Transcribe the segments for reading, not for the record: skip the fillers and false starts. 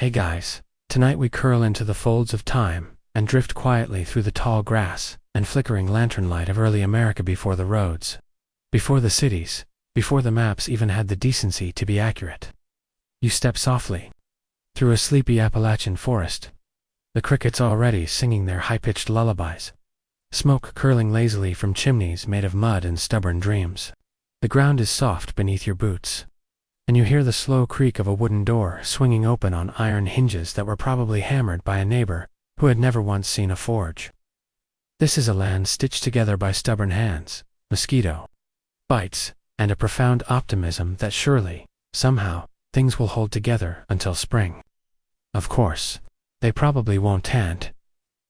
Hey guys, tonight we curl into the folds of time and drift quietly through the tall grass and flickering lantern light of early America before the roads, before the cities, before the maps even had the decency to be accurate. You step softly through a sleepy Appalachian forest, the crickets already singing their high-pitched lullabies, smoke curling lazily from chimneys made of mud and stubborn dreams. The ground is soft beneath your boots, and you hear the slow creak of a wooden door swinging open on iron hinges that were probably hammered by a neighbor who had never once seen a forge. This is a land stitched together by stubborn hands, mosquito bites, and a profound optimism that surely, somehow, things will hold together until spring. Of course, they probably won't, and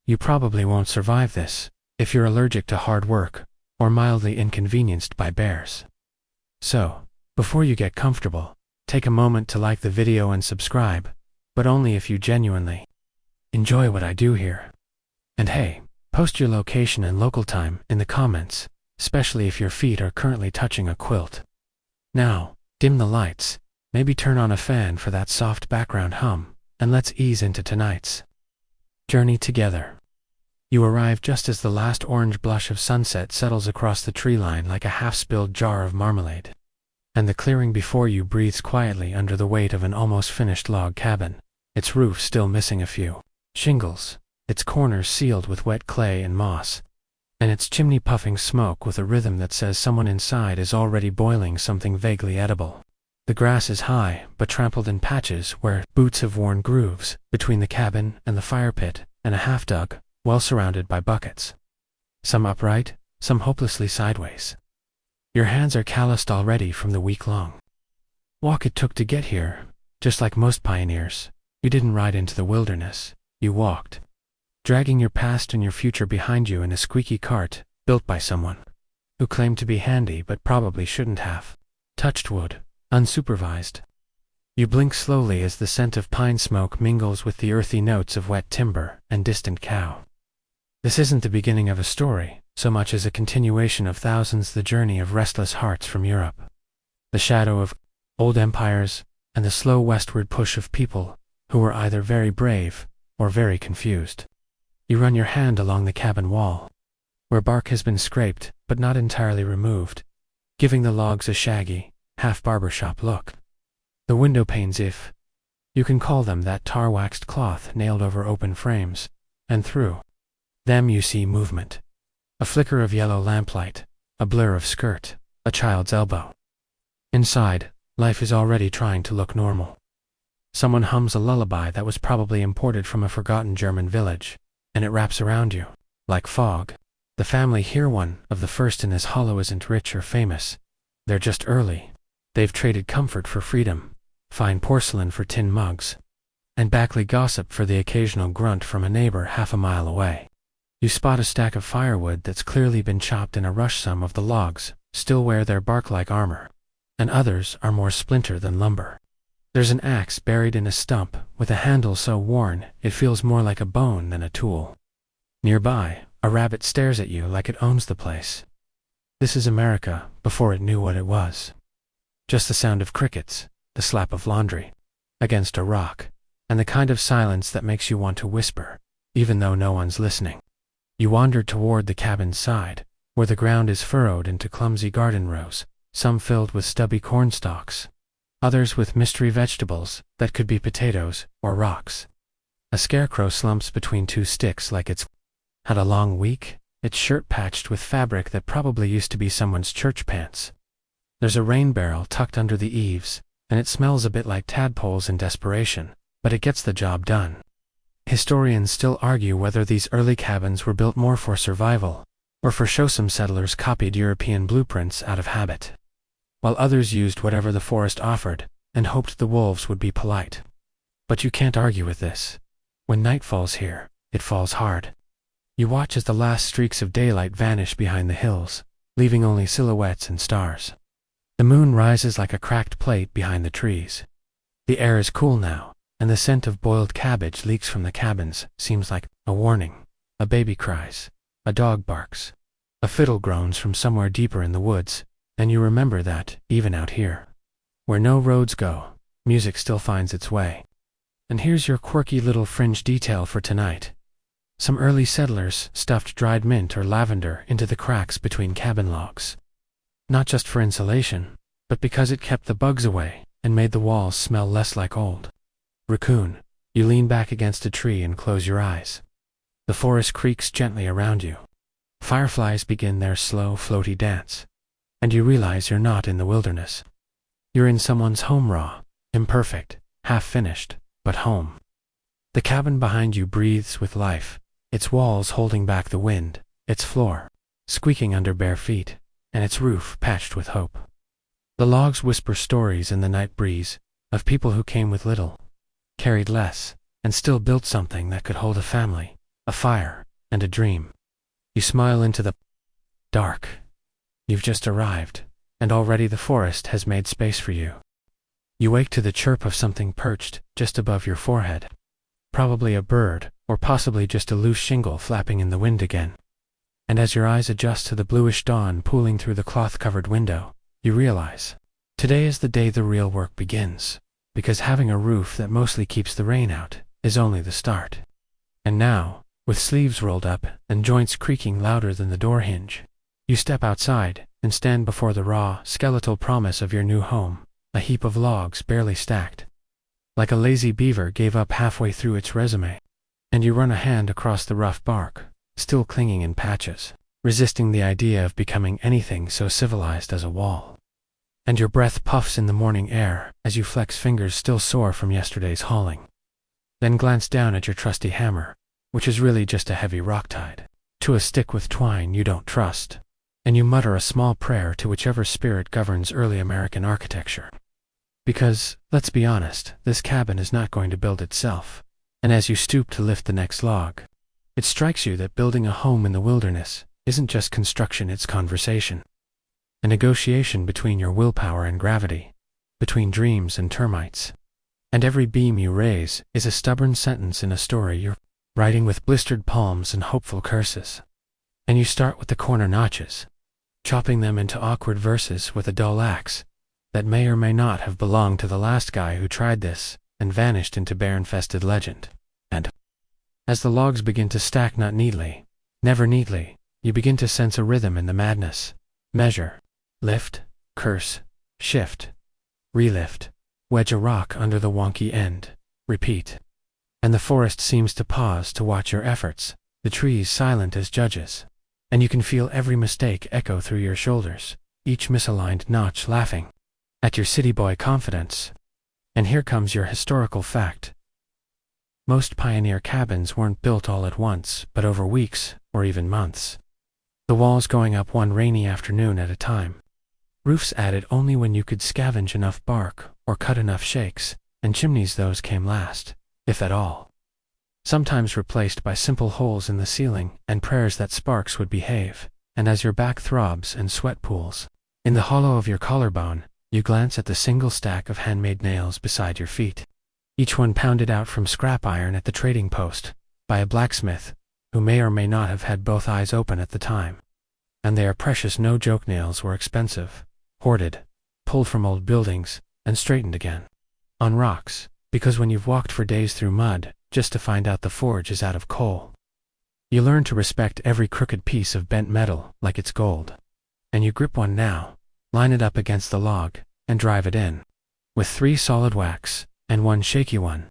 you probably won't survive this if you're allergic to hard work or mildly inconvenienced by bears. So, before you get comfortable, take a moment to like the video and subscribe, but only if you genuinely enjoy what I do here. And hey, post your location and local time in the comments, especially if your feet are currently touching a quilt. Now, dim the lights, maybe turn on a fan for that soft background hum, and let's ease into tonight's journey together. You arrive just as the last orange blush of sunset settles across the tree line like a half-spilled jar of marmalade, and the clearing before you breathes quietly under the weight of an almost finished log cabin, its roof still missing a few shingles, its corners sealed with wet clay and moss, and its chimney puffing smoke with a rhythm that says someone inside is already boiling something vaguely edible. The grass is high, but trampled in patches where boots have worn grooves between the cabin and the fire pit, and a half-dug, well surrounded by buckets. Some upright, some hopelessly sideways. Your hands are calloused already from the week-long walk it took to get here. Just like most pioneers, you didn't ride into the wilderness, you walked, dragging your past and your future behind you in a squeaky cart built by someone who claimed to be handy but probably shouldn't have touched wood, unsupervised. You blink slowly as the scent of pine smoke mingles with the earthy notes of wet timber and distant cow. This isn't the beginning of a story, so much as a continuation of thousands, the journey of restless hearts from Europe, the shadow of old empires, and the slow westward push of people who were either very brave or very confused. You run your hand along the cabin wall, where bark has been scraped but not entirely removed, giving the logs a shaggy, half-barbershop look. The window panes, if you can call them that, tar-waxed cloth nailed over open frames, and through them you see movement. A flicker of yellow lamplight, a blur of skirt, a child's elbow. Inside, life is already trying to look normal. Someone hums a lullaby that was probably imported from a forgotten German village, and it wraps around you like fog. The family hear one of the first in this hollow isn't rich or famous. They're just early. They've traded comfort for freedom, fine porcelain for tin mugs, and Backley gossip for the occasional grunt from a neighbor half a mile away. You spot a stack of firewood that's clearly been chopped in a rush. Some of the logs still wear their bark-like armor, and others are more splinter than lumber. There's an axe buried in a stump, with a handle so worn it feels more like a bone than a tool. Nearby, a rabbit stares at you like it owns the place. This is America before it knew what it was. Just the sound of crickets, the slap of laundry against a rock, and the kind of silence that makes you want to whisper, even though no one's listening. You wander toward the cabin's side, where the ground is furrowed into clumsy garden rows, some filled with stubby corn stalks, others with mystery vegetables that could be potatoes or rocks. A scarecrow slumps between two sticks like it's had a long week, its shirt patched with fabric that probably used to be someone's church pants. There's a rain barrel tucked under the eaves, and it smells a bit like tadpoles in desperation, but it gets the job done. Historians still argue whether these early cabins were built more for survival or for show. Some settlers copied European blueprints out of habit, while others used whatever the forest offered and hoped the wolves would be polite. But you can't argue with this. When night falls here, it falls hard. You watch as the last streaks of daylight vanish behind the hills, leaving only silhouettes and stars. The moon rises like a cracked plate behind the trees. The air is cool now, and the scent of boiled cabbage leaks from the cabins. Seems like a warning. A baby cries, a dog barks, a fiddle groans from somewhere deeper in the woods, and you remember that, even out here, where no roads go, music still finds its way. And here's your quirky little fringe detail for tonight. Some early settlers stuffed dried mint or lavender into the cracks between cabin logs. Not just for insulation, but because it kept the bugs away and made the walls smell less like old. Raccoon, you lean back against a tree and close your eyes. The forest creaks gently around you. Fireflies begin their slow, floaty dance. And you realize you're not in the wilderness. You're in someone's home, raw, imperfect, half-finished, but home. The cabin behind you breathes with life, its walls holding back the wind, its floor squeaking under bare feet, and its roof patched with hope. The logs whisper stories in the night breeze of people who came with little, carried less, and still built something that could hold a family, a fire, and a dream. You smile into the dark. You've just arrived, and already the forest has made space for you. You wake to the chirp of something perched just above your forehead. Probably a bird, or possibly just a loose shingle flapping in the wind again. And as your eyes adjust to the bluish dawn pooling through the cloth-covered window, you realize today is the day the real work begins, because having a roof that mostly keeps the rain out is only the start. And now, with sleeves rolled up and joints creaking louder than the door hinge, you step outside and stand before the raw, skeletal promise of your new home, a heap of logs barely stacked. Like a lazy beaver gave up halfway through its resume. And you run a hand across the rough bark, still clinging in patches, resisting the idea of becoming anything so civilized as a wall. And your breath puffs in the morning air as you flex fingers still sore from yesterday's hauling. Then glance down at your trusty hammer, which is really just a heavy rock tied to a stick with twine you don't trust, and you mutter a small prayer to whichever spirit governs early American architecture. Because, let's be honest, this cabin is not going to build itself. And as you stoop to lift the next log, it strikes you that building a home in the wilderness isn't just construction, it's conversation. A negotiation between your willpower and gravity, between dreams and termites. And every beam you raise is a stubborn sentence in a story you're writing with blistered palms and hopeful curses. And you start with the corner notches, chopping them into awkward verses with a dull axe that may or may not have belonged to the last guy who tried this and vanished into bear-infested legend. And as the logs begin to stack not neatly, never neatly, you begin to sense a rhythm in the madness. Measure, lift, curse, shift, relift, wedge a rock under the wonky end, repeat. And the forest seems to pause to watch your efforts, the trees silent as judges. And you can feel every mistake echo through your shoulders, each misaligned notch laughing at your city boy confidence. And here comes your historical fact. Most pioneer cabins weren't built all at once, but over weeks, or even months. The walls going up one rainy afternoon at a time. Roofs added only when you could scavenge enough bark, or cut enough shakes, and chimneys those came last, if at all. Sometimes replaced by simple holes in the ceiling and prayers that sparks would behave. And as your back throbs and sweat pools in the hollow of your collarbone, you glance at the single stack of handmade nails beside your feet, each one pounded out from scrap iron at the trading post by a blacksmith who may or may not have had both eyes open at the time. And they are precious, no-joke nails were expensive, hoarded, pulled from old buildings, and straightened again on rocks, because when you've walked for days through mud just to find out the forge is out of coal, you learn to respect every crooked piece of bent metal like it's gold. And you grip one now, line it up against the log, and drive it in, with 3 solid whacks, and 1 shaky one.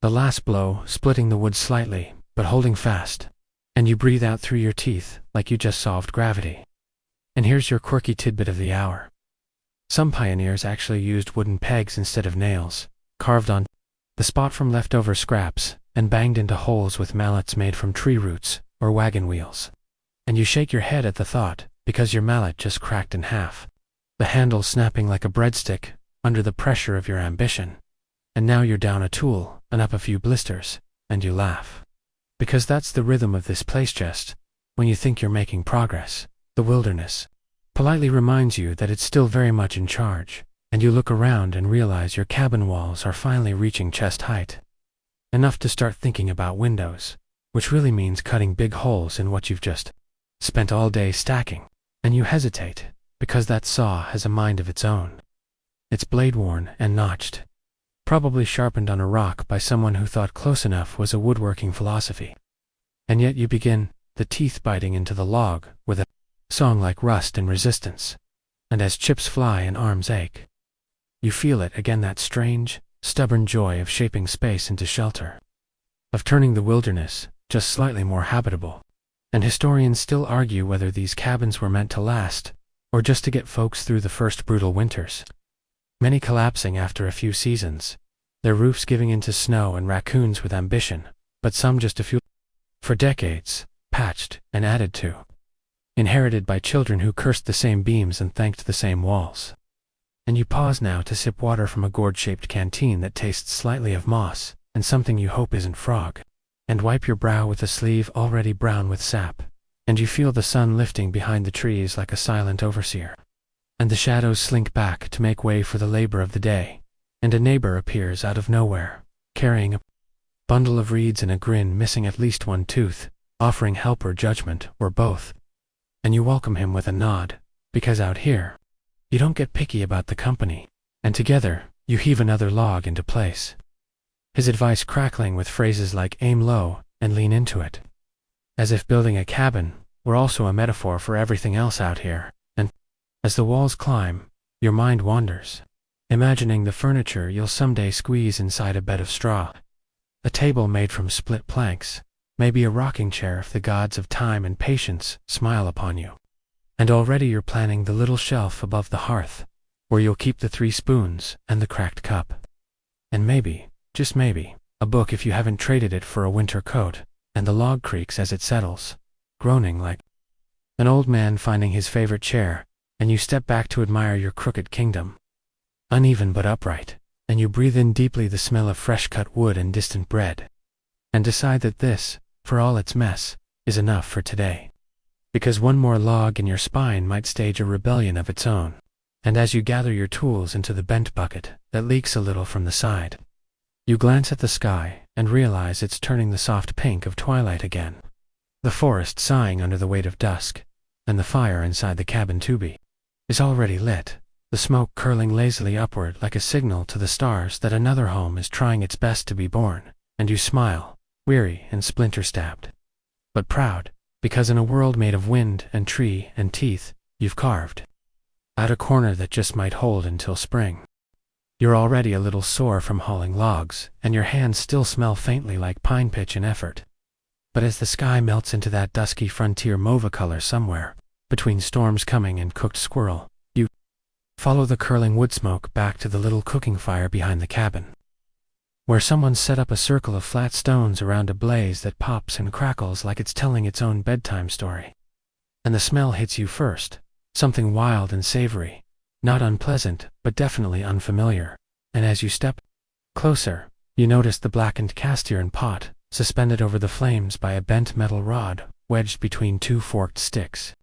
The last blow splitting the wood slightly, but holding fast, and you breathe out through your teeth like you just solved gravity. And here's your quirky tidbit of the hour. Some pioneers actually used wooden pegs instead of nails, carved on the spot from leftover scraps, and banged into holes with mallets made from tree roots or wagon wheels. And you shake your head at the thought, because your mallet just cracked in half, the handle snapping like a breadstick under the pressure of your ambition. And now you're down a tool and up a few blisters, and you laugh. Because that's the rhythm of this place. Just when you think you're making progress, the wilderness politely reminds you that it's still very much in charge, and you look around and realize your cabin walls are finally reaching chest height. Enough to start thinking about windows, which really means cutting big holes in what you've just spent all day stacking. And you hesitate, because that saw has a mind of its own. It's blade-worn and notched. probably sharpened on a rock by someone who thought close enough was a woodworking philosophy. And yet you begin, the teeth biting into the log, with a song like rust and resistance. And as chips fly and arms ache, you feel it again, that strange, stubborn joy of shaping space into shelter, of turning the wilderness just slightly more habitable. And historians still argue whether these cabins were meant to last, or just to get folks through the first brutal winters. Many collapsing after a few seasons, their roofs giving into snow and raccoons with ambition, but some just a few for decades, patched and added to, inherited by children who cursed the same beams and thanked the same walls. And you pause now to sip water from a gourd-shaped canteen that tastes slightly of moss and something you hope isn't frog, and wipe your brow with a sleeve already brown with sap, and you feel the sun lifting behind the trees like a silent overseer. And the shadows slink back to make way for the labor of the day, and a neighbor appears out of nowhere, carrying a bundle of reeds and a grin missing at least one tooth, offering help or judgment, or both. And you welcome him with a nod, because out here, you don't get picky about the company, and together, you heave another log into place. His advice crackling with phrases like aim low and lean into it. As if building a cabin were also a metaphor for everything else out here, and as the walls climb, your mind wanders, imagining the furniture you'll someday squeeze inside a bed of straw, a table made from split planks, maybe a rocking chair if the gods of time and patience smile upon you. And already you're planning the little shelf above the hearth, where you'll keep the 3 spoons and the cracked cup. And maybe, just maybe, a book if you haven't traded it for a winter coat, and the log creaks as it settles, groaning like an old man finding his favorite chair, and you step back to admire your crooked kingdom. Uneven but upright, and you breathe in deeply the smell of fresh-cut wood and distant bread, and decide that this, for all its mess, is enough for today. Because one more log in your spine might stage a rebellion of its own, and as you gather your tools into the bent bucket that leaks a little from the side, you glance at the sky and realize it's turning the soft pink of twilight again, the forest sighing under the weight of dusk, and the fire inside the cabin tubby is already lit, the smoke curling lazily upward like a signal to the stars that another home is trying its best to be born, and you smile, weary and splinter-stabbed, but proud, because in a world made of wind and tree and teeth, you've carved out a corner that just might hold until spring. You're already a little sore from hauling logs, and your hands still smell faintly like pine pitch in effort. But as the sky melts into that dusky frontier mauve color somewhere, between storms coming and cooked squirrel, you follow the curling wood smoke back to the little cooking fire behind the cabin, where someone set up a circle of flat stones around a blaze that pops and crackles like it's telling its own bedtime story. And the smell hits you first, something wild and savory, not unpleasant, but definitely unfamiliar, and as you step closer, you notice the blackened cast iron pot, suspended over the flames by a bent metal rod, wedged between 2 forked sticks,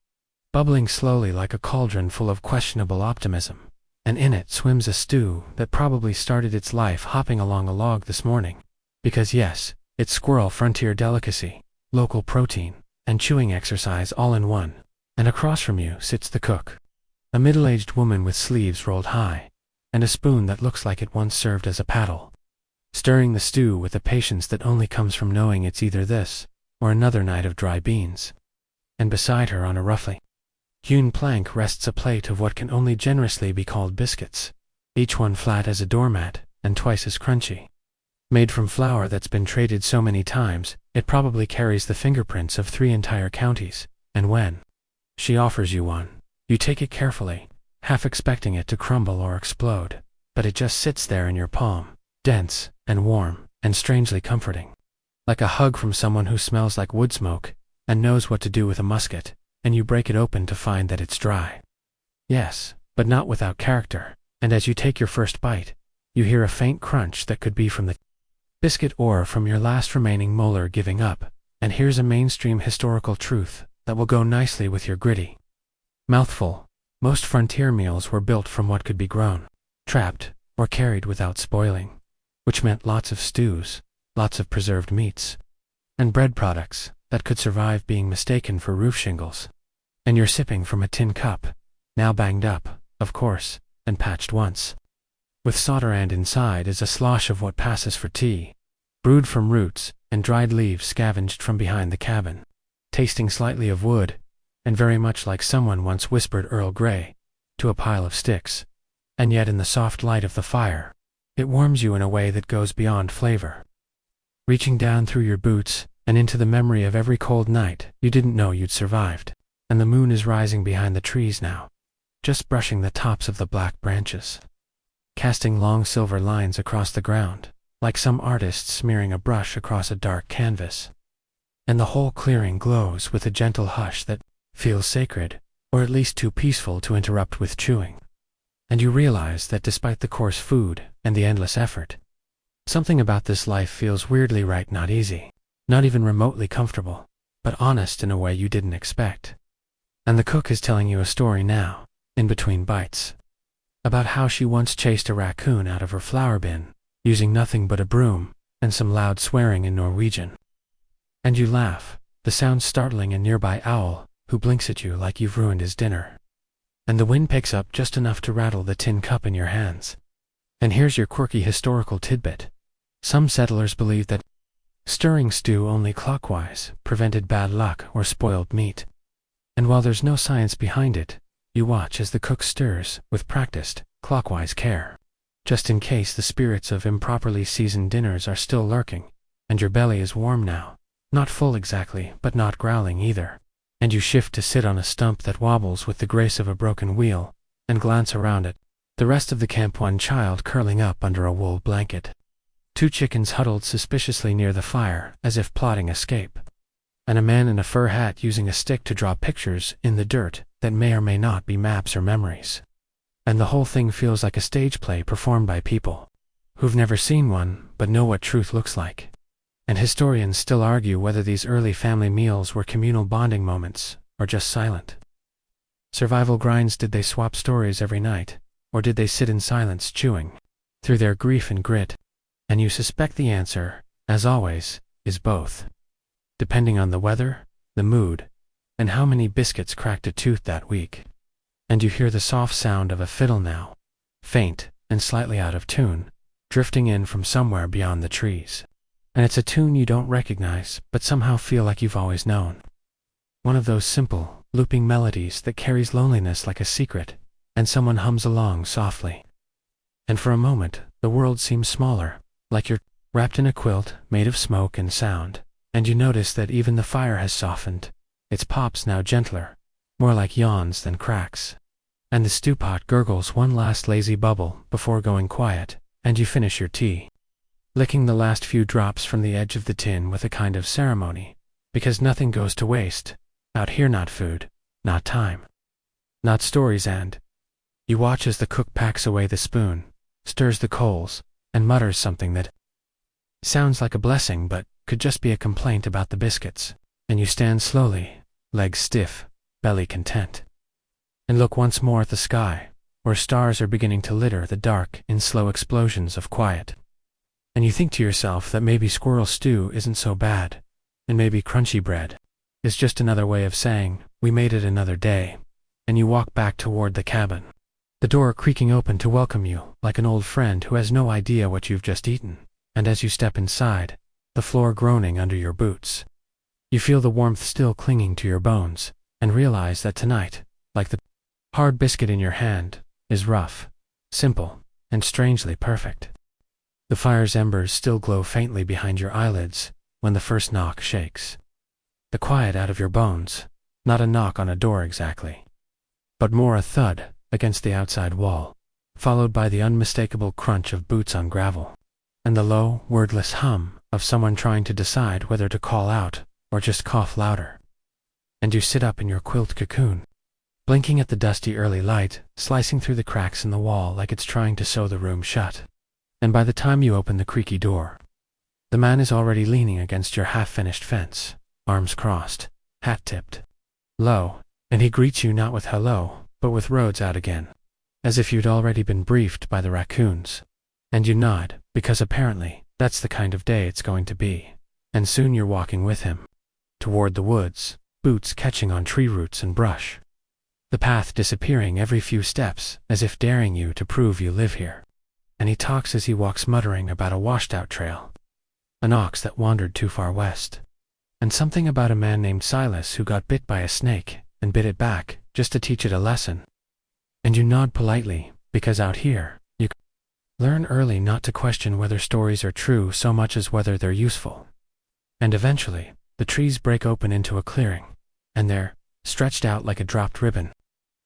bubbling slowly like a cauldron full of questionable optimism, and in it swims a stew that probably started its life hopping along a log this morning, because yes, it's squirrel frontier delicacy, local protein, and chewing exercise all in one, and across from you sits the cook, a middle-aged woman with sleeves rolled high, and a spoon that looks like it once served as a paddle, stirring the stew with a patience that only comes from knowing it's either this, or another night of dry beans. And beside her on a roughly hewn plank rests a plate of what can only generously be called biscuits, each one flat as a doormat, and twice as crunchy. Made from flour that's been traded so many times, it probably carries the fingerprints of 3 entire counties, and when she offers you one, you take it carefully, half expecting it to crumble or explode, but it just sits there in your palm, dense and warm and strangely comforting, like a hug from someone who smells like wood smoke and knows what to do with a musket, and you break it open to find that it's dry. Yes, but not without character, and as you take your first bite, you hear a faint crunch that could be from the biscuit or from your last remaining molar giving up, and here's a mainstream historical truth that will go nicely with your gritty mouthful. Most frontier meals were built from what could be grown, trapped, or carried without spoiling, which meant lots of stews, lots of preserved meats, and bread products that could survive being mistaken for roof shingles. And you're sipping from a tin cup, now banged up, of course, and patched once. with solder, and inside is a slosh of what passes for tea, brewed from roots and dried leaves scavenged from behind the cabin, tasting slightly of wood, and very much like someone once whispered Earl Grey to a pile of sticks, and yet in the soft light of the fire, it warms you in a way that goes beyond flavor, reaching down through your boots and into the memory of every cold night you didn't know you'd survived. And the moon is rising behind the trees now, just brushing the tops of the black branches, casting long silver lines across the ground, like some artist smearing a brush across a dark canvas. And the whole clearing glows with a gentle hush that feels sacred, or at least too peaceful to interrupt with chewing. And you realize that despite the coarse food and the endless effort, something about this life feels weirdly right, not easy, not even remotely comfortable, but honest in a way you didn't expect. And the cook is telling you a story now, in between bites, about how she once chased a raccoon out of her flour bin, using nothing but a broom and some loud swearing in Norwegian. And you laugh, the sound startling a nearby owl who blinks at you like you've ruined his dinner. And the wind picks up just enough to rattle the tin cup in your hands. And here's your quirky historical tidbit. Some settlers believed that stirring stew only clockwise prevented bad luck or spoiled meat. And while there's no science behind it, you watch as the cook stirs with practiced, clockwise care, just in case the spirits of improperly seasoned dinners are still lurking, and your belly is warm now, not full exactly, but not growling either. And you shift to sit on a stump that wobbles with the grace of a broken wheel, and glance around at the rest of the camp, one child curling up under a wool blanket, two chickens huddled suspiciously near the fire as if plotting escape, and a man in a fur hat using a stick to draw pictures in the dirt that may or may not be maps or memories. And the whole thing feels like a stage play performed by people who've never seen one but know what truth looks like. And historians still argue whether these early family meals were communal bonding moments or just silent survival grinds. Did they swap stories every night, or did they sit in silence chewing through their grief and grit? And you suspect the answer, as always, is both, depending on the weather, the mood, and how many biscuits cracked a tooth that week. And you hear the soft sound of a fiddle now, faint and slightly out of tune, drifting in from somewhere beyond the trees. And it's a tune you don't recognize, but somehow feel like you've always known. One of those simple, looping melodies that carries loneliness like a secret, and someone hums along softly. And for a moment, the world seems smaller, like you're wrapped in a quilt made of smoke and sound, and you notice that even the fire has softened, its pops now gentler, more like yawns than cracks. And the stew pot gurgles one last lazy bubble before going quiet, and you finish your tea, licking the last few drops from the edge of the tin with a kind of ceremony, because nothing goes to waste out here, not food, not time, not stories. And you watch as the cook packs away the spoon, stirs the coals, and mutters something that sounds like a blessing but could just be a complaint about the biscuits. And you stand slowly, legs stiff, belly content, and look once more at the sky, where stars are beginning to litter the dark in slow explosions of quiet. And you think to yourself that maybe squirrel stew isn't so bad, and maybe crunchy bread is just another way of saying, we made it another day. And you walk back toward the cabin, the door creaking open to welcome you like an old friend who has no idea what you've just eaten. And as you step inside, the floor groaning under your boots, you feel the warmth still clinging to your bones, and realize that tonight, like the hard biscuit in your hand, is rough, simple, and strangely perfect. The fire's embers still glow faintly behind your eyelids when the first knock shakes the quiet out of your bones, not a knock on a door exactly, but more a thud against the outside wall, followed by the unmistakable crunch of boots on gravel, and the low, wordless hum of someone trying to decide whether to call out or just cough louder. And you sit up in your quilt cocoon, blinking at the dusty early light slicing through the cracks in the wall like it's trying to sew the room shut. And by the time you open the creaky door, the man is already leaning against your half-finished fence, arms crossed, hat tipped low, and he greets you not with hello, but with roads out again, as if you'd already been briefed by the raccoons. And you nod, because apparently that's the kind of day it's going to be. And soon you're walking with him toward the woods, boots catching on tree roots and brush, the path disappearing every few steps as if daring you to prove you live here. and he talks as he walks, muttering about a washed-out trail, an ox that wandered too far west, and something about a man named Silas who got bit by a snake and bit it back just to teach it a lesson. And you nod politely, because out here, you learn early not to question whether stories are true so much as whether they're useful. And eventually, the trees break open into a clearing, and there, stretched out like a dropped ribbon,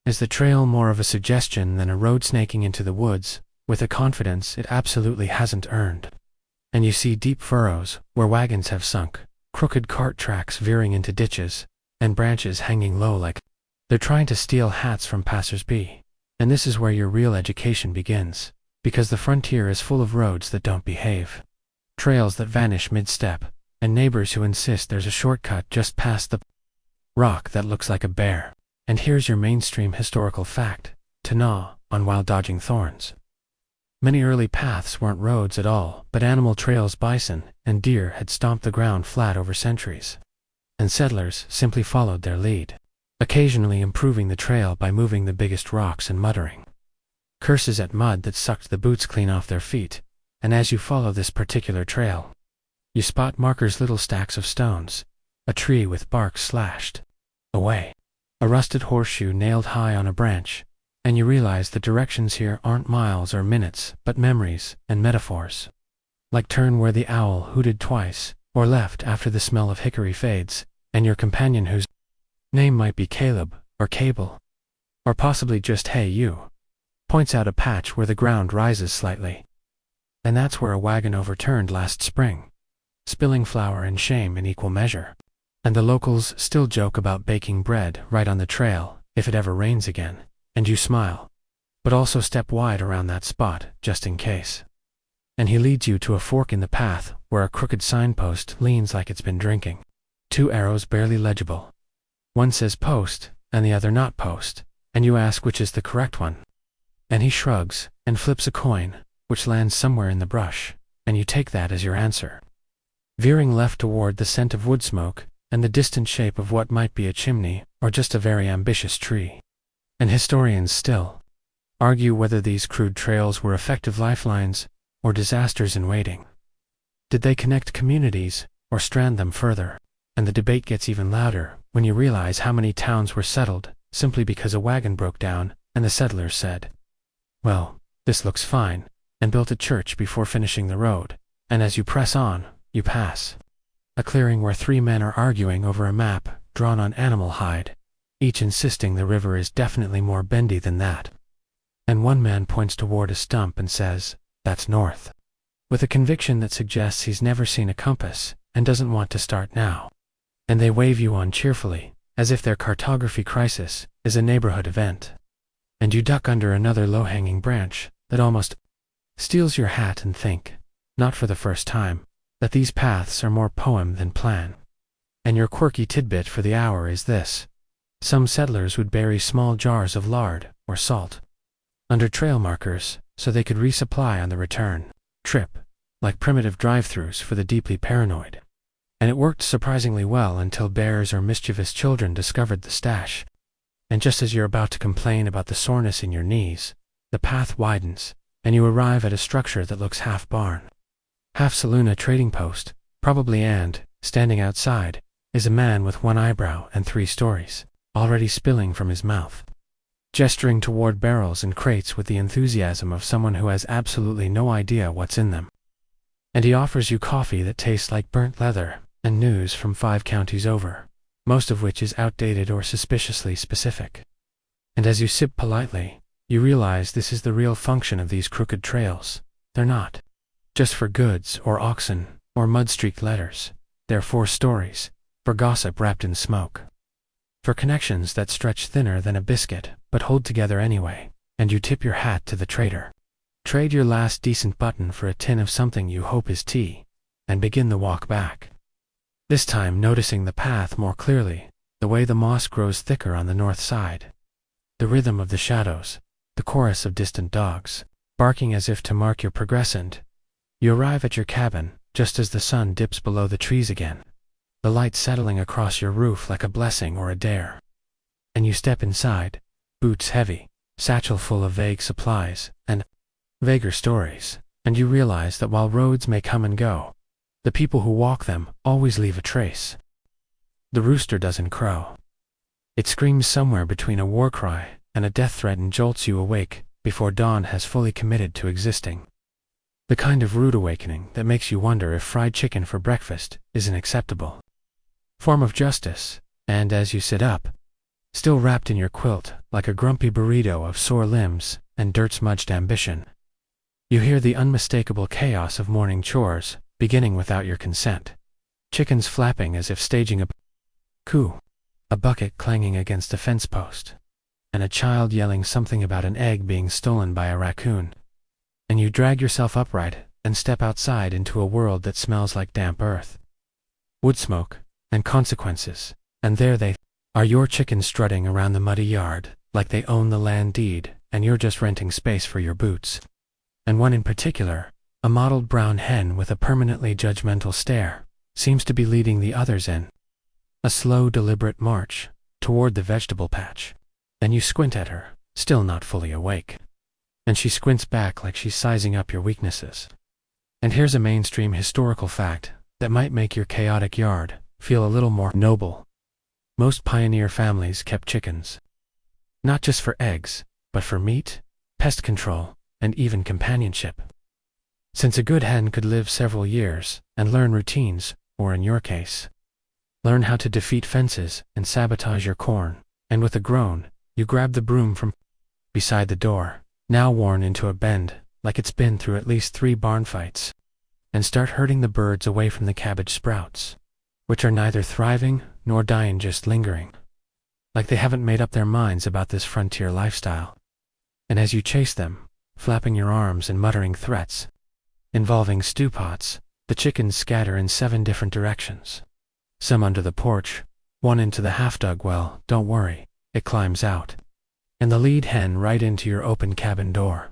is the trail, more of a suggestion than a road snaking into the woods, with a confidence it absolutely hasn't earned. And you see deep furrows where wagons have sunk, crooked cart tracks veering into ditches, and branches hanging low like they're trying to steal hats from passers-by. And this is where your real education begins, because the frontier is full of roads that don't behave, trails that vanish mid-step, and neighbors who insist there's a shortcut just past the rock that looks like a bear. And here's your mainstream historical fact, to gnaw on while dodging thorns. Many early paths weren't roads at all, but animal trails. Bison and deer had stomped the ground flat over centuries, and settlers simply followed their lead, occasionally improving the trail by moving the biggest rocks and muttering curses at mud that sucked the boots clean off their feet. And as you follow this particular trail, you spot markers, little stacks of stones, a tree with bark slashed away, a rusted horseshoe nailed high on a branch, and you realize the directions here aren't miles or minutes, but memories and metaphors. Like turn where the owl hooted twice, or left after the smell of hickory fades, and your companion, whose name might be Caleb, or Cable, or possibly just Hey You, points out a patch where the ground rises slightly. And that's where a wagon overturned last spring, spilling flour and shame in equal measure. And the locals still joke about baking bread right on the trail if it ever rains again. And you smile, but also step wide around that spot, just in case. And he leads you to a fork in the path where a crooked signpost leans like it's been drinking. 2 arrows barely legible. One says post, and the other not post, and you ask which is the correct one. And he shrugs, and flips a coin, which lands somewhere in the brush, and you take that as your answer, veering left toward the scent of wood smoke and the distant shape of what might be a chimney or just a very ambitious tree. And historians still argue whether these crude trails were effective lifelines or disasters in waiting. Did they connect communities or strand them further? And the debate gets even louder when you realize how many towns were settled simply because a wagon broke down and the settlers said, "Well, this looks fine," and built a church before finishing the road. And as you press on, you pass a clearing where 3 men are arguing over a map drawn on animal hide, each insisting the river is definitely more bendy than that. And one man points toward a stump and says, "That's north," with a conviction that suggests he's never seen a compass and doesn't want to start now. And they wave you on cheerfully, as if their cartography crisis is a neighborhood event. And you duck under another low-hanging branch that almost steals your hat and think, not for the first time, that these paths are more poem than plan. And your quirky tidbit for the hour is this: some settlers would bury small jars of lard or salt under trail markers so they could resupply on the return trip, like primitive drive-thrus for the deeply paranoid. And it worked surprisingly well until bears or mischievous children discovered the stash. And just as you're about to complain about the soreness in your knees, the path widens, and you arrive at a structure that looks half barn, half saloon, a trading post, probably, and, standing outside, is a man with 1 eyebrow and 3 stories, already spilling from his mouth, gesturing toward barrels and crates with the enthusiasm of someone who has absolutely no idea what's in them. And he offers you coffee that tastes like burnt leather and news from 5 counties over, most of which is outdated or suspiciously specific. And as you sip politely, you realize this is the real function of these crooked trails. They're not just for goods or oxen or mud-streaked letters. They're for stories, for gossip wrapped in smoke, for connections that stretch thinner than a biscuit but hold together anyway. And you tip your hat to the trader, trade your last decent button for a tin of something you hope is tea, and begin the walk back. This time noticing the path more clearly, the way the moss grows thicker on the north side, the rhythm of the shadows, the chorus of distant dogs, barking as if to mark your progress. And you arrive at your cabin just as the sun dips below the trees again, the light settling across your roof like a blessing or a dare. And you step inside, boots heavy, satchel full of vague supplies, and vaguer stories, and you realize that while roads may come and go, the people who walk them always leave a trace. The rooster doesn't crow. It screams somewhere between a war cry and a death threat and jolts you awake before dawn has fully committed to existing. The kind of rude awakening that makes you wonder if fried chicken for breakfast is an acceptable form of justice, and as you sit up, still wrapped in your quilt like a grumpy burrito of sore limbs and dirt-smudged ambition, you hear the unmistakable chaos of morning chores beginning without your consent. Chickens flapping as if staging a coup, a bucket clanging against a fence post, and a child yelling something about an egg being stolen by a raccoon. And you drag yourself upright and step outside into a world that smells like damp earth, wood smoke, and consequences, and there they are, your chickens strutting around the muddy yard like they own the land deed and you're just renting space for your boots. And one in particular, a mottled brown hen with a permanently judgmental stare, seems to be leading the others in a slow, deliberate march toward the vegetable patch. And you squint at her, still not fully awake. And she squints back like she's sizing up your weaknesses. And here's a mainstream historical fact that might make your chaotic yard feel a little more noble. Most pioneer families kept chickens, not just for eggs, but for meat, pest control, and even companionship. Since a good hen could live several years and learn routines, or in your case, learn how to defeat fences and sabotage your corn, and with a groan, you grab the broom from beside the door, now worn into a bend like it's been through at least 3 barn fights, and start herding the birds away from the cabbage sprouts, which are neither thriving nor dying, just lingering, like they haven't made up their minds about this frontier lifestyle. And as you chase them, flapping your arms and muttering threats involving stew pots, the chickens scatter in 7 different directions. Some under the porch, one into the half-dug well, don't worry, it climbs out, and the lead hen right into your open cabin door.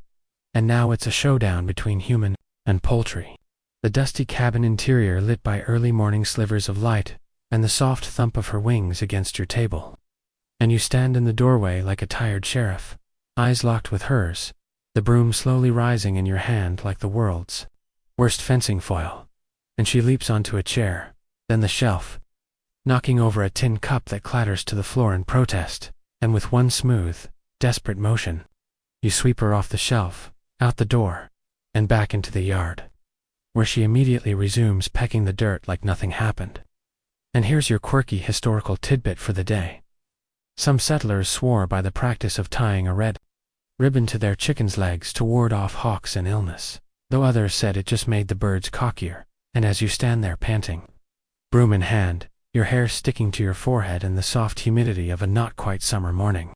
And now it's a showdown between human and poultry. The dusty cabin interior lit by early morning slivers of light and the soft thump of her wings against your table. And you stand in the doorway like a tired sheriff, eyes locked with hers, the broom slowly rising in your hand like the world's worst fencing foil. And she leaps onto a chair, then the shelf, knocking over a tin cup that clatters to the floor in protest, and with one smooth, desperate motion, you sweep her off the shelf, out the door, and back into the yard, where she immediately resumes pecking the dirt like nothing happened. And here's your quirky historical tidbit for the day. Some settlers swore by the practice of tying a red ribbon to their chickens' legs to ward off hawks and illness, though others said it just made the birds cockier. And as you stand there panting, broom in hand, your hair sticking to your forehead in the soft humidity of a not-quite-summer morning,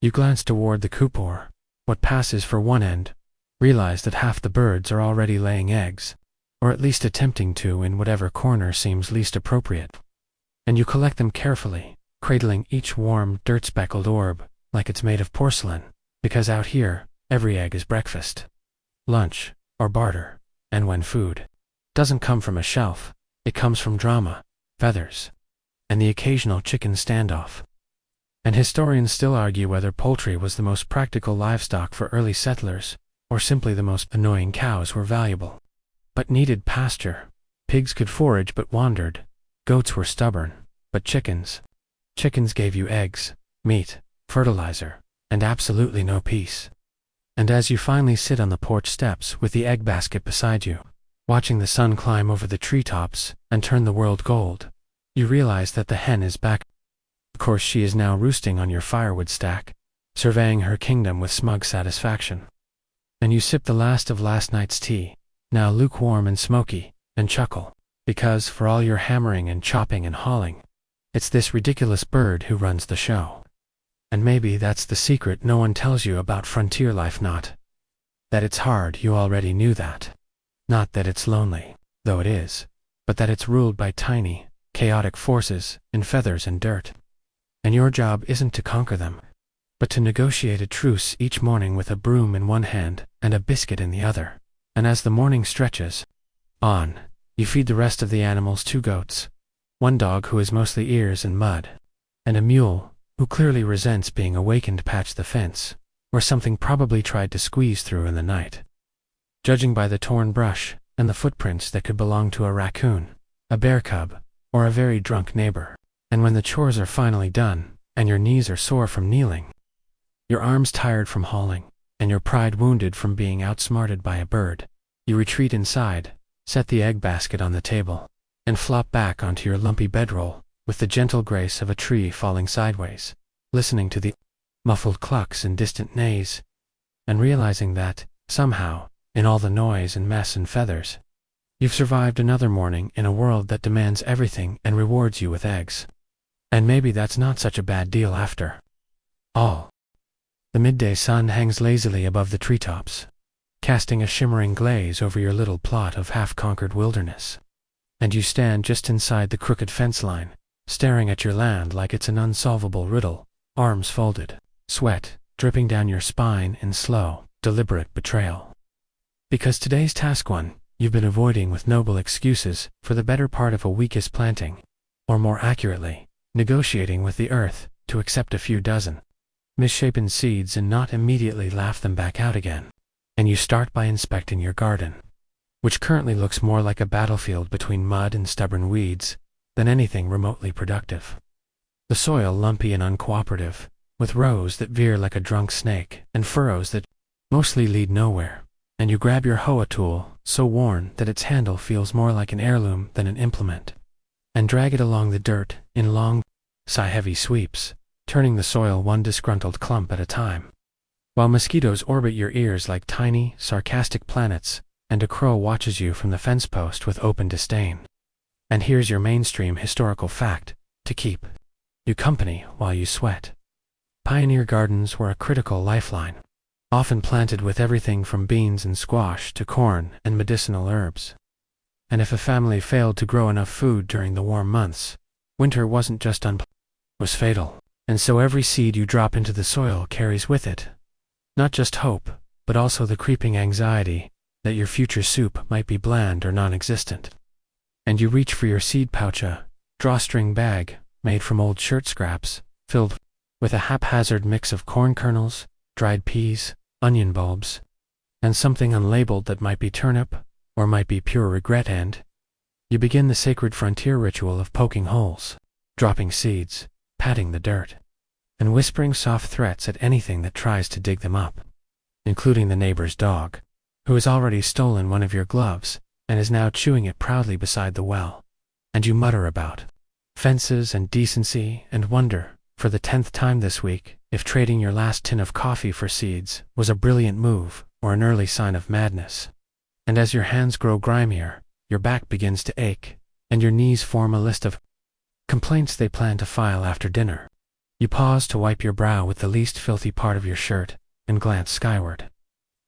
you glance toward the coop or, what passes for one end, realize that half the birds are already laying eggs, or at least attempting to in whatever corner seems least appropriate. And you collect them carefully, cradling each warm, dirt-speckled orb like it's made of porcelain, because out here, every egg is breakfast, lunch, or barter, and when food doesn't come from a shelf, it comes from drama, feathers, and the occasional chicken standoff. And historians still argue whether poultry was the most practical livestock for early settlers, or simply the most annoying cows were valuable, but needed pasture. Pigs could forage but wandered, goats were stubborn, but chickens gave you eggs, meat, fertilizer, and absolutely no peace. And as you finally sit on the porch steps with the egg basket beside you, watching the sun climb over the treetops and turn the world gold, you realize that the hen is back. Of course, she is now roosting on your firewood stack, surveying her kingdom with smug satisfaction. And you sip the last of last night's tea, now lukewarm and smoky, and chuckle, because for all your hammering and chopping and hauling, it's this ridiculous bird who runs the show. And maybe that's the secret no one tells you about frontier life, not that it's hard, you already knew that. Not that it's lonely, though it is, but that it's ruled by tiny, chaotic forces in feathers and dirt. And your job isn't to conquer them, but to negotiate a truce each morning with a broom in one hand and a biscuit in the other. And as the morning stretches on, you feed the rest of the animals 2 goats, 1 dog who is mostly ears and mud, and a mule who clearly resents being awakened past the fence, where something probably tried to squeeze through in the night. judging by the torn brush and the footprints that could belong to a raccoon, a bear cub, or a very drunk neighbor. And when the chores are finally done, and your knees are sore from kneeling, your arms tired from hauling, and your pride wounded from being outsmarted by a bird, you retreat inside, set the egg basket on the table, and flop back onto your lumpy bedroll with the gentle grace of a tree falling sideways, listening to the muffled clucks and distant neighs, and realizing that, somehow, in all the noise and mess and feathers, you've survived another morning in a world that demands everything and rewards you with eggs. And maybe that's not such a bad deal after all. The midday sun hangs lazily above the treetops, casting a shimmering glaze over your little plot of half-conquered wilderness. And you stand just inside the crooked fence line, staring at your land like it's an unsolvable riddle, arms folded, sweat dripping down your spine in slow, deliberate betrayal. Because today's task one, you've been avoiding with noble excuses for the better part of a week is planting, or more accurately, negotiating with the earth to accept a few dozen misshapen seeds and not immediately laugh them back out again. And you start by inspecting your garden, which currently looks more like a battlefield between mud and stubborn weeds than anything remotely productive. The soil lumpy and uncooperative, with rows that veer like a drunk snake and furrows that mostly lead nowhere. And you grab your hoe tool, so worn that its handle feels more like an heirloom than an implement, and drag it along the dirt in long, sigh-heavy sweeps, turning the soil one disgruntled clump at a time, while mosquitoes orbit your ears like tiny, sarcastic planets, and a crow watches you from the fence post with open disdain. And here's your mainstream historical fact to keep you company while you sweat. Pioneer gardens were a critical lifeline, often planted with everything from beans and squash to corn and medicinal herbs. And if a family failed to grow enough food during the warm months, winter wasn't just was fatal. And so every seed you drop into the soil carries with it not just hope, but also the creeping anxiety that your future soup might be bland or non-existent. And you reach for your seed pouch, a drawstring bag made from old shirt scraps, filled with a haphazard mix of corn kernels, dried peas, onion bulbs, and something unlabeled that might be turnip or might be pure regret, and you begin the sacred frontier ritual of poking holes, dropping seeds, patting the dirt, and whispering soft threats at anything that tries to dig them up, including the neighbor's dog, who has already stolen one of your gloves and is now chewing it proudly beside the well. And you mutter about fences and decency and wonder, for the 10th time this week, if trading your last tin of coffee for seeds was a brilliant move or an early sign of madness. And as your hands grow grimier, your back begins to ache, and your knees form a list of complaints they plan to file after dinner. You pause to wipe your brow with the least filthy part of your shirt and glance skyward,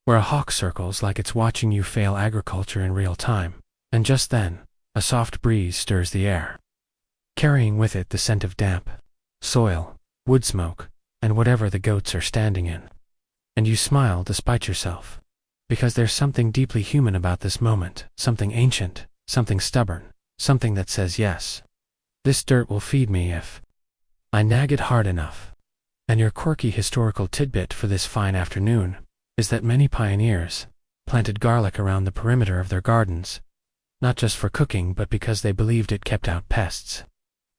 where a hawk circles like it's watching you fail agriculture in real time. And just then, a soft breeze stirs the air, carrying with it the scent of damp soil, wood smoke, and whatever the goats are standing in. And you smile despite yourself, because there's something deeply human about this moment, something ancient, something stubborn, something that says yes. This dirt will feed me if I nag it hard enough. And your quirky historical tidbit for this fine afternoon is that many pioneers planted garlic around the perimeter of their gardens, not just for cooking but because they believed it kept out pests,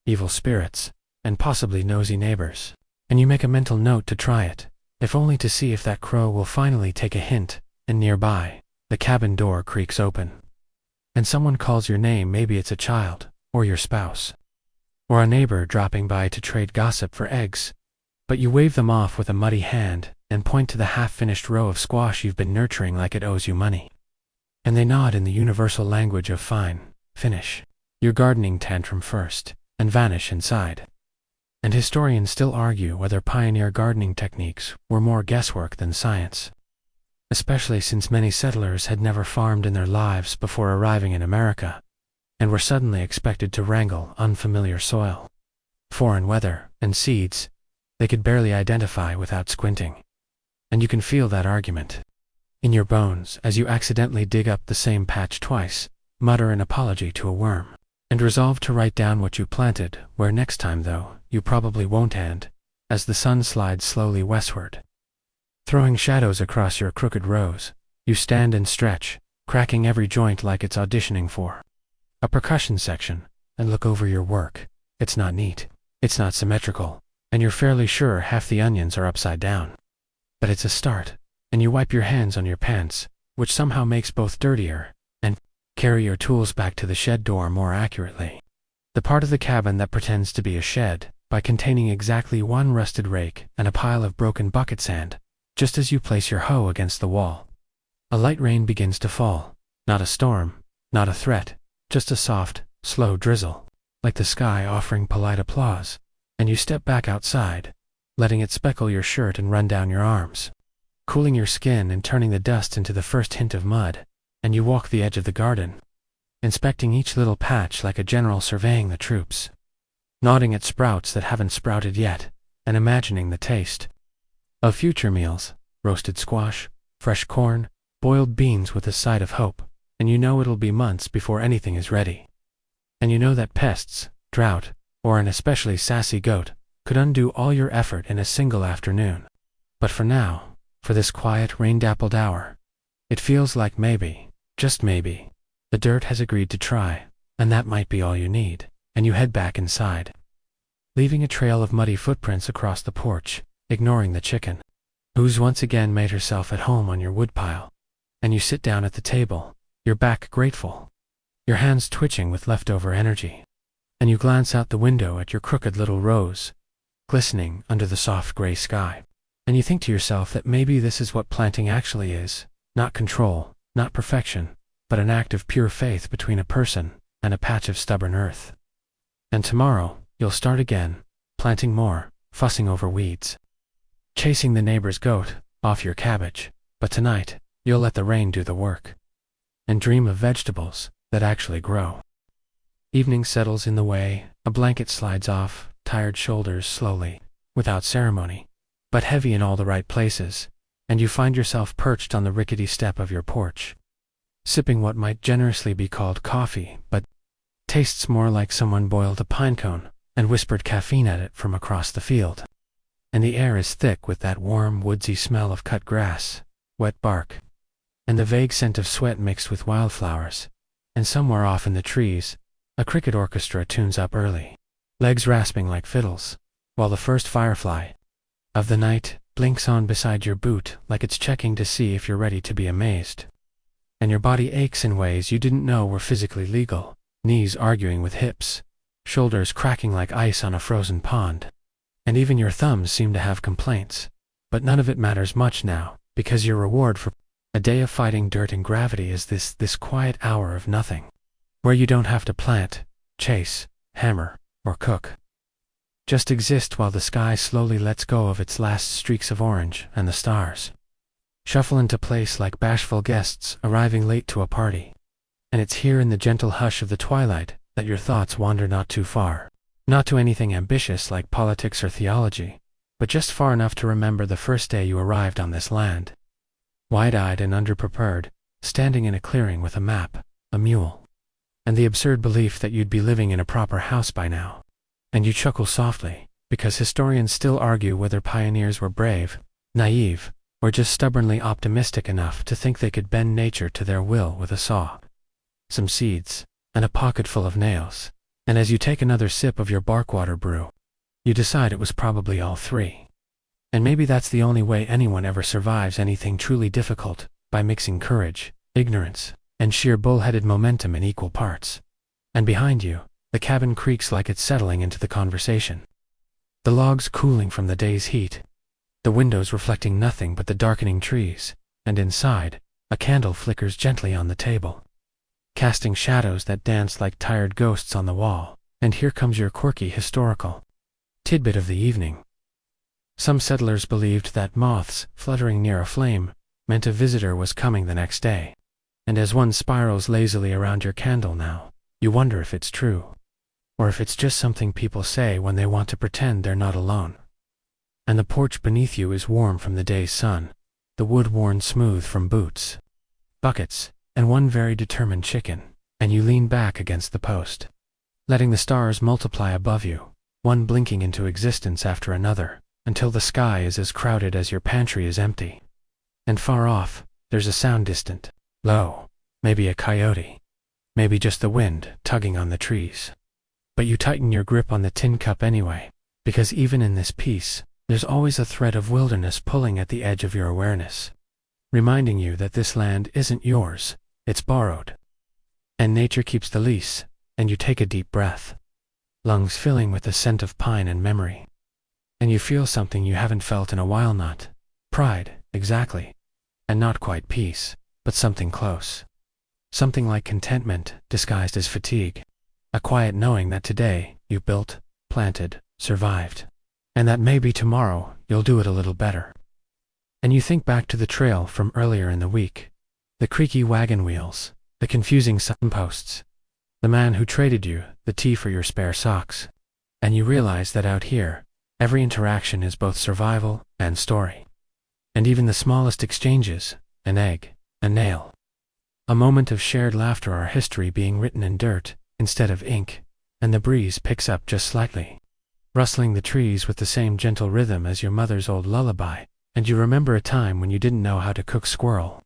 evil spirits, and possibly nosy neighbors. And you make a mental note to try it, if only to see if that crow will finally take a hint, and nearby, the cabin door creaks open. And someone calls your name, maybe it's a child, or your spouse, or a neighbor dropping by to trade gossip for eggs, but you wave them off with a muddy hand and point to the half-finished row of squash you've been nurturing like it owes you money. And they nod in the universal language of fine, finish your gardening tantrum first, and vanish inside. And historians still argue whether pioneer gardening techniques were more guesswork than science, especially since many settlers had never farmed in their lives before arriving in America, and were suddenly expected to wrangle unfamiliar soil, foreign weather, and seeds they could barely identify without squinting. And you can feel that argument in your bones as you accidentally dig up the same patch twice, mutter an apology to a worm, and resolve to write down what you planted, where next time, though, you probably won't. And as the sun slides slowly westward, throwing shadows across your crooked rows, You stand and stretch, cracking every joint like it's auditioning for a percussion section, and look over your work. It's not neat, it's not symmetrical, and you're fairly sure half the onions are upside down. But it's a start, and you wipe your hands on your pants, which somehow makes both dirtier, and carry your tools back to the shed door more accurately. The part of the cabin that pretends to be a shed, by containing exactly one rusted rake and a pile of broken bucket sand, just as you place your hoe against the wall. A light rain begins to fall, not a storm, not a threat, just a soft, slow drizzle, like the sky offering polite applause, and you step back outside, letting it speckle your shirt and run down your arms, cooling your skin and turning the dust into the first hint of mud, and you walk the edge of the garden, inspecting each little patch like a general surveying the troops, nodding at sprouts that haven't sprouted yet, and imagining the taste of future meals: roasted squash, fresh corn, boiled beans with a side of hope, and you know it'll be months before anything is ready. And you know that pests, drought, or an especially sassy goat could undo all your effort in a single afternoon. But for now, for this quiet, rain-dappled hour, it feels like maybe, just maybe, the dirt has agreed to try, and that might be all you need, and you head back inside, leaving a trail of muddy footprints across the porch, ignoring the chicken, who's once again made herself at home on your woodpile. And you sit down at the table, your back grateful, your hands twitching with leftover energy, and you glance out the window at your crooked little rose, glistening under the soft gray sky, and you think to yourself that maybe this is what planting actually is: not control, not perfection, but an act of pure faith between a person and a patch of stubborn earth. And tomorrow, you'll start again, planting more, fussing over weeds, chasing the neighbor's goat off your cabbage, but tonight, you'll let the rain do the work, and dream of vegetables that actually grow. Evening settles in the way, a blanket slides off tired shoulders slowly, without ceremony, but heavy in all the right places, and you find yourself perched on the rickety step of your porch, sipping what might generously be called coffee, but tastes more like someone boiled a pine cone and whispered caffeine at it from across the field. And the air is thick with that warm, woodsy smell of cut grass, wet bark, and the vague scent of sweat mixed with wildflowers, and somewhere off in the trees, a cricket orchestra tunes up early, legs rasping like fiddles, while the first firefly of the night blinks on beside your boot like it's checking to see if you're ready to be amazed. And your body aches in ways you didn't know were physically legal, knees arguing with hips, shoulders cracking like ice on a frozen pond, and even your thumbs seem to have complaints, but none of it matters much now, because your reward for a day of fighting dirt and gravity is this quiet hour of nothing, where you don't have to plant, chase, hammer, or cook. Just exist while the sky slowly lets go of its last streaks of orange and the stars shuffle into place like bashful guests arriving late to a party. And it's here in the gentle hush of the twilight that your thoughts wander not too far, not to anything ambitious like politics or theology, but just far enough to remember the first day you arrived on this land, wide-eyed and underprepared, standing in a clearing with a map, a mule, and the absurd belief that you'd be living in a proper house by now. And you chuckle softly, because historians still argue whether pioneers were brave, naive, or just stubbornly optimistic enough to think they could bend nature to their will with a saw, some seeds, and a pocket full of nails. And as you take another sip of your barkwater brew, you decide it was probably all three. And maybe that's the only way anyone ever survives anything truly difficult, by mixing courage, ignorance, and sheer bullheaded momentum in equal parts. And behind you, the cabin creaks like it's settling into the conversation, the logs cooling from the day's heat, the windows reflecting nothing but the darkening trees, and inside, a candle flickers gently on the table, casting shadows that dance like tired ghosts on the wall. And here comes your quirky historical tidbit of the evening. Some settlers believed that moths fluttering near a flame meant a visitor was coming the next day. And as one spirals lazily around your candle now, you wonder if it's true, or if it's just something people say when they want to pretend they're not alone. And the porch beneath you is warm from the day's sun, the wood worn smooth from boots, buckets, and one very determined chicken, and you lean back against the post, letting the stars multiply above you, one blinking into existence after another, until the sky is as crowded as your pantry is empty. And far off, there's a sound distant, low, maybe a coyote, maybe just the wind tugging on the trees. But you tighten your grip on the tin cup anyway, because even in this peace, there's always a thread of wilderness pulling at the edge of your awareness, reminding you that this land isn't yours, it's borrowed. And nature keeps the lease, and you take a deep breath, lungs filling with the scent of pine and memory. And you feel something you haven't felt in a while, not pride, exactly, and not quite peace, but something close. Something like contentment disguised as fatigue. A quiet knowing that today you built, planted, survived, and that maybe tomorrow you'll do it a little better. And you think back to the trail from earlier in the week, the creaky wagon wheels, the confusing signposts, the man who traded you the tea for your spare socks, and you realize that out here, every interaction is both survival and story. And even the smallest exchanges, an egg, a nail, a moment of shared laughter are history being written in dirt instead of ink, and the breeze picks up just slightly, rustling the trees with the same gentle rhythm as your mother's old lullaby, and you remember a time when you didn't know how to cook squirrel,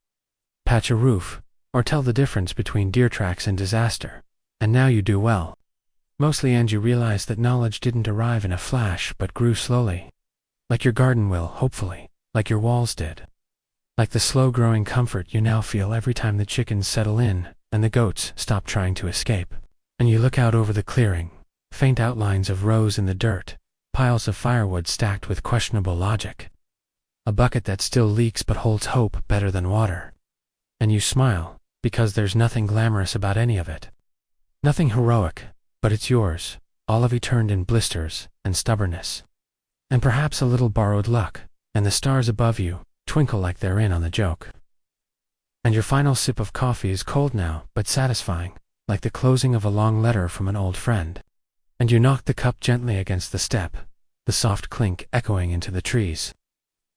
patch a roof, or tell the difference between deer tracks and disaster, and now you do well. Mostly, and you realize that knowledge didn't arrive in a flash but grew slowly, like your garden will, hopefully, like your walls did. Like the slow-growing comfort you now feel every time the chickens settle in and the goats stop trying to escape. And you look out over the clearing, faint outlines of rows in the dirt, piles of firewood stacked with questionable logic, a bucket that still leaks but holds hope better than water. And you smile, because there's nothing glamorous about any of it. Nothing heroic, but it's yours, all of it turned in blisters and stubbornness. And perhaps a little borrowed luck, and the stars above you twinkle like they're in on the joke. And your final sip of coffee is cold now, but satisfying, like the closing of a long letter from an old friend. And you knock the cup gently against the step, the soft clink echoing into the trees.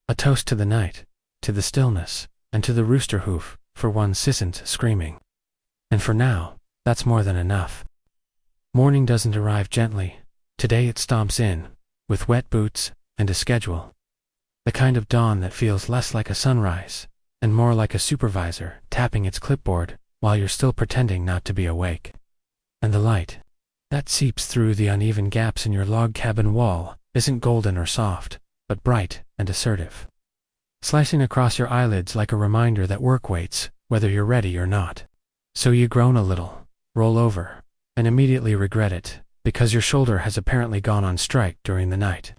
A toast to the night, to the stillness, and to the rooster hoof, for once isn't screaming. And for now, that's more than enough. Morning doesn't arrive gently. Today it stomps in, with wet boots and a schedule. The kind of dawn that feels less like a sunrise, and more like a supervisor tapping its clipboard while you're still pretending not to be awake. And the light that seeps through the uneven gaps in your log cabin wall isn't golden or soft, but bright and assertive, slicing across your eyelids like a reminder that work waits, whether you're ready or not. So you groan a little, roll over, and immediately regret it, because your shoulder has apparently gone on strike during the night.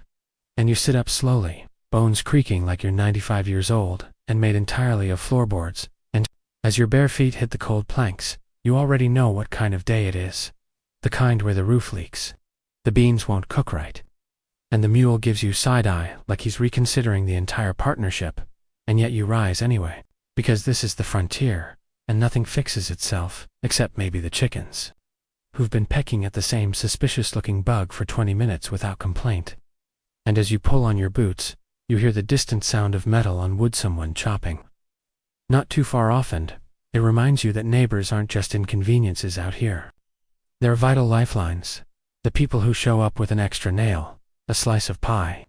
And you sit up slowly, bones creaking like you're 95 years old, and made entirely of floorboards, and as your bare feet hit the cold planks, you already know what kind of day it is. The kind where the roof leaks, the beans won't cook right, and the mule gives you side-eye like he's reconsidering the entire partnership, and yet you rise anyway, because this is the frontier, and nothing fixes itself, except maybe the chickens, who've been pecking at the same suspicious-looking bug for 20 minutes without complaint. And as you pull on your boots, you hear the distant sound of metal on wood someone chopping. Not too far off, and it reminds you that neighbors aren't just inconveniences out here. They're vital lifelines, the people who show up with an extra nail, a slice of pie,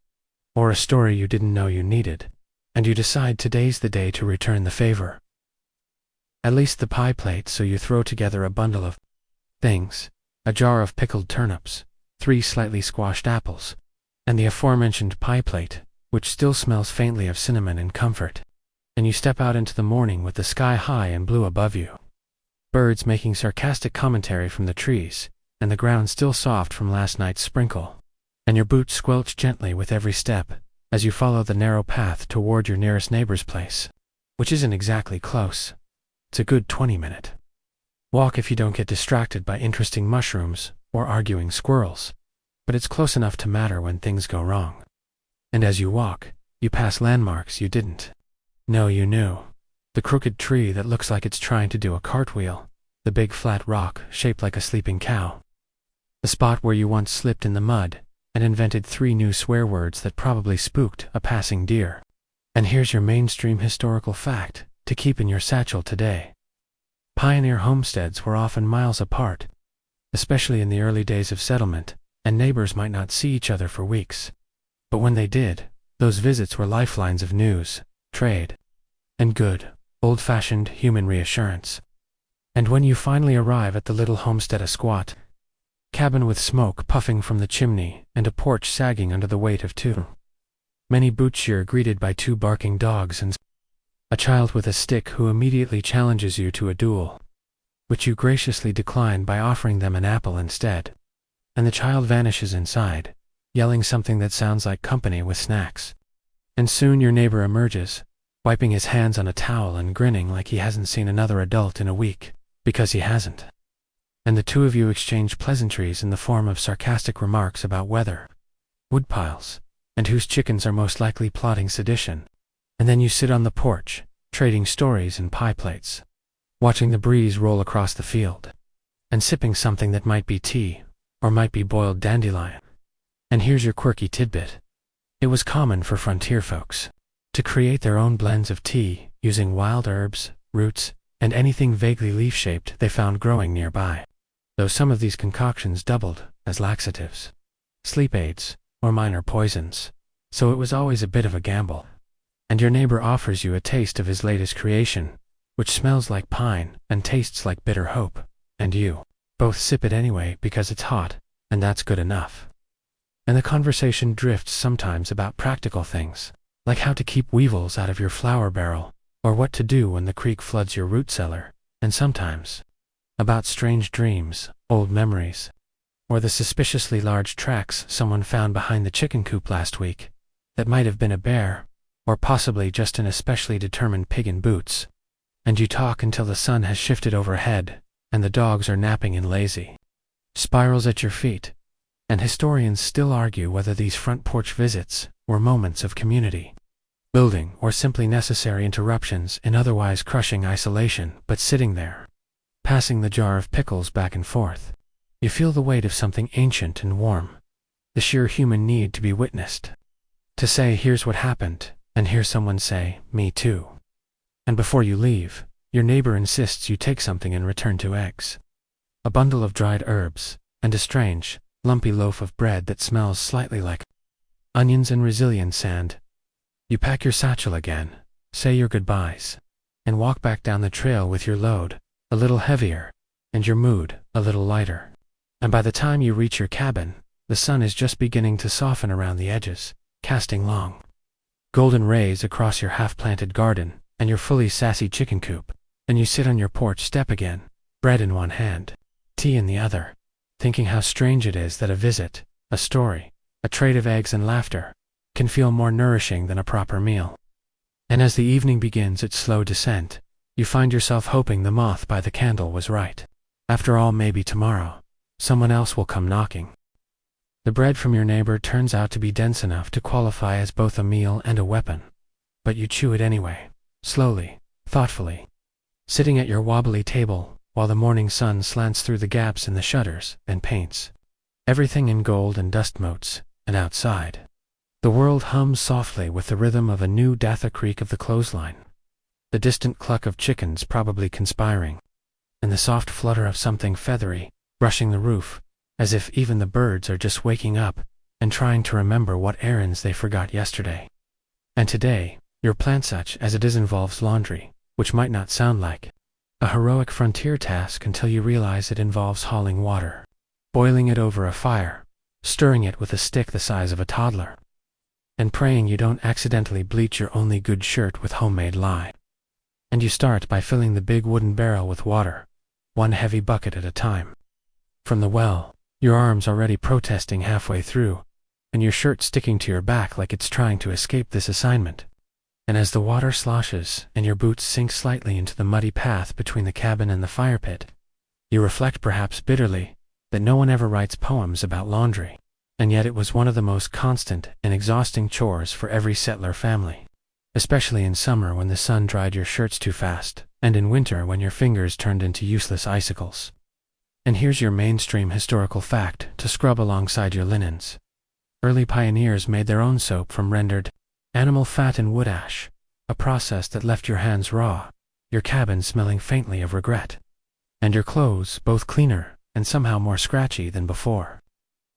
or a story you didn't know you needed, and you decide today's the day to return the favor. At least the pie plate, so you throw together a bundle of things, a jar of pickled turnips, 3 slightly squashed apples, and the aforementioned pie plate, which still smells faintly of cinnamon and comfort. And you step out into the morning with the sky high and blue above you, birds making sarcastic commentary from the trees, and the ground still soft from last night's sprinkle. And your boots squelch gently with every step, as you follow the narrow path toward your nearest neighbor's place, which isn't exactly close. It's a good 20-minute walk if you don't get distracted by interesting mushrooms or arguing squirrels, but it's close enough to matter when things go wrong. And as you walk, you pass landmarks you didn't know you knew. The crooked tree that looks like it's trying to do a cartwheel, the big flat rock shaped like a sleeping cow, the spot where you once slipped in the mud and invented 3 new swear words that probably spooked a passing deer. And here's your mainstream historical fact to keep in your satchel today. Pioneer homesteads were often miles apart, especially in the early days of settlement, and neighbors might not see each other for weeks. But when they did, those visits were lifelines of news, trade, and good, old-fashioned human reassurance. And when you finally arrive at the little homestead, a squat cabin with smoke puffing from the chimney and a porch sagging under the weight of too many boots, you're greeted by 2 barking dogs and a child with a stick who immediately challenges you to a duel, which you graciously decline by offering them an apple instead. And the child vanishes inside, yelling something that sounds like company with snacks. And soon your neighbor emerges, wiping his hands on a towel and grinning like he hasn't seen another adult in a week, because he hasn't. And the 2 of you exchange pleasantries in the form of sarcastic remarks about weather, woodpiles, and whose chickens are most likely plotting sedition. And then you sit on the porch, trading stories and pie plates, watching the breeze roll across the field, and sipping something that might be tea, or might be boiled dandelion. And here's your quirky tidbit. It was common for frontier folks to create their own blends of tea using wild herbs, roots, and anything vaguely leaf-shaped they found growing nearby, though some of these concoctions doubled as laxatives, sleep aids, or minor poisons, so it was always a bit of a gamble. And your neighbor offers you a taste of his latest creation, which smells like pine and tastes like bitter hope, and you both sip it anyway because it's hot, and that's good enough. And the conversation drifts sometimes about practical things, like how to keep weevils out of your flour barrel, or what to do when the creek floods your root cellar, and sometimes about strange dreams, old memories, or the suspiciously large tracks someone found behind the chicken coop last week that might have been a bear, or possibly just an especially determined pig in boots. And you talk until the sun has shifted overhead, and the dogs are napping in lazy spirals at your feet, and historians still argue whether these front porch visits were moments of community building or simply necessary interruptions in otherwise crushing isolation. But sitting there, passing the jar of pickles back and forth, you feel the weight of something ancient and warm, the sheer human need to be witnessed, to say, here's what happened, and hear someone say, me too. And before you leave, your neighbor insists you take something in return: 2 eggs, a bundle of dried herbs, and a strange, lumpy loaf of bread that smells slightly like onions and resilient sand. You pack your satchel again, say your goodbyes, and walk back down the trail with your load a little heavier, and your mood a little lighter. And by the time you reach your cabin, the sun is just beginning to soften around the edges, casting long, golden rays across your half-planted garden and your fully sassy chicken coop. And you sit on your porch step again, bread in one hand, tea in the other, thinking how strange it is that a visit, a story, a trade of eggs and laughter can feel more nourishing than a proper meal. And as the evening begins its slow descent, you find yourself hoping the moth by the candle was right. After all, maybe tomorrow, someone else will come knocking. The bread from your neighbor turns out to be dense enough to qualify as both a meal and a weapon, but you chew it anyway, slowly, thoughtfully, sitting at your wobbly table while the morning sun slants through the gaps in the shutters and paints everything in gold and dust motes. And outside, the world hums softly with the rhythm of a new Datha creak of the clothesline, the distant cluck of chickens probably conspiring, and the soft flutter of something feathery brushing the roof, as if even the birds are just waking up and trying to remember what errands they forgot yesterday. And today, your plan, such as it is, involves laundry, which might not sound like a heroic frontier task until you realize it involves hauling water, boiling it over a fire, stirring it with a stick the size of a toddler, and praying you don't accidentally bleach your only good shirt with homemade lye. And you start by filling the big wooden barrel with water, one heavy bucket at a time, from the well, your arms already protesting halfway through, and your shirt sticking to your back like it's trying to escape this assignment. And as the water sloshes and your boots sink slightly into the muddy path between the cabin and the fire pit, you reflect, perhaps bitterly, that no one ever writes poems about laundry, and yet it was one of the most constant and exhausting chores for every settler family, especially in summer when the sun dried your shirts too fast, and in winter when your fingers turned into useless icicles. And here's your mainstream historical fact to scrub alongside your linens. Early pioneers made their own soap from rendered animal fat and wood ash, a process that left your hands raw, your cabin smelling faintly of regret, and your clothes both cleaner and somehow more scratchy than before.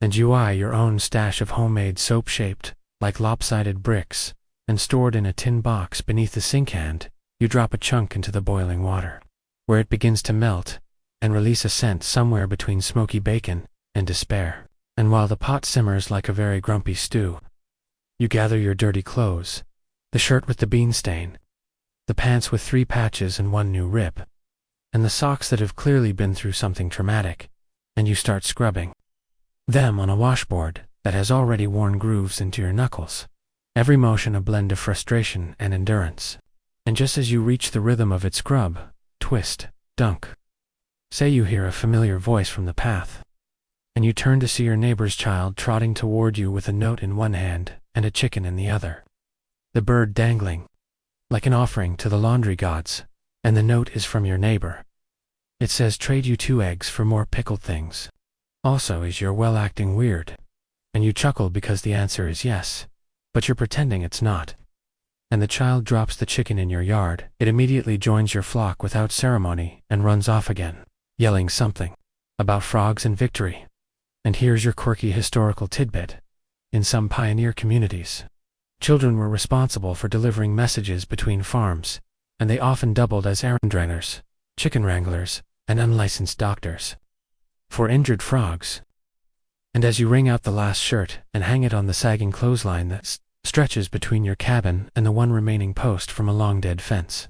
And you eye your own stash of homemade soap shaped like lopsided bricks and stored in a tin box beneath the sink hand, you drop a chunk into the boiling water, where it begins to melt and release a scent somewhere between smoky bacon and despair. And while the pot simmers like a very grumpy stew, you gather your dirty clothes, the shirt with the bean stain, the pants with 3 patches and 1 new rip, and the socks that have clearly been through something traumatic, and you start scrubbing them on a washboard that has already worn grooves into your knuckles, every motion a blend of frustration and endurance. And just as you reach the rhythm of its scrub, twist, dunk, say you hear a familiar voice from the path, and you turn to see your neighbor's child trotting toward you with a note in one hand and a chicken in the other, the bird dangling like an offering to the laundry gods. And the note is from your neighbor. It says, trade you 2 eggs for more pickled things. Also, is your well acting weird? And you chuckle because the answer is yes, but you're pretending it's not. And the child drops the chicken in your yard. It immediately joins your flock without ceremony and runs off again, yelling something about frogs and victory. And here's your quirky historical tidbit. In some pioneer communities, children were responsible for delivering messages between farms, and they often doubled as errand runners, chicken wranglers, and unlicensed doctors for injured frogs. And as you wring out the last shirt and hang it on the sagging clothesline that stretches between your cabin and the one remaining post from a long-dead fence,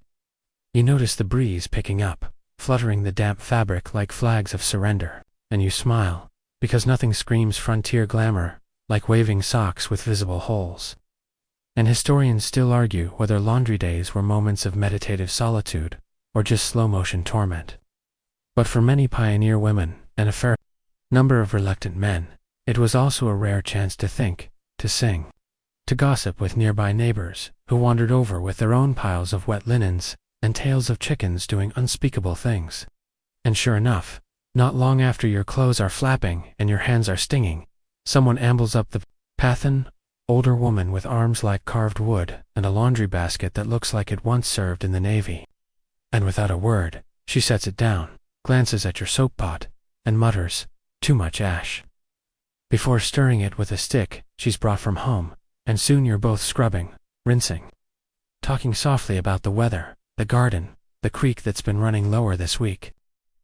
you notice the breeze picking up, fluttering the damp fabric like flags of surrender, and you smile, because nothing screams frontier glamour like waving socks with visible holes. And historians still argue whether laundry days were moments of meditative solitude or just slow-motion torment. But for many pioneer women and a fair number of reluctant men, it was also a rare chance to think, to sing, to gossip with nearby neighbors who wandered over with their own piles of wet linens and tales of chickens doing unspeakable things. And sure enough, not long after your clothes are flapping and your hands are stinging, someone ambles up the path, an older woman with arms like carved wood and a laundry basket that looks like it once served in the Navy. And without a word, she sets it down, glances at your soap pot, and mutters, "Too much ash." Before stirring it with a stick she's brought from home, and soon you're both scrubbing, rinsing, talking softly about the weather, the garden, the creek that's been running lower this week,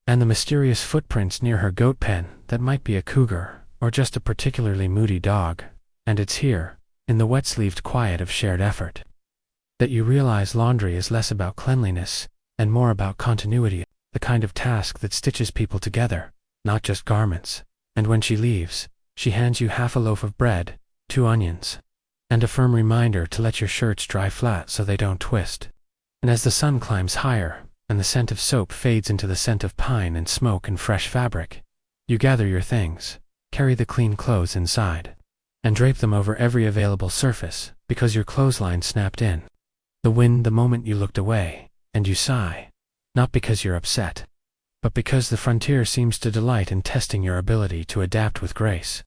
and the mysterious footprints near her goat pen that might be a cougar or just a particularly moody dog. And it's here, in the wet-sleeved quiet of shared effort, that you realize laundry is less about cleanliness and more about continuity, the kind of task that stitches people together, not just garments. And when she leaves, she hands you half a loaf of bread, 2 onions, and a firm reminder to let your shirts dry flat so they don't twist. And as the sun climbs higher, and the scent of soap fades into the scent of pine and smoke and fresh fabric, you gather your things, carry the clean clothes inside, and drape them over every available surface, because your clothesline snapped in the wind the moment you looked away, and you sigh, not because you're upset, but because the frontier seems to delight in testing your ability to adapt with grace.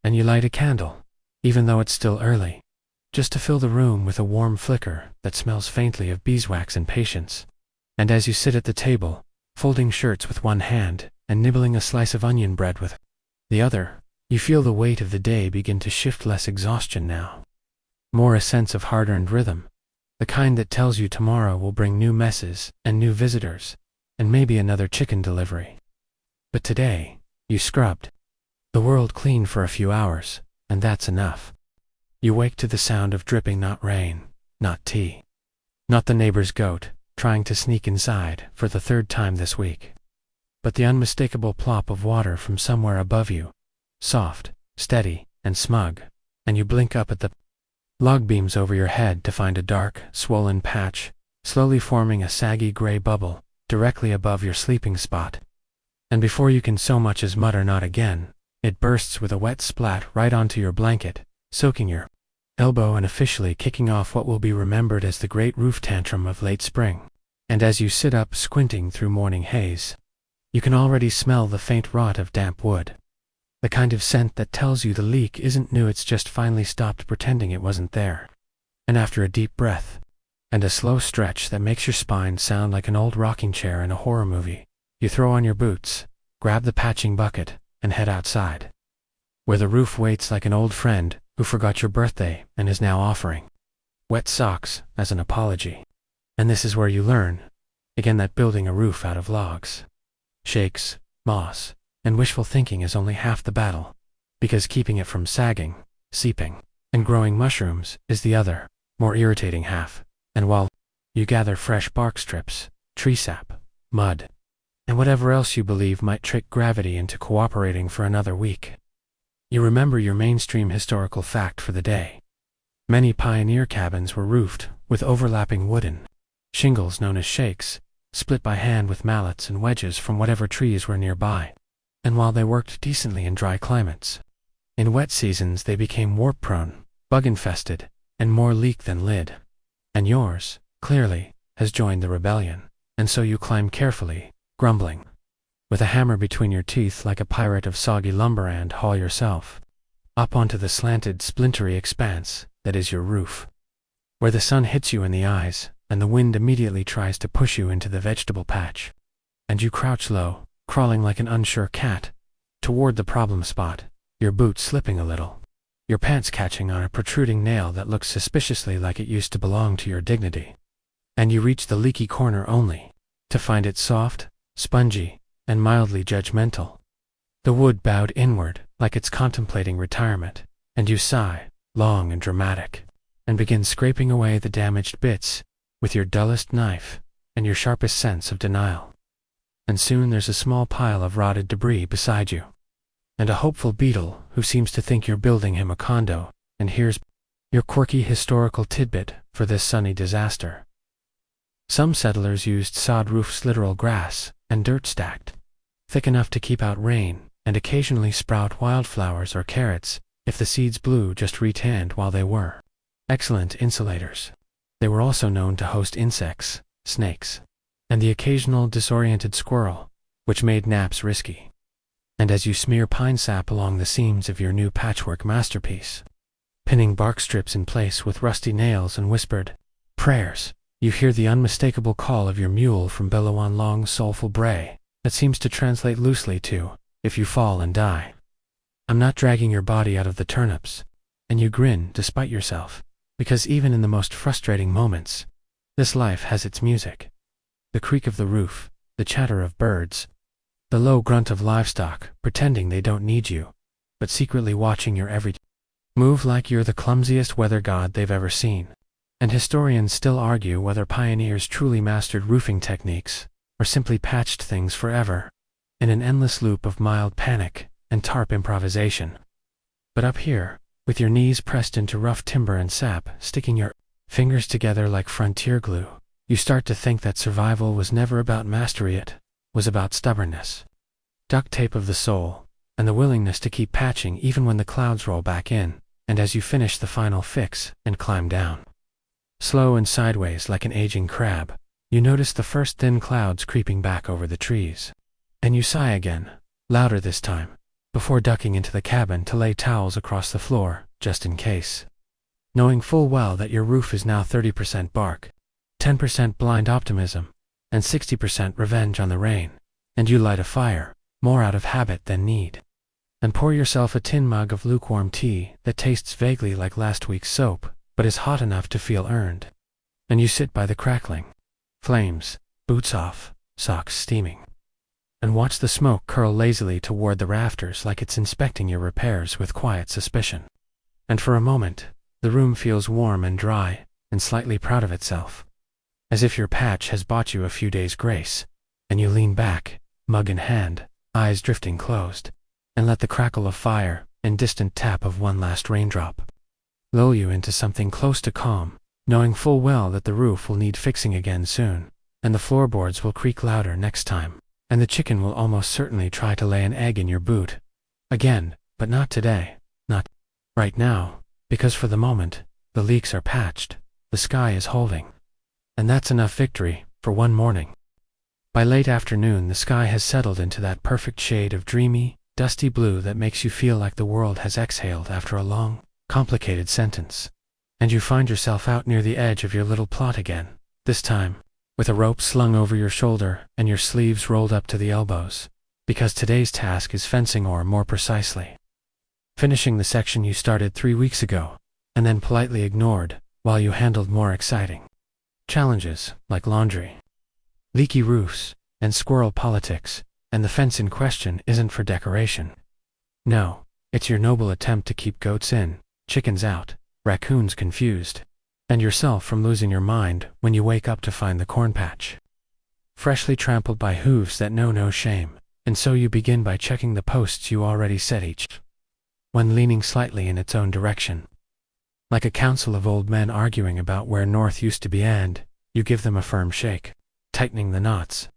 And you light a candle, even though it's still early, just to fill the room with a warm flicker that smells faintly of beeswax and patience. And as you sit at the table, folding shirts with one hand and nibbling a slice of onion bread with the other, you feel the weight of the day begin to shift, less exhaustion now, more a sense of hard-earned rhythm, the kind that tells you tomorrow will bring new messes and new visitors, and maybe another chicken delivery. But today, you scrubbed the world clean for a few hours, and that's enough. You wake to the sound of dripping, not rain, not tea, not the neighbor's goat trying to sneak inside for the 3rd time this week, but the unmistakable plop of water from somewhere above you, soft, steady, and smug, and you blink up at the log beams over your head to find a dark, swollen patch, slowly forming a saggy gray bubble directly above your sleeping spot. And before you can so much as mutter "not again," it bursts with a wet splat right onto your blanket, soaking your elbow and officially kicking off what will be remembered as the great roof tantrum of late spring. And as you sit up squinting through morning haze, you can already smell the faint rot of damp wood, the kind of scent that tells you the leak isn't new, it's just finally stopped pretending it wasn't there. And after a deep breath, and a slow stretch that makes your spine sound like an old rocking chair in a horror movie, you throw on your boots, grab the patching bucket, and head outside, where the roof waits like an old friend who forgot your birthday and is now offering wet socks as an apology. And this is where you learn, again, that building a roof out of logs, shakes, moss, and wishful thinking is only half the battle, because keeping it from sagging, seeping, and growing mushrooms is the other, more irritating half. And while you gather fresh bark strips, tree sap, mud, and whatever else you believe might trick gravity into cooperating for another week, you remember your mainstream historical fact for the day. Many pioneer cabins were roofed with overlapping wooden shingles known as shakes, split by hand with mallets and wedges from whatever trees were nearby. And while they worked decently in dry climates, in wet seasons they became warp-prone, bug-infested, and more leak than lid. And yours, clearly, has joined the rebellion, and so you climb carefully, grumbling, with a hammer between your teeth like a pirate of soggy lumber, and haul yourself up onto the slanted, splintery expanse that is your roof, where the sun hits you in the eyes, and the wind immediately tries to push you into the vegetable patch. And you crouch low, crawling like an unsure cat, toward the problem spot, your boots slipping a little, your pants catching on a protruding nail that looks suspiciously like it used to belong to your dignity. And you reach the leaky corner only to find it soft, spongy, and mildly judgmental. The wood bowed inward like it's contemplating retirement, and you sigh, long and dramatic, and begin scraping away the damaged bits with your dullest knife and your sharpest sense of denial. And soon there's a small pile of rotted debris beside you, and a hopeful beetle who seems to think you're building him a condo. And here's your quirky historical tidbit for this sunny disaster. Some settlers used sod roofs, literal grass, and dirt stacked thick enough to keep out rain and occasionally sprout wildflowers or carrots if the seeds blew just right-hand while they were excellent insulators. They were also known to host insects, snakes, and the occasional disoriented squirrel, which made naps risky. And as you smear pine sap along the seams of your new patchwork masterpiece, pinning bark strips in place with rusty nails and whispered prayers, you hear the unmistakable call of your mule from below on long, soulful bray that seems to translate loosely to, if you fall and die, I'm not dragging your body out of the turnips. And you grin despite yourself, because even in the most frustrating moments, this life has its music. The creak of the roof, the chatter of birds, the low grunt of livestock pretending they don't need you, but secretly watching your every move like you're the clumsiest weather god they've ever seen. And historians still argue whether pioneers truly mastered roofing techniques, or simply patched things forever, in an endless loop of mild panic and tarp improvisation. But up here, with your knees pressed into rough timber and sap, sticking your fingers together like frontier glue, you start to think that survival was never about mastery, it was about stubbornness, duct tape of the soul, and the willingness to keep patching even when the clouds roll back in, and as you finish the final fix and climb down, slow and sideways like an aging crab, you notice the first thin clouds creeping back over the trees. And you sigh again, louder this time, before ducking into the cabin to lay towels across the floor, just in case, knowing full well that your roof is now 30% bark, 10% blind optimism, and 60% revenge on the rain. And you light a fire, more out of habit than need, and pour yourself a tin mug of lukewarm tea that tastes vaguely like last week's soap, but is hot enough to feel earned. And you sit by the crackling flames, boots off, socks steaming, and watch the smoke curl lazily toward the rafters like it's inspecting your repairs with quiet suspicion. And for a moment, the room feels warm and dry, and slightly proud of itself, as if your patch has bought you a few days' grace. And you lean back, mug in hand, eyes drifting closed, and let the crackle of fire and distant tap of one last raindrop lull you into something close to calm, knowing full well that the roof will need fixing again soon, and the floorboards will creak louder next time, and the chicken will almost certainly try to lay an egg in your boot again, but not today, not right now, because for the moment, the leaks are patched, the sky is holding. And that's enough victory for one morning. By late afternoon, the sky has settled into that perfect shade of dreamy, dusty blue that makes you feel like the world has exhaled after a long, complicated sentence. And you find yourself out near the edge of your little plot again, this time with a rope slung over your shoulder and your sleeves rolled up to the elbows, because today's task is fencing, or more precisely, finishing the section you started 3 weeks ago, and then politely ignored, while you handled more exciting Challenges, like laundry, leaky roofs, and squirrel politics, and the fence in question isn't for decoration. No, it's your noble attempt to keep goats in, chickens out, raccoons confused, and yourself from losing your mind when you wake up to find the corn patch freshly trampled by hooves that know no shame, and so you begin by checking the posts you already set each one leaning slightly in its own direction. Like a council of old men arguing about where north used to be, and you give them a firm shake, tightening the knots,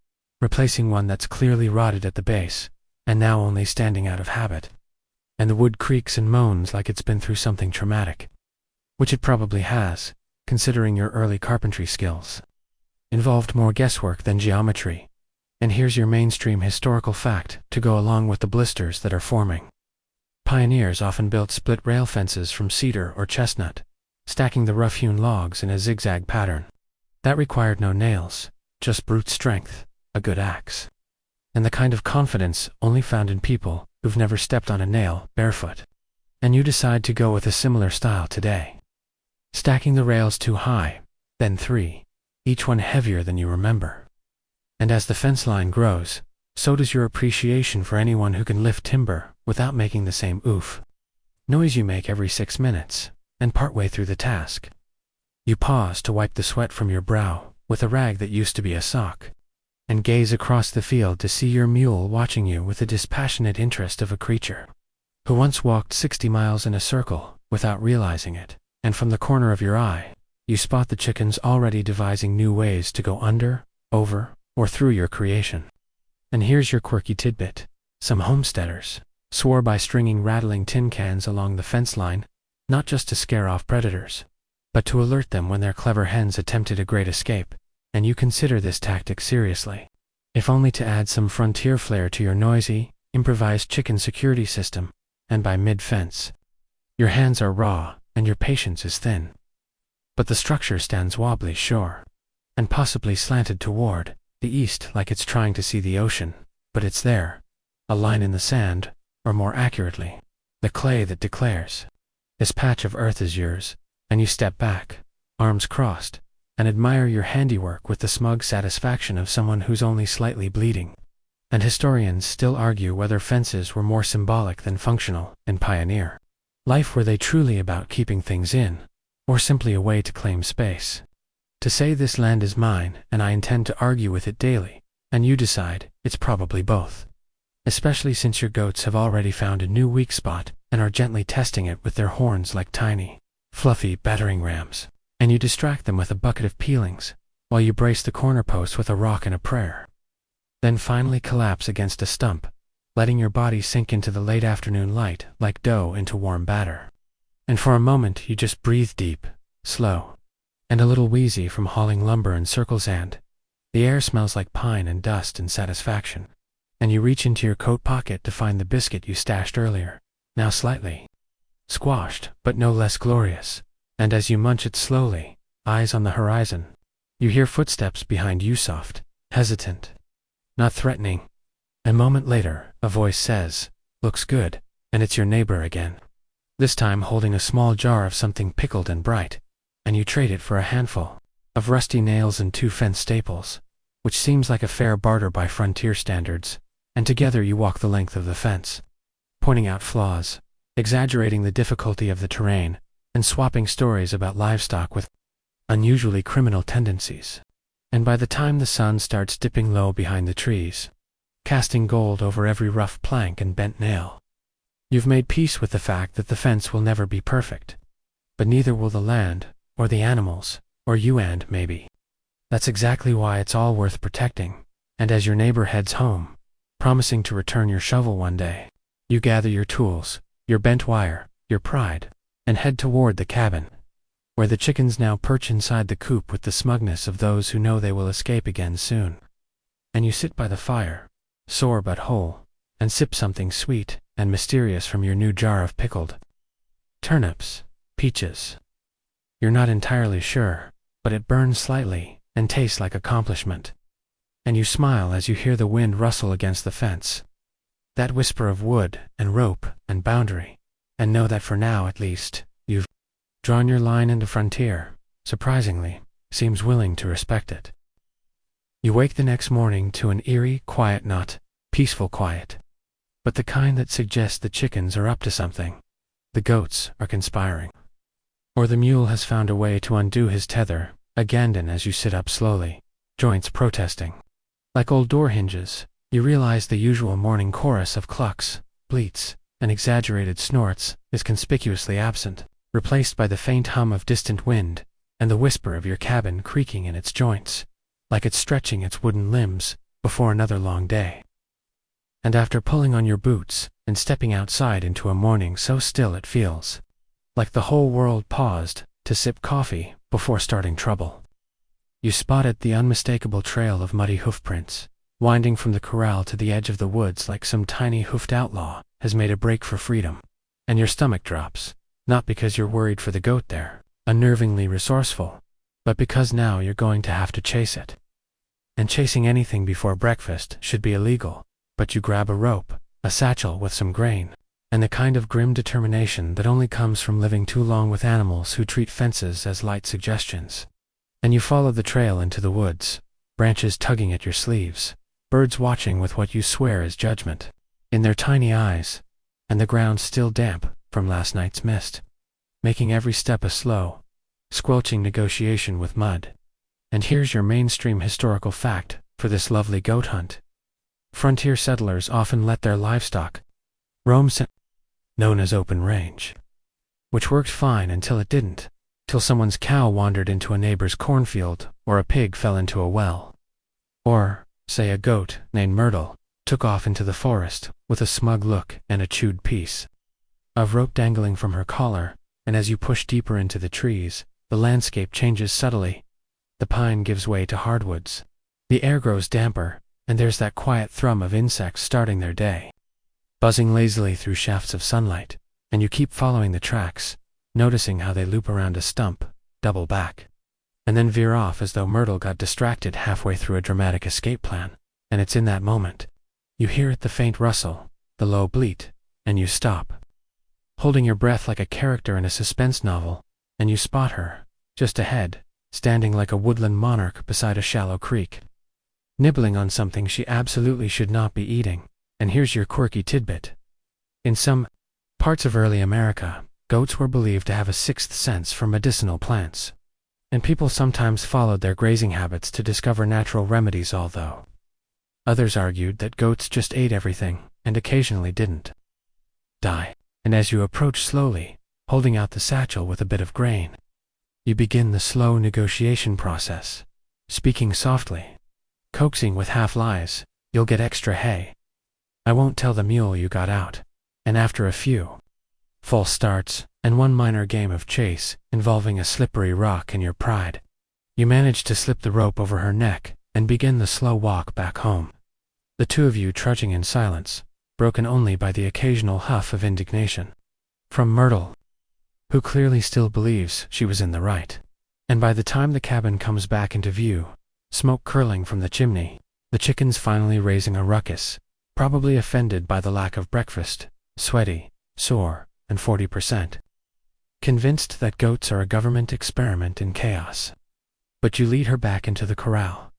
replacing one that's clearly rotted at the base, and now only standing out of habit. And the wood creaks and moans like it's been through something traumatic, which it probably has, considering your early carpentry skills involved more guesswork than geometry. And here's your mainstream historical fact to go along with the blisters that are forming. Pioneers often built split rail fences from cedar or chestnut, stacking the rough-hewn logs in a zigzag pattern. That required no nails, just brute strength, a good axe, and the kind of confidence only found in people who've never stepped on a nail barefoot. And you decide to go with a similar style today, stacking the rails 2 high, then 3, each one heavier than you remember. And as the fence line grows, so does your appreciation for anyone who can lift timber without making the same oof noise you make every 6 minutes. And partway through the task, you pause to wipe the sweat from your brow with a rag that used to be a sock, and gaze across the field to see your mule watching you with the dispassionate interest of a creature who once walked 60 miles in a circle without realizing it. And from the corner of your eye, you spot the chickens already devising new ways to go under, over, or through your creation. And here's your quirky tidbit. Some homesteaders swore by stringing rattling tin cans along the fence line, not just to scare off predators, but to alert them when their clever hens attempted a great escape. And you consider this tactic seriously, if only to add some frontier flair to your noisy, improvised chicken security system. And by mid-fence, your hands are raw and your patience is thin. But the structure stands wobbly, sure, and possibly slanted toward the east like it's trying to see the ocean, but it's there, a line in the sand, or more accurately, the clay that declares, this patch of earth is yours. And you step back, arms crossed, and admire your handiwork with the smug satisfaction of someone who's only slightly bleeding. And historians still argue whether fences were more symbolic than functional in pioneer life. Were they truly about keeping things in, or simply a way to claim space? To say this land is mine and I intend to argue with it daily, and you decide it's probably both. Especially since your goats have already found a new weak spot and are gently testing it with their horns like tiny, fluffy battering rams. And you distract them with a bucket of peelings, while you brace the corner post with a rock and a prayer. Then finally collapse against a stump, letting your body sink into the late afternoon light like dough into warm batter. And for a moment you just breathe deep, slow, and a little wheezy from hauling lumber in circles, and the air smells like pine and dust and satisfaction. And you reach into your coat pocket to find the biscuit you stashed earlier, now slightly squashed, but no less glorious. And as you munch it slowly, eyes on the horizon, you hear footsteps behind you, soft, hesitant, not threatening. A moment later, a voice says, "Looks good," and it's your neighbor again, this time holding a small jar of something pickled and bright, and you trade it for a handful of rusty nails and 2 fence staples, which seems like a fair barter by frontier standards. And together you walk the length of the fence, pointing out flaws, exaggerating the difficulty of the terrain, and swapping stories about livestock with unusually criminal tendencies. And by the time the sun starts dipping low behind the trees, casting gold over every rough plank and bent nail, you've made peace with the fact that the fence will never be perfect, but neither will the land, or the animals, or you, and maybe that's exactly why it's all worth protecting. And as your neighbor heads home, promising to return your shovel one day, you gather your tools, your bent wire, your pride, and head toward the cabin, where the chickens now perch inside the coop with the smugness of those who know they will escape again soon. And you sit by the fire, sore but whole, and sip something sweet and mysterious from your new jar of pickled turnips, peaches. You're not entirely sure, but it burns slightly and tastes like accomplishment. And you smile as you hear the wind rustle against the fence, that whisper of wood and rope and boundary, and know that for now at least, you've drawn your line into frontier, surprisingly, seems willing to respect it. You wake the next morning to an eerie, quiet, not peaceful quiet, but the kind that suggests the chickens are up to something, the goats are conspiring, or the mule has found a way to undo his tether, again as you sit up slowly, joints protesting. Like old door hinges, you realize the usual morning chorus of clucks, bleats, and exaggerated snorts is conspicuously absent, replaced by the faint hum of distant wind and the whisper of your cabin creaking in its joints, like it's stretching its wooden limbs before another long day. And after pulling on your boots and stepping outside into a morning so still it feels like the whole world paused to sip coffee before starting trouble, you spotted the unmistakable trail of muddy hoofprints, winding from the corral to the edge of the woods like some tiny hoofed outlaw has made a break for freedom, and your stomach drops, not because you're worried for the goat there, unnervingly resourceful, but because now you're going to have to chase it. And chasing anything before breakfast should be illegal, but you grab a rope, a satchel with some grain, and the kind of grim determination that only comes from living too long with animals who treat fences as light suggestions. And you follow the trail into the woods, branches tugging at your sleeves, birds watching with what you swear is judgment in their tiny eyes, and the ground still damp from last night's mist, making every step a slow, squelching negotiation with mud. And here's your mainstream historical fact for this lovely goat hunt. Frontier settlers often let their livestock roam, known as open range, which worked fine until it didn't, till someone's cow wandered into a neighbor's cornfield, or a pig fell into a well, or, say, a goat named Myrtle took off into the forest with a smug look and a chewed piece of rope dangling from her collar. And as you push deeper into the trees, the landscape changes subtly. The pine gives way to hardwoods, the air grows damper, and there's that quiet thrum of insects starting their day, buzzing lazily through shafts of sunlight. And you keep following the tracks, noticing how they loop around a stump, double back, and then veer off as though Myrtle got distracted halfway through a dramatic escape plan. And it's in that moment you hear it, the faint rustle, the low bleat, and you stop, holding your breath like a character in a suspense novel, and you spot her, just ahead, standing like a woodland monarch beside a shallow creek, nibbling on something she absolutely should not be eating. And here's your quirky tidbit. In some parts of early America, goats were believed to have a sixth sense for medicinal plants, and people sometimes followed their grazing habits to discover natural remedies, although others argued that goats just ate everything and occasionally didn't die. And as you approach slowly, holding out the satchel with a bit of grain, you begin the slow negotiation process, speaking softly, coaxing with half-lies. You'll get extra hay. I won't tell the mule you got out. And after a few false starts and one minor game of chase involving a slippery rock and your pride, you manage to slip the rope over her neck and begin the slow walk back home, the two of you trudging in silence, broken only by the occasional huff of indignation from Myrtle, who clearly still believes she was in the right. And by the time the cabin comes back into view, smoke curling from the chimney, the chickens finally raising a ruckus, probably offended by the lack of breakfast, sweaty, sore, and 40% convinced that goats are a government experiment in chaos. But you lead her back into the corral,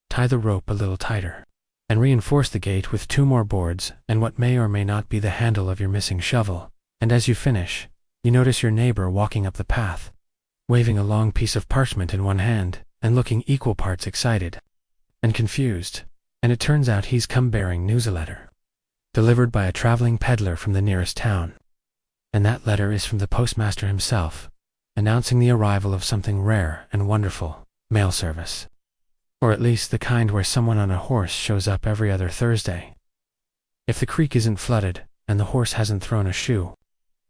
tie the rope a little tighter, and reinforce the gate with 2 more boards and what may or may not be the handle of your missing shovel. And as you finish, you notice your neighbor walking up the path, waving a long piece of parchment in one hand and looking equal parts excited and confused. And it turns out he's come bearing news, a letter delivered by a traveling peddler from the nearest town. And that letter is from the postmaster himself, announcing the arrival of something rare and wonderful, mail service. Or at least the kind where someone on a horse shows up every other Thursday, if the creek isn't flooded and the horse hasn't thrown a shoe.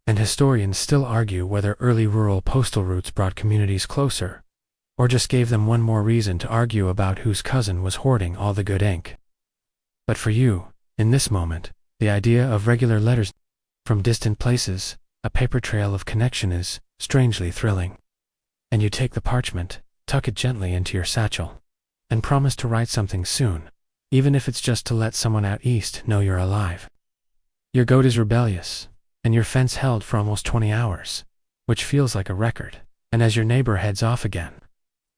And historians still argue whether early rural postal routes brought communities closer, or just gave them one more reason to argue about whose cousin was hoarding all the good ink. But for you, in this moment, the idea of regular letters from distant places, a paper trail of connection, is strangely thrilling. And you take the parchment, tuck it gently into your satchel, and promise to write something soon, even if it's just to let someone out east know you're alive. Your goat is rebellious, and your fence held for almost 20 hours, which feels like a record. And as your neighbor heads off again,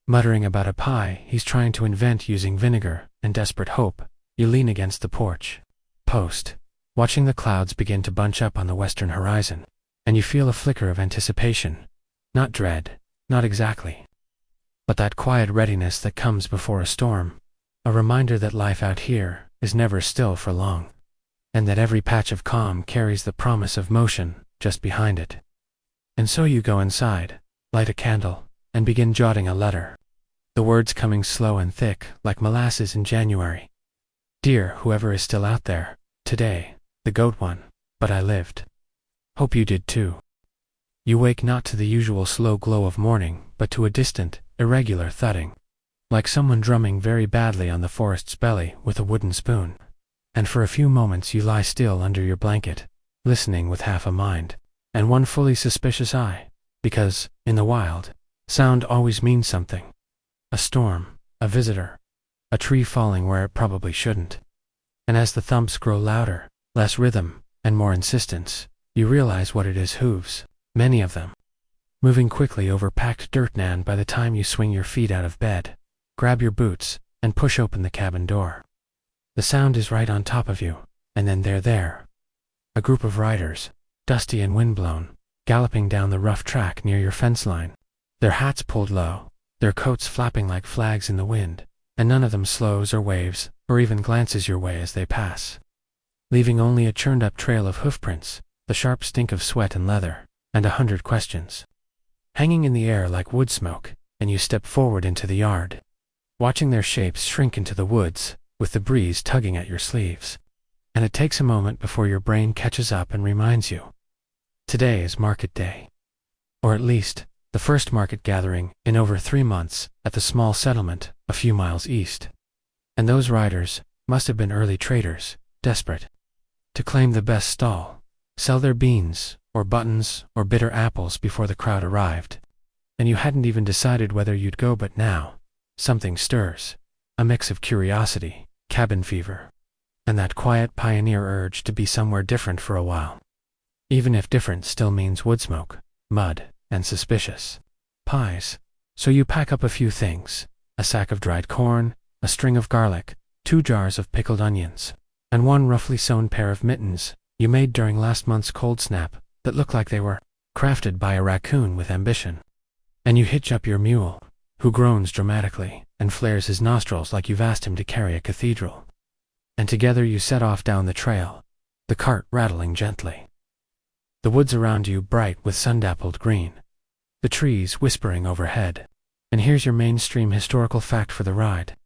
Muttering about a pie he's trying to invent using vinegar and desperate hope, you lean against the porch post, watching the clouds begin to bunch up on the western horizon, and you feel a flicker of anticipation. Not dread, not exactly, but that quiet readiness that comes before a storm, a reminder that life out here is never still for long, and that every patch of calm carries the promise of motion just behind it. And so you go inside, light a candle, and begin jotting a letter. The words coming slow and thick like molasses in January. Dear whoever is still out there, today, the goat one, but I lived. Hope you did too. You wake not to the usual slow glow of morning, but to a distant, irregular thudding, like someone drumming very badly on the forest's belly with a wooden spoon. And for a few moments you lie still under your blanket, listening with half a mind, and one fully suspicious eye, because, in the wild, sound always means something. A storm, a visitor, a tree falling where it probably shouldn't. And as the thumps grow louder, less rhythm, and more insistence, you realize what it is: hooves, many of them, moving quickly over packed dirt. And by the time you swing your feet out of bed, grab your boots, and push open the cabin door, the sound is right on top of you, and then they're there. A group of riders, dusty and windblown, galloping down the rough track near your fence line, their hats pulled low, their coats flapping like flags in the wind, and none of them slows or waves or even glances your way as they pass, leaving only a churned-up trail of hoofprints, the sharp stink of sweat and leather, and 100 questions hanging in the air like wood smoke. And you step forward into the yard, watching their shapes shrink into the woods, with the breeze tugging at your sleeves. And it takes a moment before your brain catches up and reminds you. Today is market day. Or at least, the first market gathering in over 3 months at the small settlement a few miles east. And those riders must have been early traders, desperate to claim the best stall, sell their beans, or buttons, or bitter apples before the crowd arrived. And you hadn't even decided whether you'd go, but now, something stirs, a mix of curiosity, cabin fever, and that quiet pioneer urge to be somewhere different for a while. Even if different still means wood smoke, mud, and suspicious pies. So you pack up a few things: a sack of dried corn, a string of garlic, 2 jars of pickled onions, and 1 roughly sewn pair of mittens you made during last month's cold snap that looked like they were crafted by a raccoon with ambition. And you hitch up your mule, who groans dramatically and flares his nostrils like you've asked him to carry a cathedral. And together you set off down the trail, the cart rattling gently. The woods around you bright with sun-dappled green, the trees whispering overhead. And here's your mainstream historical fact for the ride.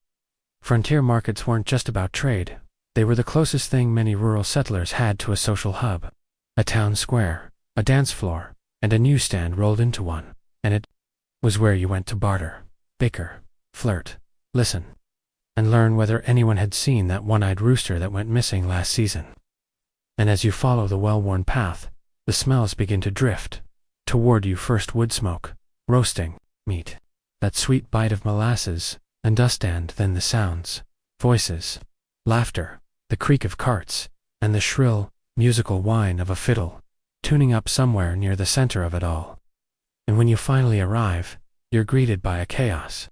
Frontier markets weren't just about trade, they were the closest thing many rural settlers had to a social hub. A town square, a dance floor, and a newsstand rolled into one, and it was where you went to barter, bicker, flirt, listen, and learn whether anyone had seen that one-eyed rooster that went missing last season. And as you follow the well-worn path, the smells begin to drift toward you: first wood smoke, roasting, meat, that sweet bite of molasses, and dust, and then the sounds, voices, laughter, the creak of carts, and the shrill, musical whine of a fiddle, tuning up somewhere near the center of it all. And when you finally arrive, you're greeted by a chaos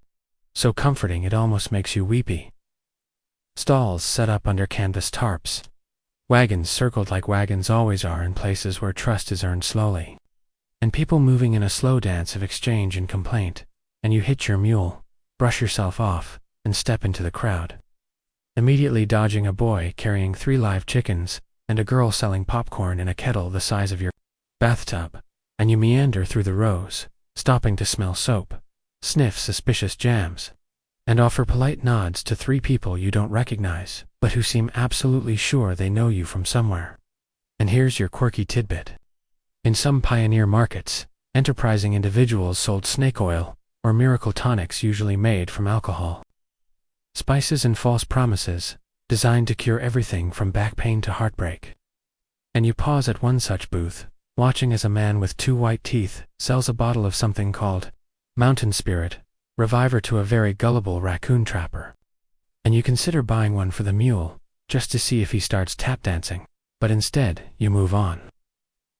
so comforting it almost makes you weepy. Stalls set up under canvas tarps, wagons circled like wagons always are in places where trust is earned slowly, and people moving in a slow dance of exchange and complaint. And you hitch your mule, brush yourself off, and step into the crowd, immediately dodging a boy carrying 3 live chickens and a girl selling popcorn in a kettle the size of your bathtub. And you meander through the rows, stopping to smell soap, sniff suspicious jams, and offer polite nods to 3 people you don't recognize, but who seem absolutely sure they know you from somewhere. And here's your quirky tidbit. In some pioneer markets, enterprising individuals sold snake oil, or miracle tonics usually made from alcohol, spices, and false promises, designed to cure everything from back pain to heartbreak. And you pause at one such booth, watching as a man with 2 white teeth sells a bottle of something called mountain spirit, reviver, to a very gullible raccoon trapper. And you consider buying one for the mule, just to see if he starts tap dancing, but instead you move on,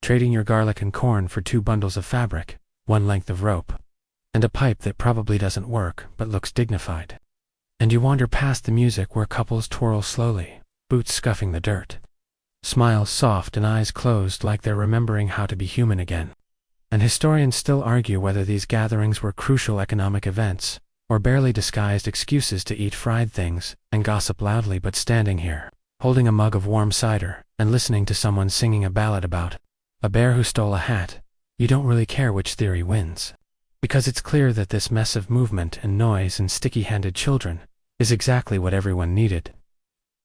trading your garlic and corn for 2 bundles of fabric, 1 length of rope, and a pipe that probably doesn't work but looks dignified. And you wander past the music where couples twirl slowly, boots scuffing the dirt, smiles soft and eyes closed like they're remembering how to be human again. And historians still argue whether these gatherings were crucial economic events, or barely disguised excuses to eat fried things and gossip loudly. But standing here, holding a mug of warm cider and listening to someone singing a ballad about a bear who stole a hat, you don't really care which theory wins. Because it's clear that this mess of movement and noise and sticky-handed children is exactly what everyone needed.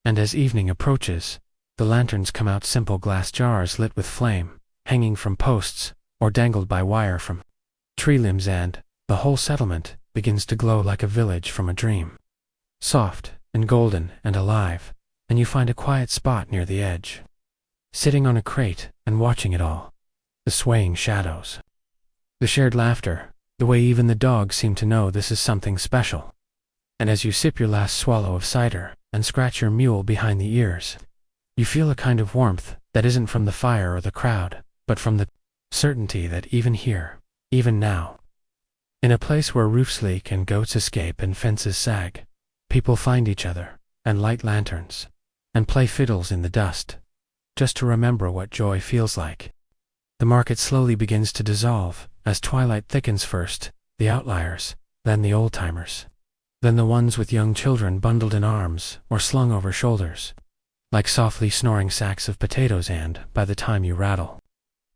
And as evening approaches, the lanterns come out, simple glass jars lit with flame, hanging from posts or dangled by wire from tree limbs, and the whole settlement begins to glow like a village from a dream. Soft and golden and alive, and you find a quiet spot near the edge, sitting on a crate and watching it all. The swaying shadows, the shared laughter, the way even the dogs seem to know this is something special. And as you sip your last swallow of cider and scratch your mule behind the ears, you feel a kind of warmth that isn't from the fire or the crowd, but from the certainty that even here, even now, in a place where roofs leak and goats escape and fences sag, people find each other and light lanterns and play fiddles in the dust, just to remember what joy feels like. The market slowly begins to dissolve as twilight thickens, first the outliers, then the old-timers, then the ones with young children bundled in arms or slung over shoulders, like softly snoring sacks of potatoes. And by the time you rattle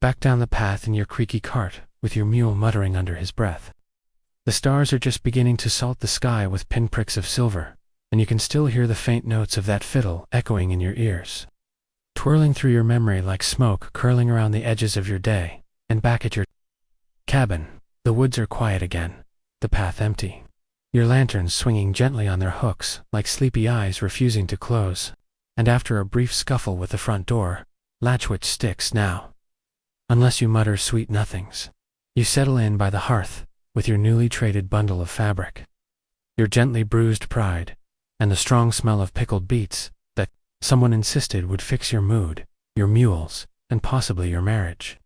back down the path in your creaky cart with your mule muttering under his breath, the stars are just beginning to salt the sky with pinpricks of silver, and you can still hear the faint notes of that fiddle echoing in your ears, twirling through your memory like smoke curling around the edges of your day. And back at your cabin, the woods are quiet again, the path empty, your lanterns swinging gently on their hooks like sleepy eyes refusing to close. And after a brief scuffle with the front door, latch which sticks now, unless you mutter sweet nothings, you settle in by the hearth with your newly traded bundle of fabric, your gently bruised pride, and the strong smell of pickled beets that someone insisted would fix your mood, your mules, and possibly your marriage.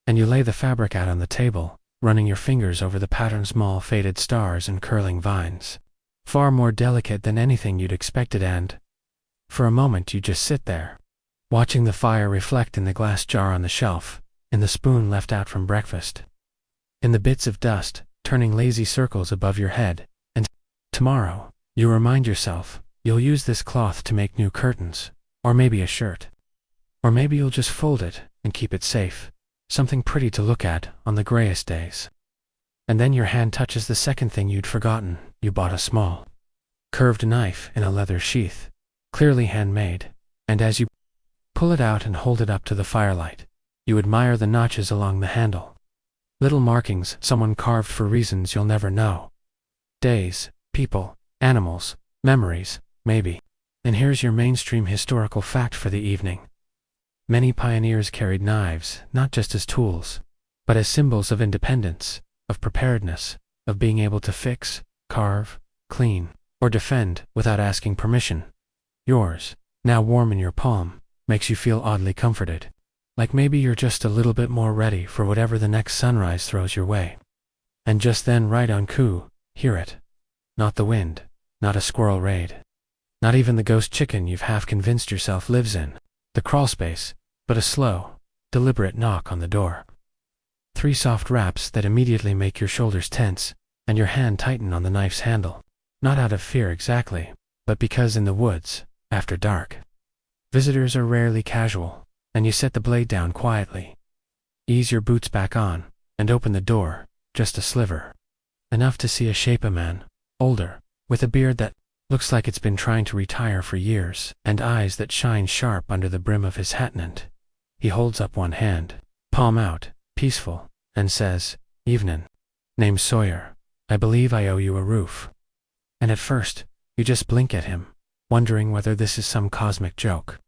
And you lay the fabric out on the table, running your fingers over the pattern's small faded stars and curling vines, far more delicate than anything you'd expected. And for a moment you just sit there, watching the fire reflect in the glass jar on the shelf, in the spoon left out from breakfast, in the bits of dust turning lazy circles above your head. And tomorrow, you remind yourself, you'll use this cloth to make new curtains, or maybe a shirt. Or maybe you'll just fold it and keep it safe, something pretty to look at on the grayest days. And then your hand touches the second thing you'd forgotten. You bought a small, curved knife in a leather sheath, clearly handmade, and as you pull it out and hold it up to the firelight, you admire the notches along the handle. Little markings someone carved for reasons you'll never know. Days, people, animals, memories, maybe. And here's your mainstream historical fact for the evening. Many pioneers carried knives, not just as tools, but as symbols of independence, of preparedness, of being able to fix, carve, clean, or defend without asking permission. Yours, now warm in your palm, makes you feel oddly comforted, like maybe you're just a little bit more ready for whatever the next sunrise throws your way. And just then, right on cue, hear it. Not the wind, not a squirrel raid, not even the ghost chicken you've half convinced yourself lives in the crawlspace, but a slow, deliberate knock on the door. 3 soft raps that immediately make your shoulders tense and your hand tighten on the knife's handle, not out of fear exactly, but because in the woods, after dark, visitors are rarely casual. And you set the blade down quietly, ease your boots back on, and open the door, just a sliver, enough to see a shape, a man, older, with a beard that looks like it's been trying to retire for years, and eyes that shine sharp under the brim of his hat. And he holds up one hand, palm out, peaceful, and says, "Evenin'. Name's Sawyer. I believe I owe you a roof." And at first, you just blink at him, wondering whether this is some cosmic joke.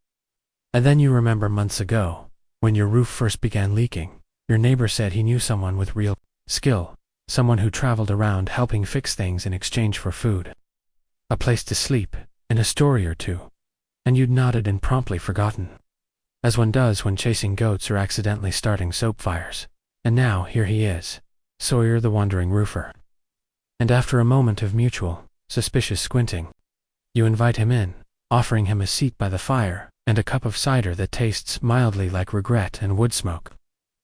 And then you remember months ago, when your roof first began leaking, your neighbor said he knew someone with real skill, someone who traveled around helping fix things in exchange for food, a place to sleep, and a story or two. And you'd nodded and promptly forgotten, as one does when chasing goats or accidentally starting soap fires. And now here he is, Sawyer the wandering roofer. And after a moment of mutual, suspicious squinting, you invite him in, offering him a seat by the fire and a cup of cider that tastes mildly like regret and wood smoke.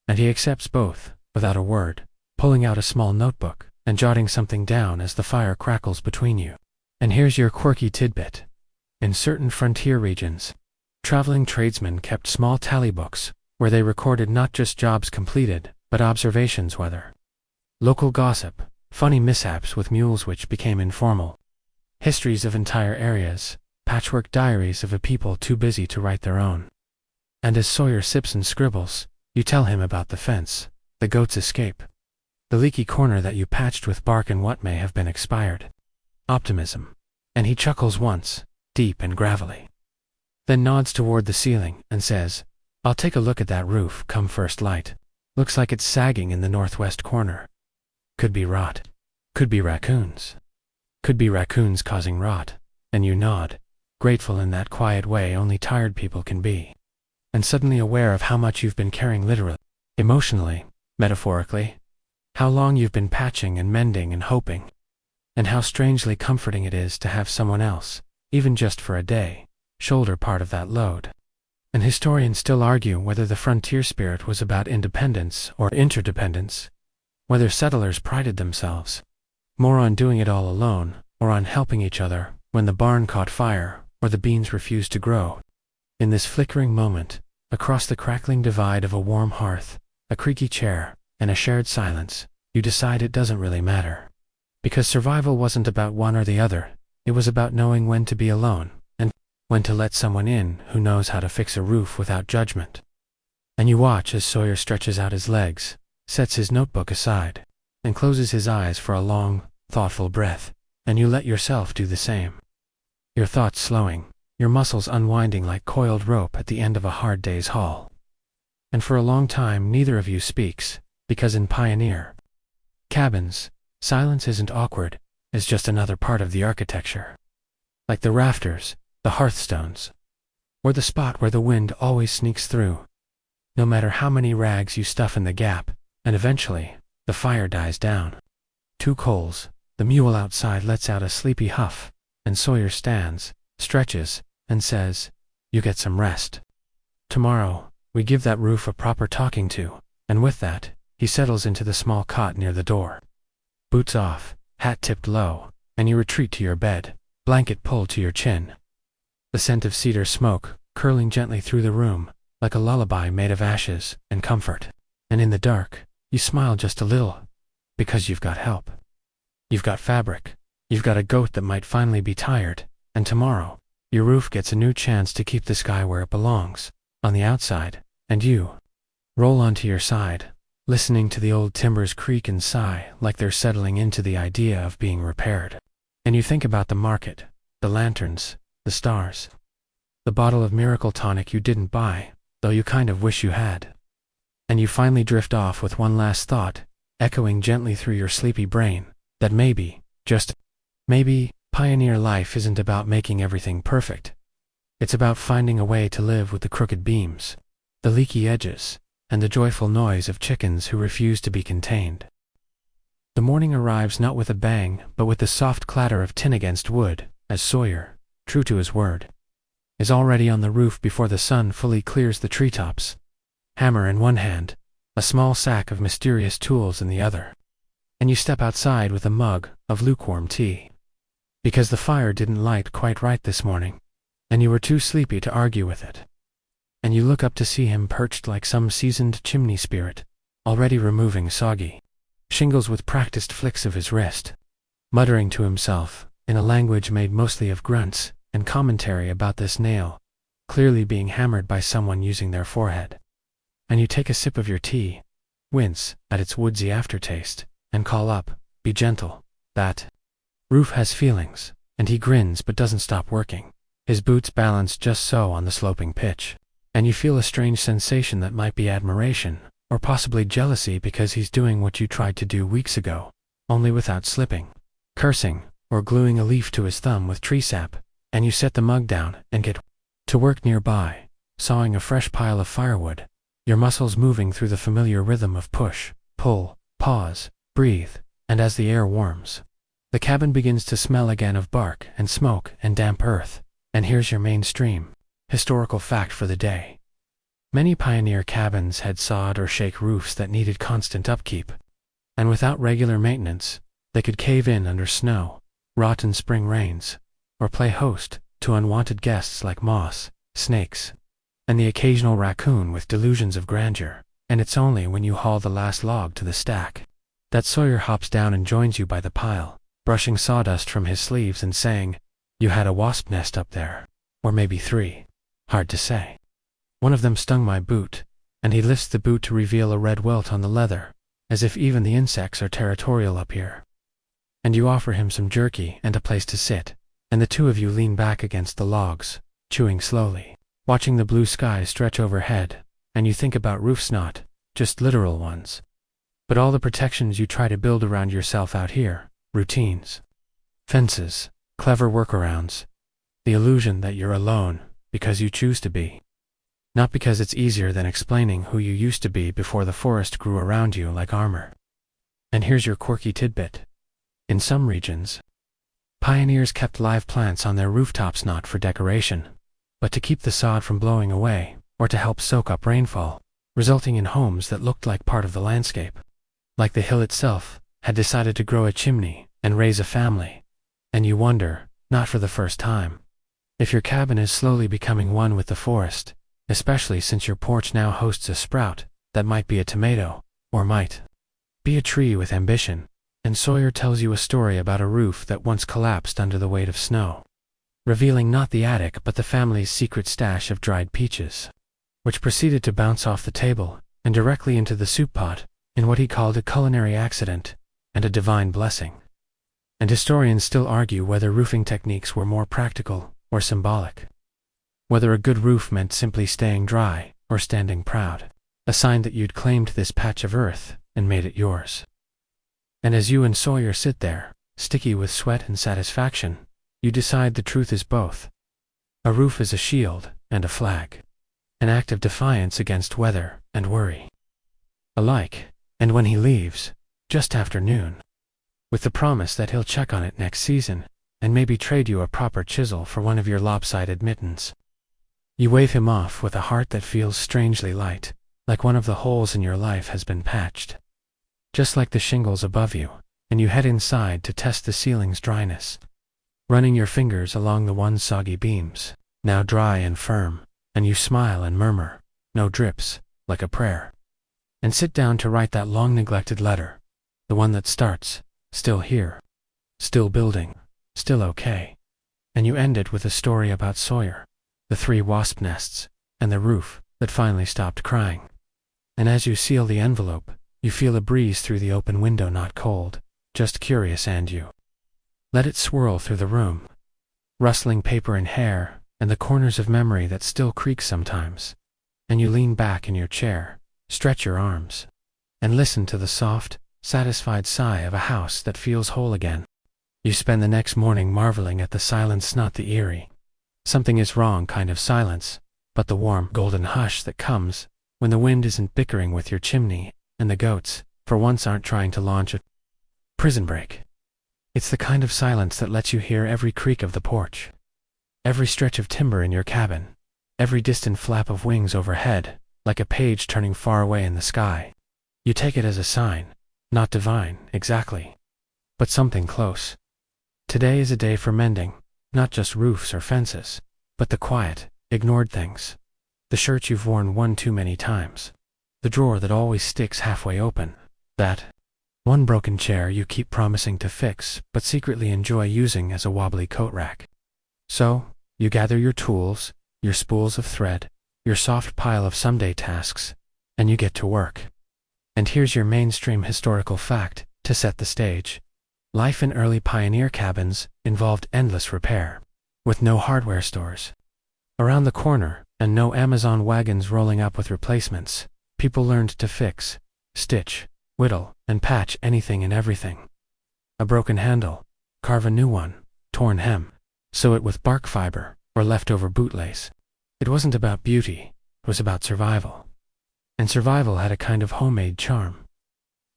And he accepts both, without a word, pulling out a small notebook and jotting something down as the fire crackles between you. And here's your quirky tidbit. In certain frontier regions, traveling tradesmen kept small tally books where they recorded not just jobs completed, but observations, weather, local gossip, funny mishaps with mules which became informal, histories of entire areas, patchwork diaries of a people too busy to write their own. And as Sawyer sips and scribbles, you tell him about the fence, the goat's escape, the leaky corner that you patched with bark and what may have been expired. Optimism. And he chuckles once, deep and gravelly, then nods toward the ceiling and says, "I'll take a look at that roof come first light. Looks like it's sagging in the northwest corner. Could be rot. Could be raccoons. Could be raccoons causing rot." And you nod, grateful in that quiet way only tired people can be, and suddenly aware of how much you've been caring literally, emotionally, metaphorically, how long you've been patching and mending and hoping, and how strangely comforting it is to have someone else, even just for a day, shoulder part of that load. And historians still argue whether the frontier spirit was about independence or interdependence, whether settlers prided themselves more on doing it all alone or on helping each other when the barn caught fire or the beans refused to grow. In this flickering moment, across the crackling divide of a warm hearth, a creaky chair, and a shared silence, you decide it doesn't really matter. Because survival wasn't about one or the other, it was about knowing when to be alone, and when to let someone in who knows how to fix a roof without judgment. And you watch as Sawyer stretches out his legs, sets his notebook aside, and closes his eyes for a long, thoughtful breath, and you let yourself do the same. Your thoughts slowing, your muscles unwinding like coiled rope at the end of a hard day's haul. And for a long time neither of you speaks, because in pioneer cabins, silence isn't awkward, it's just another part of the architecture. Like the rafters, the hearthstones, or the spot where the wind always sneaks through. No matter how many rags you stuff in the gap, and eventually, the fire dies down. 2 coals, the mule outside lets out a sleepy huff, and Sawyer stands, stretches, and says, "You get some rest. Tomorrow, we give that roof a proper talking to," and with that, he settles into the small cot near the door. Boots off, hat tipped low, and you retreat to your bed, blanket pulled to your chin. The scent of cedar smoke, curling gently through the room, like a lullaby made of ashes and comfort. And in the dark, you smile just a little, because you've got help. You've got fabric, you've got a goat that might finally be tired, and tomorrow, your roof gets a new chance to keep the sky where it belongs, on the outside, and you roll onto your side, listening to the old timbers creak and sigh like they're settling into the idea of being repaired. And you think about the market, the lanterns, the stars, the bottle of miracle tonic you didn't buy, though you kind of wish you had. And you finally drift off with one last thought, echoing gently through your sleepy brain, that maybe, just maybe, pioneer life isn't about making everything perfect. It's about finding a way to live with the crooked beams, the leaky edges, and the joyful noise of chickens who refuse to be contained. The morning arrives not with a bang, but with the soft clatter of tin against wood, as Sawyer, true to his word, is already on the roof before the sun fully clears the treetops. Hammer in one hand, a small sack of mysterious tools in the other. And you step outside with a mug of lukewarm tea. Because the fire didn't light quite right this morning, and you were too sleepy to argue with it. And you look up to see him perched like some seasoned chimney spirit, already removing soggy shingles with practiced flicks of his wrist, muttering to himself, in a language made mostly of grunts and commentary about this nail, clearly being hammered by someone using their forehead. And you take a sip of your tea, wince at its woodsy aftertaste, and call up, "Be gentle, that roof has feelings," and he grins but doesn't stop working, his boots balanced just so on the sloping pitch. And you feel a strange sensation that might be admiration, or possibly jealousy because he's doing what you tried to do weeks ago, only without slipping, cursing, or gluing a leaf to his thumb with tree sap, and you set the mug down and get to work nearby, sawing a fresh pile of firewood, your muscles moving through the familiar rhythm of push, pull, pause, breathe, and as the air warms, the cabin begins to smell again of bark and smoke and damp earth. And here's your mainstream historical fact for the day. Many pioneer cabins had sod or shake roofs that needed constant upkeep, and without regular maintenance, they could cave in under snow, rot in spring rains, or play host to unwanted guests like moths, snakes, and the occasional raccoon with delusions of grandeur. And it's only when you haul the last log to the stack that Sawyer hops down and joins you by the pile, brushing sawdust from his sleeves and saying, "You had a wasp nest up there. Or maybe 3. Hard to say. One of them stung my boot," and he lifts the boot to reveal a red welt on the leather, as if even the insects are territorial up here. And you offer him some jerky and a place to sit, and the two of you lean back against the logs, chewing slowly, watching the blue sky stretch overhead, and you think about roofs, not just literal ones, but all the protections you try to build around yourself out here, routines, fences, clever workarounds, the illusion that you're alone because you choose to be, not because it's easier than explaining who you used to be before the forest grew around you like armor. And here's your quirky tidbit. In some regions, pioneers kept live plants on their rooftops not for decoration, but to keep the sod from blowing away, or to help soak up rainfall, resulting in homes that looked like part of the landscape. Like the hill itself had decided to grow a chimney and raise a family. And you wonder, not for the first time, if your cabin is slowly becoming one with the forest, especially since your porch now hosts a sprout that might be a tomato, or might be a tree with ambition. And Sawyer tells you a story about a roof that once collapsed under the weight of snow, revealing not the attic but the family's secret stash of dried peaches, which proceeded to bounce off the table and directly into the soup pot in what he called a culinary accident and a divine blessing. And historians still argue whether roofing techniques were more practical or symbolic, whether a good roof meant simply staying dry or standing proud, a sign that you'd claimed this patch of earth and made it yours. And as you and Sawyer sit there, sticky with sweat and satisfaction, you decide the truth is both. A roof is a shield and a flag, an act of defiance against weather and worry alike. And when he leaves, just after noon, with the promise that he'll check on it next season and maybe trade you a proper chisel for one of your lopsided mittens, you wave him off with a heart that feels strangely light, like one of the holes in your life has been patched, just like the shingles above you, and you head inside to test the ceiling's dryness, running your fingers along the once soggy beams, now dry and firm, and you smile and murmur, "No drips," like a prayer, and sit down to write that long-neglected letter, the one that starts, "Still here, still building, still okay," and you end it with a story about Sawyer, the 3 wasp nests, and the roof that finally stopped crying. And as you seal the envelope, you feel a breeze through the open window, not cold, just curious, and you let it swirl through the room, rustling paper and hair, and the corners of memory that still creak sometimes. And you lean back in your chair, stretch your arms, and listen to the soft, satisfied sigh of a house that feels whole again. You spend the next morning marveling at the silence, not the eerie "something is wrong" kind of silence, but the warm, golden hush that comes when the wind isn't bickering with your chimney and the goats, for once, aren't trying to launch a prison break. It's the kind of silence that lets you hear every creak of the porch, every stretch of timber in your cabin, every distant flap of wings overhead, like a page turning far away in the sky. You take it as a sign, not divine, exactly, but something close. Today is a day for mending, not just roofs or fences, but the quiet, ignored things. The shirt you've worn one too many times, the drawer that always sticks halfway open, that one broken chair you keep promising to fix but secretly enjoy using as a wobbly coat rack. So, you gather your tools, your spools of thread, your soft pile of someday tasks, and you get to work. And here's your mainstream historical fact to set the stage. Life in early pioneer cabins involved endless repair, with no hardware stores around the corner and no Amazon wagons rolling up with replacements. People learned to fix, stitch, whittle, and patch anything and everything. A broken handle, carve a new one, torn hem, sew it with bark fiber or leftover bootlace. It wasn't about beauty, it was about survival. And survival had a kind of homemade charm.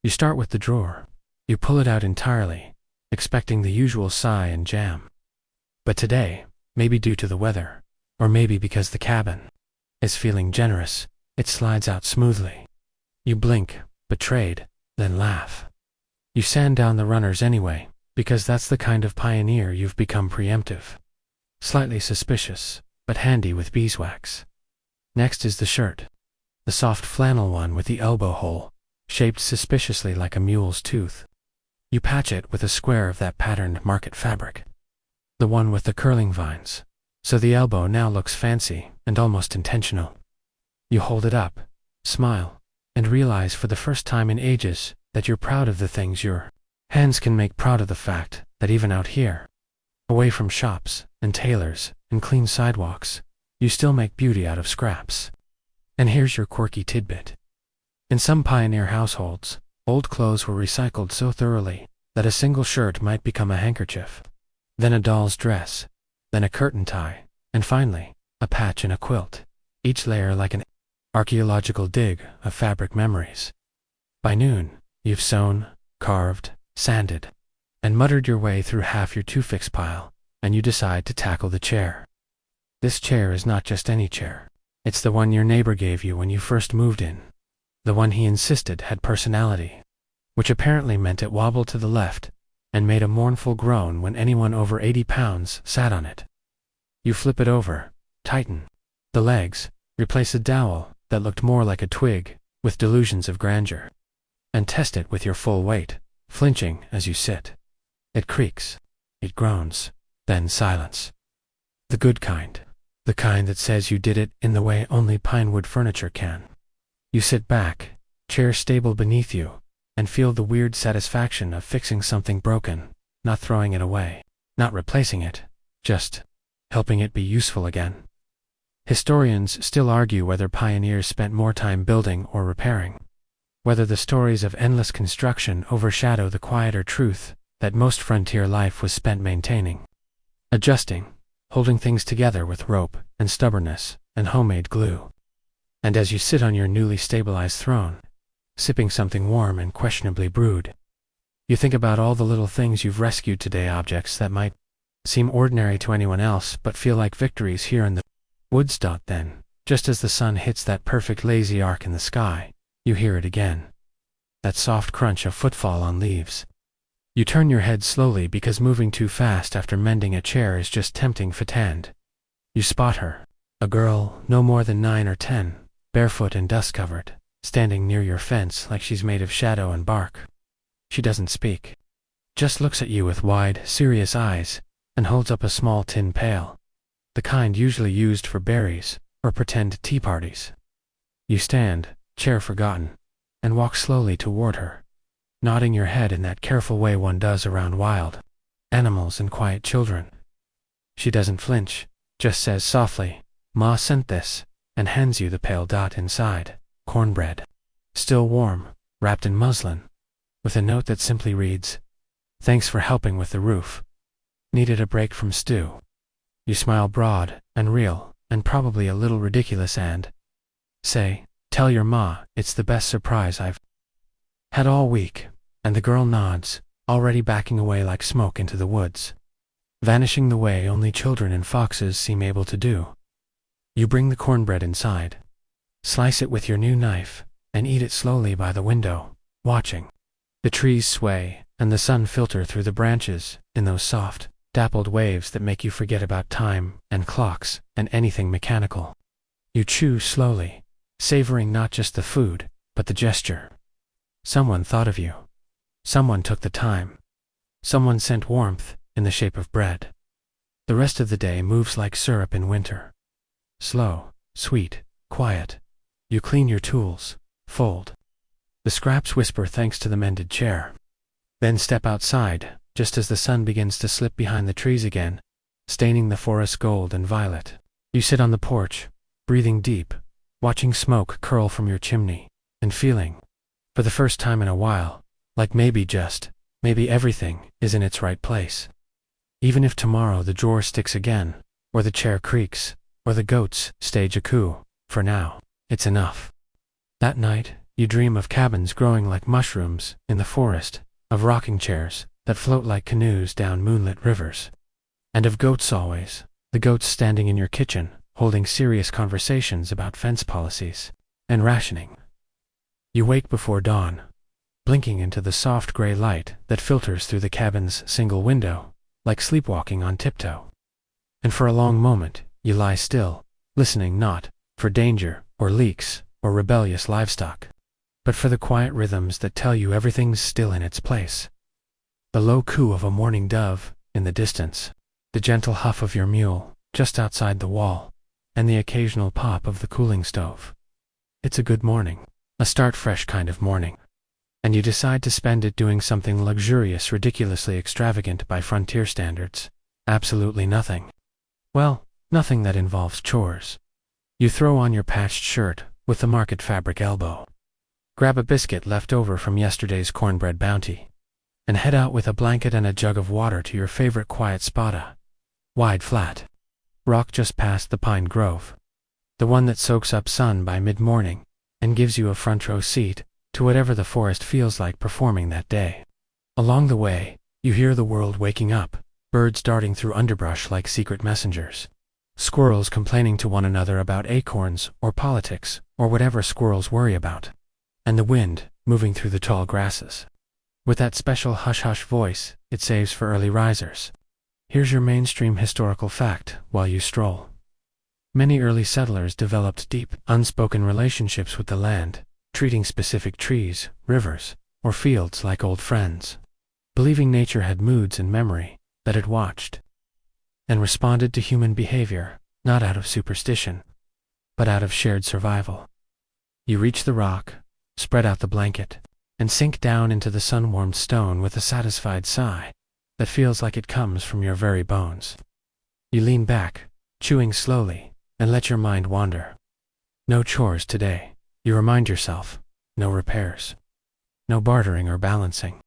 You start with the drawer, You pull it out entirely, expecting the usual sigh and jam. But today, maybe due to the weather, or maybe because the cabin is feeling generous, it slides out smoothly. You blink, betrayed, then laugh. You sand down the runners anyway, because that's the kind of pioneer you've become, preemptive. Slightly suspicious, but handy with beeswax. Next is the shirt. The soft flannel one with the elbow hole, shaped suspiciously like a mule's tooth. You patch it with a square of that patterned market fabric. The one with the curling vines, so the elbow now looks fancy and almost intentional. You hold it up, smile, and realize for the first time in ages that you're proud of the things your hands can make, proud of the fact that even out here, away from shops and tailors and clean sidewalks, you still make beauty out of scraps. And here's your quirky tidbit. In some pioneer households, old clothes were recycled so thoroughly that a single shirt might become a handkerchief, then a doll's dress, then a curtain tie, and finally, a patch and a quilt, each layer like an archaeological dig of fabric memories. By noon, you've sewn, carved, sanded, and muttered your way through half your two-fix pile, and you decide to tackle the chair. This chair is not just any chair. It's the one your neighbor gave you when you first moved in. The one he insisted had personality, which apparently meant it wobbled to the left and made a mournful groan when anyone over 80 pounds sat on it. You flip it over, tighten the legs, replace a dowel that looked more like a twig with delusions of grandeur, and test it with your full weight, flinching as you sit. It creaks, it groans, then silence. The good kind. The kind that says you did it in the way only pinewood furniture can. You sit back, chair stable beneath you, and feel the weird satisfaction of fixing something broken, not throwing it away, not replacing it, just helping it be useful again. Historians still argue whether pioneers spent more time building or repairing, whether the stories of endless construction overshadow the quieter truth that most frontier life was spent maintaining, adjusting, holding things together with rope and stubbornness and homemade glue. And as you sit on your newly stabilized throne, sipping something warm and questionably brewed, you think about all the little things you've rescued today, objects that might seem ordinary to anyone else but feel like victories here in the woods. Then, just as the sun hits that perfect lazy arc in the sky, you hear it again. That soft crunch of footfall on leaves. You turn your head slowly because moving too fast after mending a chair is just tempting fate. You spot her, a girl no more than 9 or 10, barefoot and dust-covered, standing near your fence like she's made of shadow and bark. She doesn't speak, just looks at you with wide, serious eyes, and holds up a small tin pail, the kind usually used for berries or pretend tea parties. You stand, chair forgotten, and walk slowly toward her, nodding your head in that careful way one does around wild animals and quiet children. She doesn't flinch, just says softly, "Ma sent this," and hands you the pail. Inside, cornbread, still warm, wrapped in muslin, with a note that simply reads, "Thanks for helping with the roof. Needed a break from stew." You smile broad and real and probably a little ridiculous and say, "Tell your ma it's the best surprise I've had all week," and the girl nods, already backing away like smoke into the woods, vanishing the way only children and foxes seem able to do. You bring the cornbread inside, slice it with your new knife, and eat it slowly by the window, watching the trees sway and the sun filter through the branches in those soft, dappled waves that make you forget about time and clocks and anything mechanical. You chew slowly, savoring not just the food, but the gesture. Someone thought of you. Someone took the time. Someone sent warmth in the shape of bread. The rest of the day moves like syrup in winter. Slow, sweet, quiet. You clean your tools, fold. The scraps whisper thanks to the mended chair. Then step outside, just as the sun begins to slip behind the trees again, staining the forest gold and violet. You sit on the porch, breathing deep, watching smoke curl from your chimney, and feeling, for the first time in a while, like maybe everything is in its right place. Even if tomorrow the drawer sticks again, or the chair creaks, or the goats stage a coup, for now, it's enough. That night, you dream of cabins growing like mushrooms in the forest, of rocking chairs that float like canoes down moonlit rivers, and of goats always, the goats standing in your kitchen, holding serious conversations about fence policies and rationing. You wake before dawn, blinking into the soft gray light that filters through the cabin's single window, like sleepwalking on tiptoe. And for a long moment, you lie still, listening not for danger or leaks or rebellious livestock, but for the quiet rhythms that tell you everything's still in its place. The low coo of a mourning dove in the distance, the gentle huff of your mule just outside the wall, and the occasional pop of the cooling stove. It's a good morning, a start fresh kind of morning. And you decide to spend it doing something luxurious, ridiculously extravagant by frontier standards. Absolutely nothing. Well, nothing that involves chores. You throw on your patched shirt with the market fabric elbow, grab a biscuit left over from yesterday's cornbread bounty, and head out with a blanket and a jug of water to your favorite quiet spot, a wide flat rock just past the pine grove, the one that soaks up sun by mid-morning and gives you a front row seat to whatever the forest feels like performing that day. Along the way, you hear the world waking up, birds darting through underbrush like secret messengers, squirrels complaining to one another about acorns or politics or whatever squirrels worry about, and the wind moving through the tall grasses. With that special hush-hush voice it saves for early risers. Here's your mainstream historical fact while you stroll. Many early settlers developed deep, unspoken relationships with the land, treating specific trees, rivers, or fields like old friends, believing nature had moods and memory, that it watched and responded to human behavior, not out of superstition, but out of shared survival. You reach the rock, spread out the blanket, and sink down into the sun-warmed stone with a satisfied sigh that feels like it comes from your very bones. You lean back, chewing slowly, and let your mind wander. No chores today. You remind yourself, no repairs, no bartering or balancing.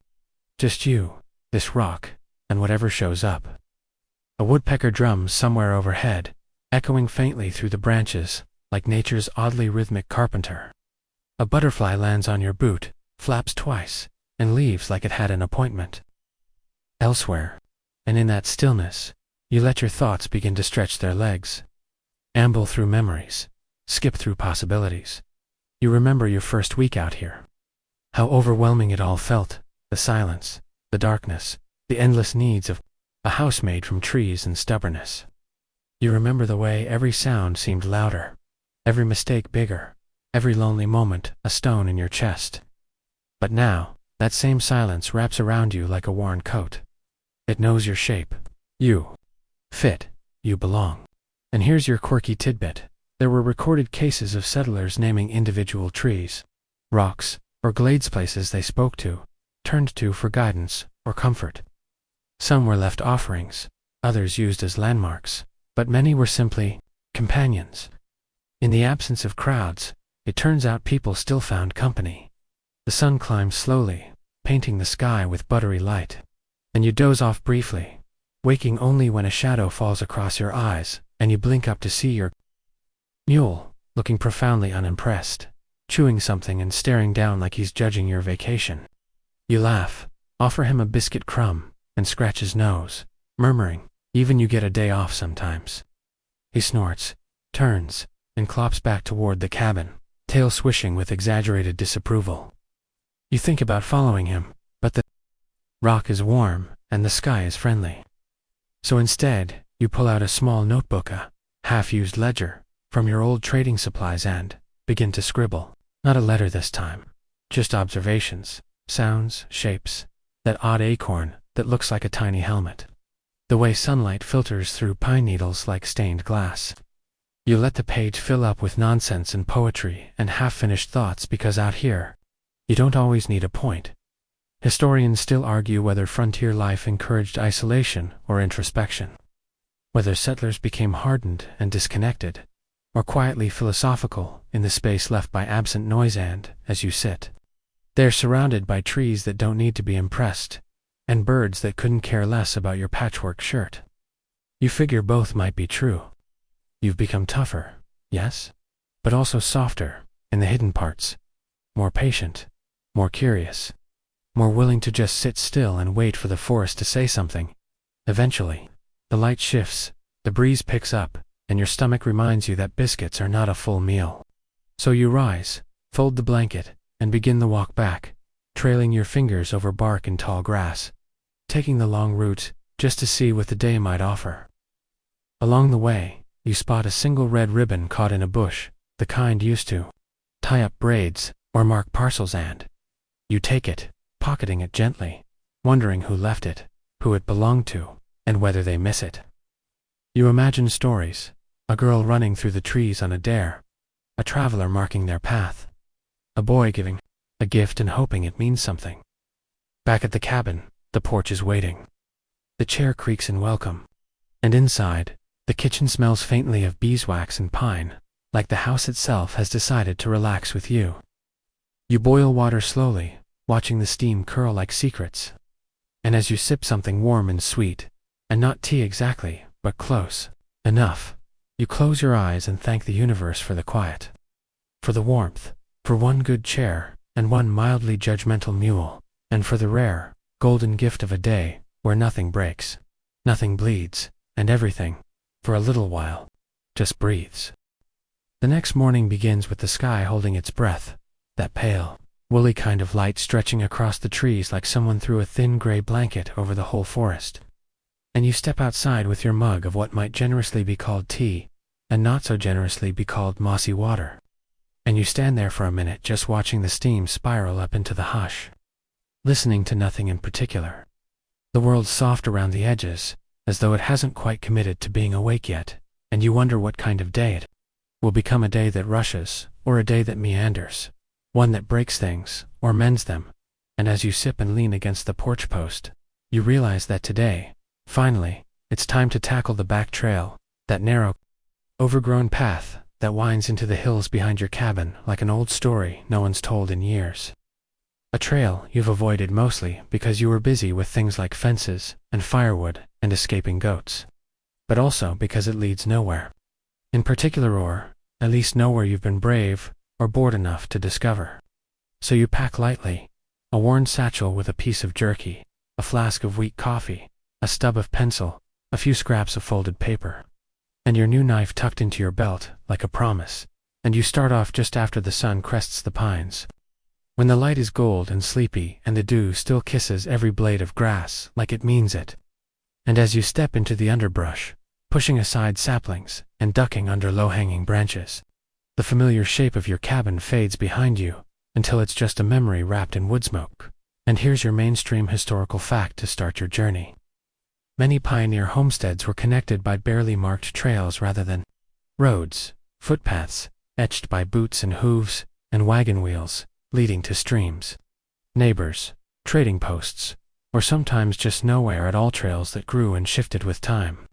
Just you, this rock, and whatever shows up. A woodpecker drums somewhere overhead, echoing faintly through the branches like nature's oddly rhythmic carpenter. A butterfly lands on your boot, flaps twice, and leaves like it had an appointment. Elsewhere, and in that stillness, you let your thoughts begin to stretch their legs, amble through memories, skip through possibilities. You remember your first week out here. How overwhelming it all felt, the silence, the darkness, the endless needs of a house made from trees and stubbornness. You remember the way every sound seemed louder, every mistake bigger, every lonely moment a stone in your chest. But now, that same silence wraps around you like a worn coat. It knows your shape. You fit. You belong. And here's your quirky tidbit. There were recorded cases of settlers naming individual trees, rocks, or glades places they spoke to, turned to for guidance or comfort. Some were left offerings, others used as landmarks, but many were simply companions. In the absence of crowds, it turns out people still found company. The sun climbs slowly, painting the sky with buttery light, and you doze off briefly, waking only when a shadow falls across your eyes and you blink up to see your mule, looking profoundly unimpressed, chewing something and staring down like he's judging your vacation. You laugh, offer him a biscuit crumb, and scratch his nose, murmuring, "Even you get a day off sometimes." He snorts, turns, and clops back toward the cabin, tail swishing with exaggerated disapproval. You think about following him, but the rock is warm and the sky is friendly. So instead, you pull out a small notebook, a half-used ledger, from your old trading supplies and begin to scribble. Not a letter this time, just observations, sounds, shapes, that odd acorn that looks like a tiny helmet, the way sunlight filters through pine needles like stained glass. You let the page fill up with nonsense and poetry and half-finished thoughts because out here, you don't always need a point. Historians still argue whether frontier life encouraged isolation or introspection, whether settlers became hardened and disconnected, or quietly philosophical in the space left by absent noise and, as you sit, they're surrounded by trees that don't need to be impressed, and birds that couldn't care less about your patchwork shirt. You figure both might be true. You've become tougher, yes, but also softer in the hidden parts, more patient, more curious. more willing to just sit still and wait for the forest to say something. Eventually, the light shifts, the breeze picks up, and your stomach reminds you that biscuits are not a full meal. So you rise, fold the blanket, and begin the walk back, trailing your fingers over bark and tall grass, taking the long route just to see what the day might offer. Along the way, you spot a single red ribbon caught in a bush, the kind used to tie up braids or mark parcels, and you take it, pocketing it gently, wondering who left it, who it belonged to, and whether they miss it. You imagine stories, a girl running through the trees on a dare, a traveler marking their path, a boy giving a gift and hoping it means something. Back at the cabin, the porch is waiting. The chair creaks in welcome, and inside, the kitchen smells faintly of beeswax and pine, like the house itself has decided to relax with you. You boil water slowly, watching the steam curl like secrets. And as you sip something warm and sweet, and not tea exactly, but close enough, you close your eyes and thank the universe for the quiet, for the warmth, for one good chair, and one mildly judgmental mule, and for the rare, golden gift of a day where nothing breaks, nothing bleeds, and everything, for a little while, just breathes. The next morning begins with the sky holding its breath, that pale, woolly kind of light stretching across the trees like someone threw a thin gray blanket over the whole forest. And you step outside with your mug of what might generously be called tea, and not so generously be called mossy water. And you stand there for a minute just watching the steam spiral up into the hush, listening to nothing in particular. The world's soft around the edges, as though it hasn't quite committed to being awake yet, and you wonder what kind of day it will become, a day that rushes, or a day that meanders, one that breaks things, or mends them. And as you sip and lean against the porch post, you realize that today, finally, it's time to tackle the back trail, that narrow, overgrown path that winds into the hills behind your cabin like an old story no one's told in years. A trail you've avoided mostly because you were busy with things like fences and firewood and escaping goats, but also because it leads nowhere in particular, or at least nowhere you've been brave or bored enough to discover. So you pack lightly, a worn satchel with a piece of jerky, a flask of weak coffee, a stub of pencil, a few scraps of folded paper, and your new knife tucked into your belt like a promise, and you start off just after the sun crests the pines, when the light is gold and sleepy and the dew still kisses every blade of grass like it means it. And as you step into the underbrush, pushing aside saplings and ducking under low-hanging branches, the familiar shape of your cabin fades behind you until it's just a memory wrapped in wood smoke. And here's your mainstream historical fact to start your journey. Many pioneer homesteads were connected by barely marked trails rather than roads, footpaths, etched by boots and hooves and wagon wheels, leading to streams, neighbors, trading posts, or sometimes just nowhere at all, trails that grew and shifted with time,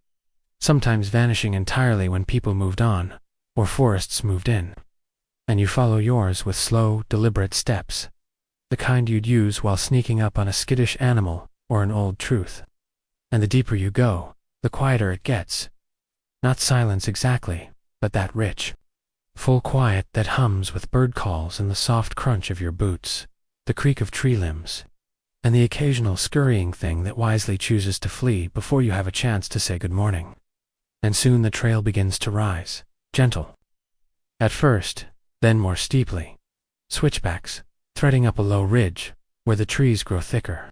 sometimes vanishing entirely when people moved on, or forests moved in. And you follow yours with slow, deliberate steps, the kind you'd use while sneaking up on a skittish animal or an old truth. And the deeper you go, the quieter it gets. Not silence exactly, but that rich, full quiet that hums with bird calls and the soft crunch of your boots, the creak of tree limbs, and the occasional scurrying thing that wisely chooses to flee before you have a chance to say good morning. And soon the trail begins to rise, gentle at first, then more steeply. Switchbacks, threading up a low ridge, where the trees grow thicker,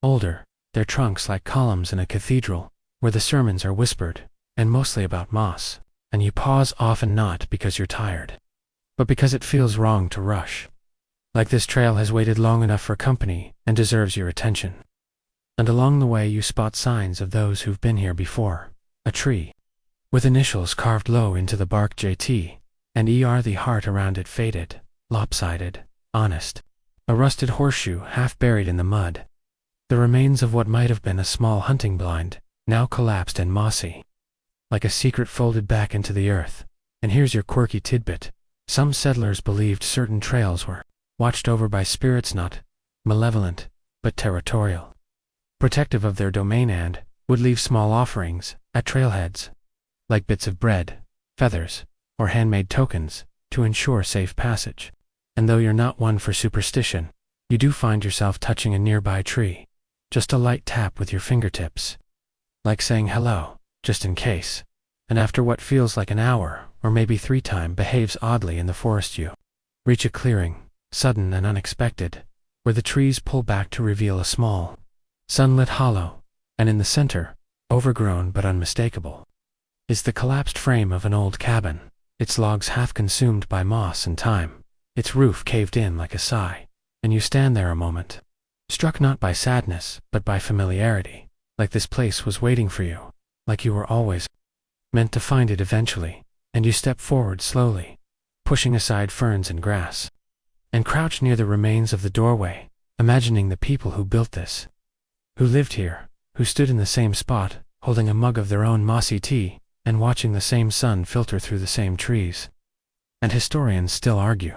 older, their trunks like columns in a cathedral, where the sermons are whispered, and mostly about moss. And you pause often not because you're tired, but because it feels wrong to rush. Like this trail has waited long enough for company and deserves your attention. And along the way you spot signs of those who've been here before. A tree, with initials carved low into the bark, JT, and ER, the heart around it faded, lopsided, honest. A rusted horseshoe half buried in the mud. The remains of what might have been a small hunting blind, now collapsed and mossy, like a secret folded back into the earth. And here's your quirky tidbit. Some settlers believed certain trails were watched over by spirits not malevolent, but territorial, protective of their domain, and would leave small offerings at trailheads, like bits of bread, feathers, or handmade tokens, to ensure safe passage. And though you're not one for superstition, you do find yourself touching a nearby tree. Just a light tap with your fingertips. Like saying hello, just in case. And after what feels like an hour, or maybe 3 times, behaves oddly in the forest, you reach a clearing, sudden and unexpected, where the trees pull back to reveal a small, sunlit hollow, and in the center, overgrown but unmistakable, is the collapsed frame of an old cabin, its logs half consumed by moss and time, its roof caved in like a sigh, and you stand there a moment, struck not by sadness, but by familiarity, like this place was waiting for you, like you were always meant to find it eventually, and you step forward slowly, pushing aside ferns and grass, and crouch near the remains of the doorway, imagining the people who built this, who lived here, who stood in the same spot, holding a mug of their own mossy tea, and watching the same sun filter through the same trees. And historians still argue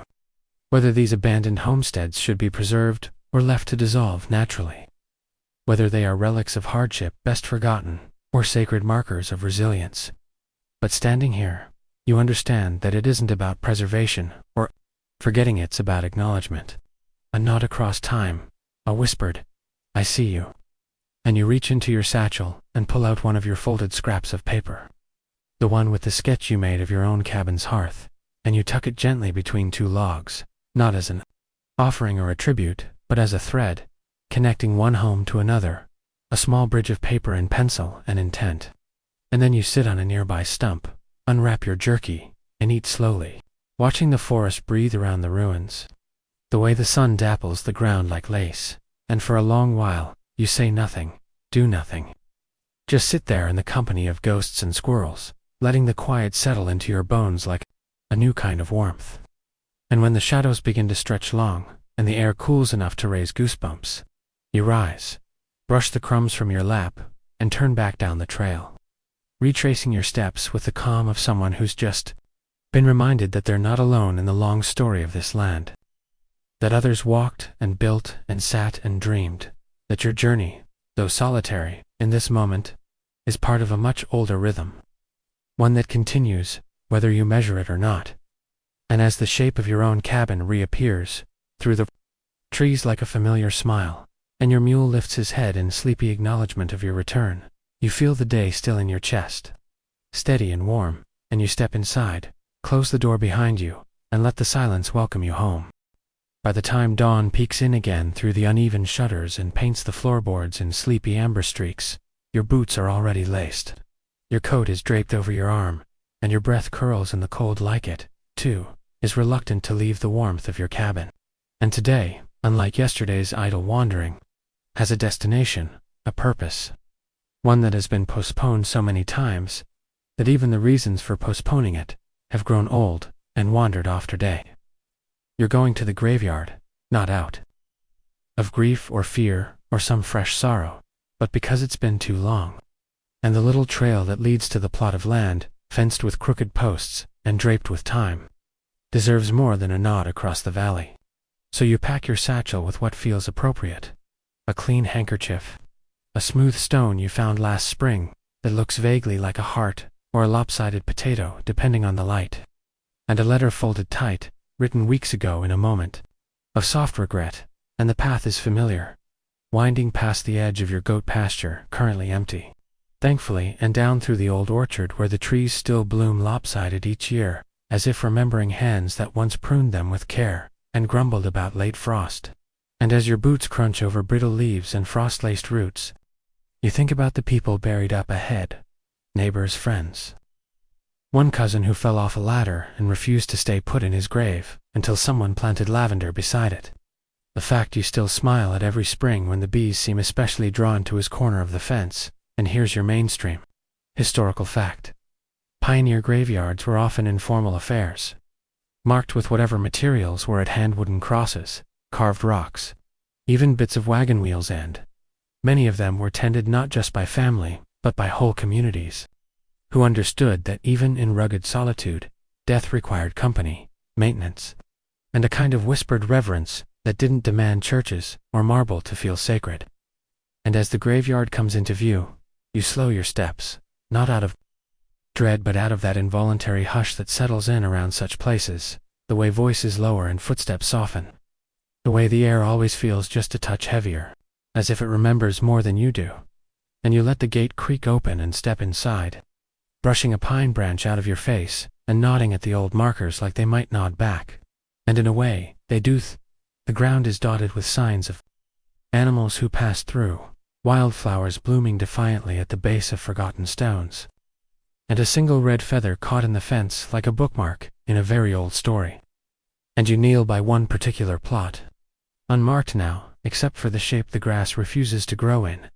whether these abandoned homesteads should be preserved or left to dissolve naturally, whether they are relics of hardship best forgotten or sacred markers of resilience. But standing here, you understand that it isn't about preservation or forgetting, it's about acknowledgement. A nod across time, a whispered, "I see you." And you reach into your satchel and pull out one of your folded scraps of paper. The one with the sketch you made of your own cabin's hearth, and you tuck it gently between 2 logs, not as an offering or a tribute, but as a thread, connecting one home to another, a small bridge of paper and pencil and intent. And then you sit on a nearby stump, unwrap your jerky, and eat slowly, watching the forest breathe around the ruins, the way the sun dapples the ground like lace, and for a long while, you say nothing, do nothing. Just sit there in the company of ghosts and squirrels, letting the quiet settle into your bones like a new kind of warmth. And when the shadows begin to stretch long, and the air cools enough to raise goosebumps, you rise, brush the crumbs from your lap, and turn back down the trail, retracing your steps with the calm of someone who's just been reminded that they're not alone in the long story of this land, that others walked and built and sat and dreamed, that your journey, though solitary, in this moment, is part of a much older rhythm, one that continues, whether you measure it or not. And as the shape of your own cabin reappears through the trees like a familiar smile, and your mule lifts his head in sleepy acknowledgement of your return, you feel the day still in your chest, steady and warm, and you step inside, close the door behind you, and let the silence welcome you home. By the time dawn peeks in again through the uneven shutters and paints the floorboards in sleepy amber streaks, your boots are already laced. Your coat is draped over your arm, and your breath curls in the cold like it, too, is reluctant to leave the warmth of your cabin. And today, unlike yesterday's idle wandering, has a destination, a purpose. One that has been postponed so many times that even the reasons for postponing it have grown old and wandered off today. You're going to the graveyard, not out of grief or fear or some fresh sorrow, but because it's been too long. And the little trail that leads to the plot of land, fenced with crooked posts and draped with time, deserves more than a nod across the valley. So you pack your satchel with what feels appropriate: a clean handkerchief, a smooth stone you found last spring that looks vaguely like a heart or a lopsided potato depending on the light, and a letter folded tight, written weeks ago in a moment of soft regret, and the path is familiar, winding past the edge of your goat pasture, currently empty, thankfully, and down through the old orchard where the trees still bloom lopsided each year, as if remembering hands that once pruned them with care and grumbled about late frost. And as your boots crunch over brittle leaves and frost-laced roots, you think about the people buried up ahead, neighbors, friends. One cousin who fell off a ladder and refused to stay put in his grave until someone planted lavender beside it. The fact you still smile at every spring when the bees seem especially drawn to his corner of the fence. And here's your mainstream historical fact. Pioneer graveyards were often informal affairs, marked with whatever materials were at hand: wooden crosses, carved rocks, even bits of wagon wheels, and many of them were tended not just by family, but by whole communities, who understood that even in rugged solitude, death required company, maintenance, and a kind of whispered reverence that didn't demand churches or marble to feel sacred. And as the graveyard comes into view, you slow your steps, not out of dread but out of that involuntary hush that settles in around such places, the way voices lower and footsteps soften. The way the air always feels just a touch heavier, as if it remembers more than you do. And you let the gate creak open and step inside, brushing a pine branch out of your face and nodding at the old markers like they might nod back. And in a way, they do. The ground is dotted with signs of animals who passed through, wildflowers blooming defiantly at the base of forgotten stones, and a single red feather caught in the fence like a bookmark in a very old story. And you kneel by one particular plot, unmarked now, except for the shape the grass refuses to grow in,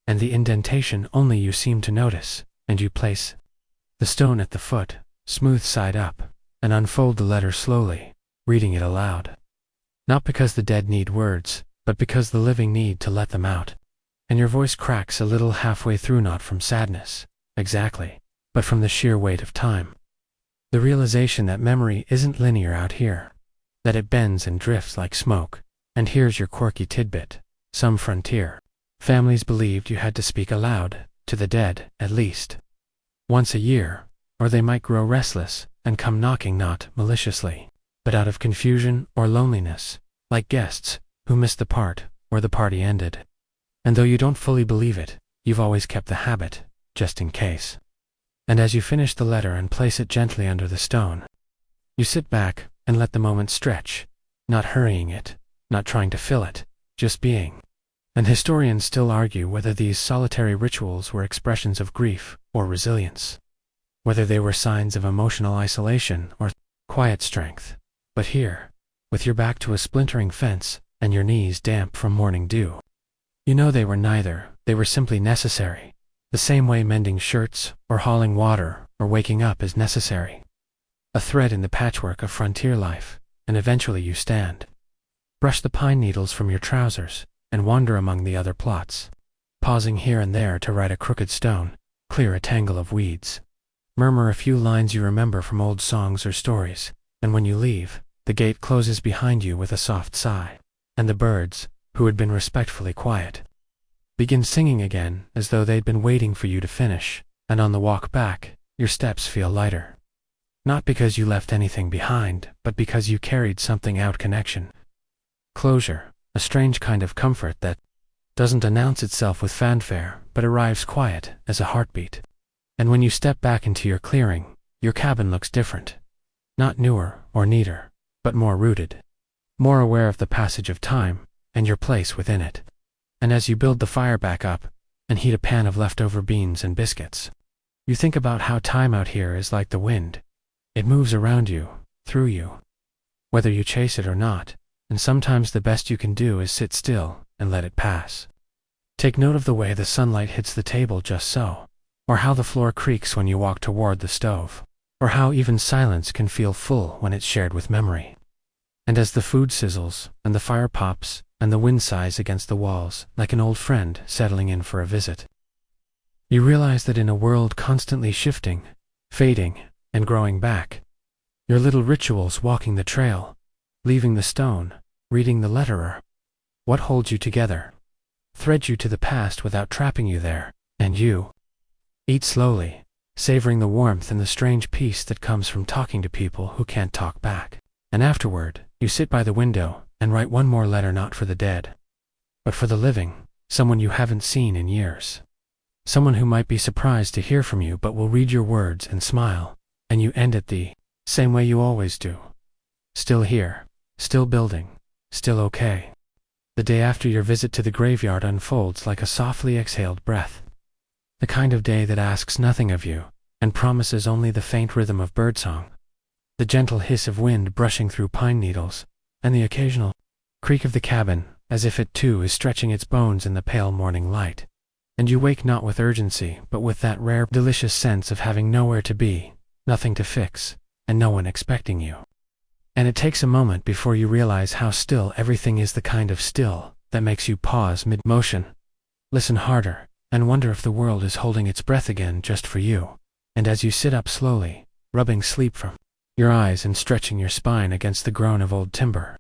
and the indentation only you seem to notice, and you place the stone at the foot, smooth side up, and unfold the letter slowly, reading it aloud. Not because the dead need words, but because the living need to let them out. And your voice cracks a little halfway through, not from sadness, exactly, but from the sheer weight of time. The realization that memory isn't linear out here, that it bends and drifts like smoke. And here's your quirky tidbit. Some frontier families believed you had to speak aloud, to the dead, at least once a year, or they might grow restless and come knocking, not maliciously, but out of confusion or loneliness, like guests who missed the part where the party ended. And though you don't fully believe it, you've always kept the habit, just in case. And as you finish the letter and place it gently under the stone, you sit back and let the moment stretch, not hurrying it, not trying to fill it, just being. And historians still argue whether these solitary rituals were expressions of grief or resilience, whether they were signs of emotional isolation or quiet strength. But here, with your back to a splintering fence and your knees damp from morning dew, you know they were neither. They were simply necessary, the same way mending shirts or hauling water or waking up is necessary. A thread in the patchwork of frontier life, and eventually you stand. Brush the pine needles from your trousers and wander among the other plots, pausing here and there to right a crooked stone, clear a tangle of weeds, murmur a few lines you remember from old songs or stories, and when you leave, the gate closes behind you with a soft sigh, and the birds, who had been respectfully quiet, begin singing again as though they'd been waiting for you to finish. And on the walk back, your steps feel lighter. Not because you left anything behind, but because you carried something out. Connection. Closure. A strange kind of comfort that doesn't announce itself with fanfare, but arrives quiet as a heartbeat. And when you step back into your clearing, your cabin looks different. Not newer or neater, but more rooted. More aware of the passage of time and your place within it. And as you build the fire back up and heat a pan of leftover beans and biscuits, you think about how time out here is like the wind. It moves around you, through you, whether you chase it or not, and sometimes the best you can do is sit still and let it pass. Take note of the way the sunlight hits the table just so, or how the floor creaks when you walk toward the stove, or how even silence can feel full when it's shared with memory. And as the food sizzles, and the fire pops, and the wind sighs against the walls like an old friend settling in for a visit, you realize that in a world constantly shifting, fading, and growing back, your little rituals, walking the trail, leaving the stone, reading the letterer, what holds you together, threads you to the past without trapping you there. And you eat slowly, savoring the warmth and the strange peace that comes from talking to people who can't talk back. And afterward, you sit by the window and write one more letter, not for the dead, but for the living, someone you haven't seen in years. Someone who might be surprised to hear from you but will read your words and smile. And you end it the same way you always do. Still here, still building, still okay. The day after your visit to the graveyard unfolds like a softly exhaled breath. The kind of day that asks nothing of you, and promises only the faint rhythm of birdsong, the gentle hiss of wind brushing through pine needles, and the occasional creak of the cabin, as if it too is stretching its bones in the pale morning light. And you wake not with urgency, but with that rare, delicious sense of having nowhere to be, nothing to fix, and no one expecting you. And it takes a moment before you realize how still everything is, the kind of still that makes you pause mid-motion, listen harder, and wonder if the world is holding its breath again just for you. And as you sit up slowly, rubbing sleep from your eyes and stretching your spine against the groan of old timber,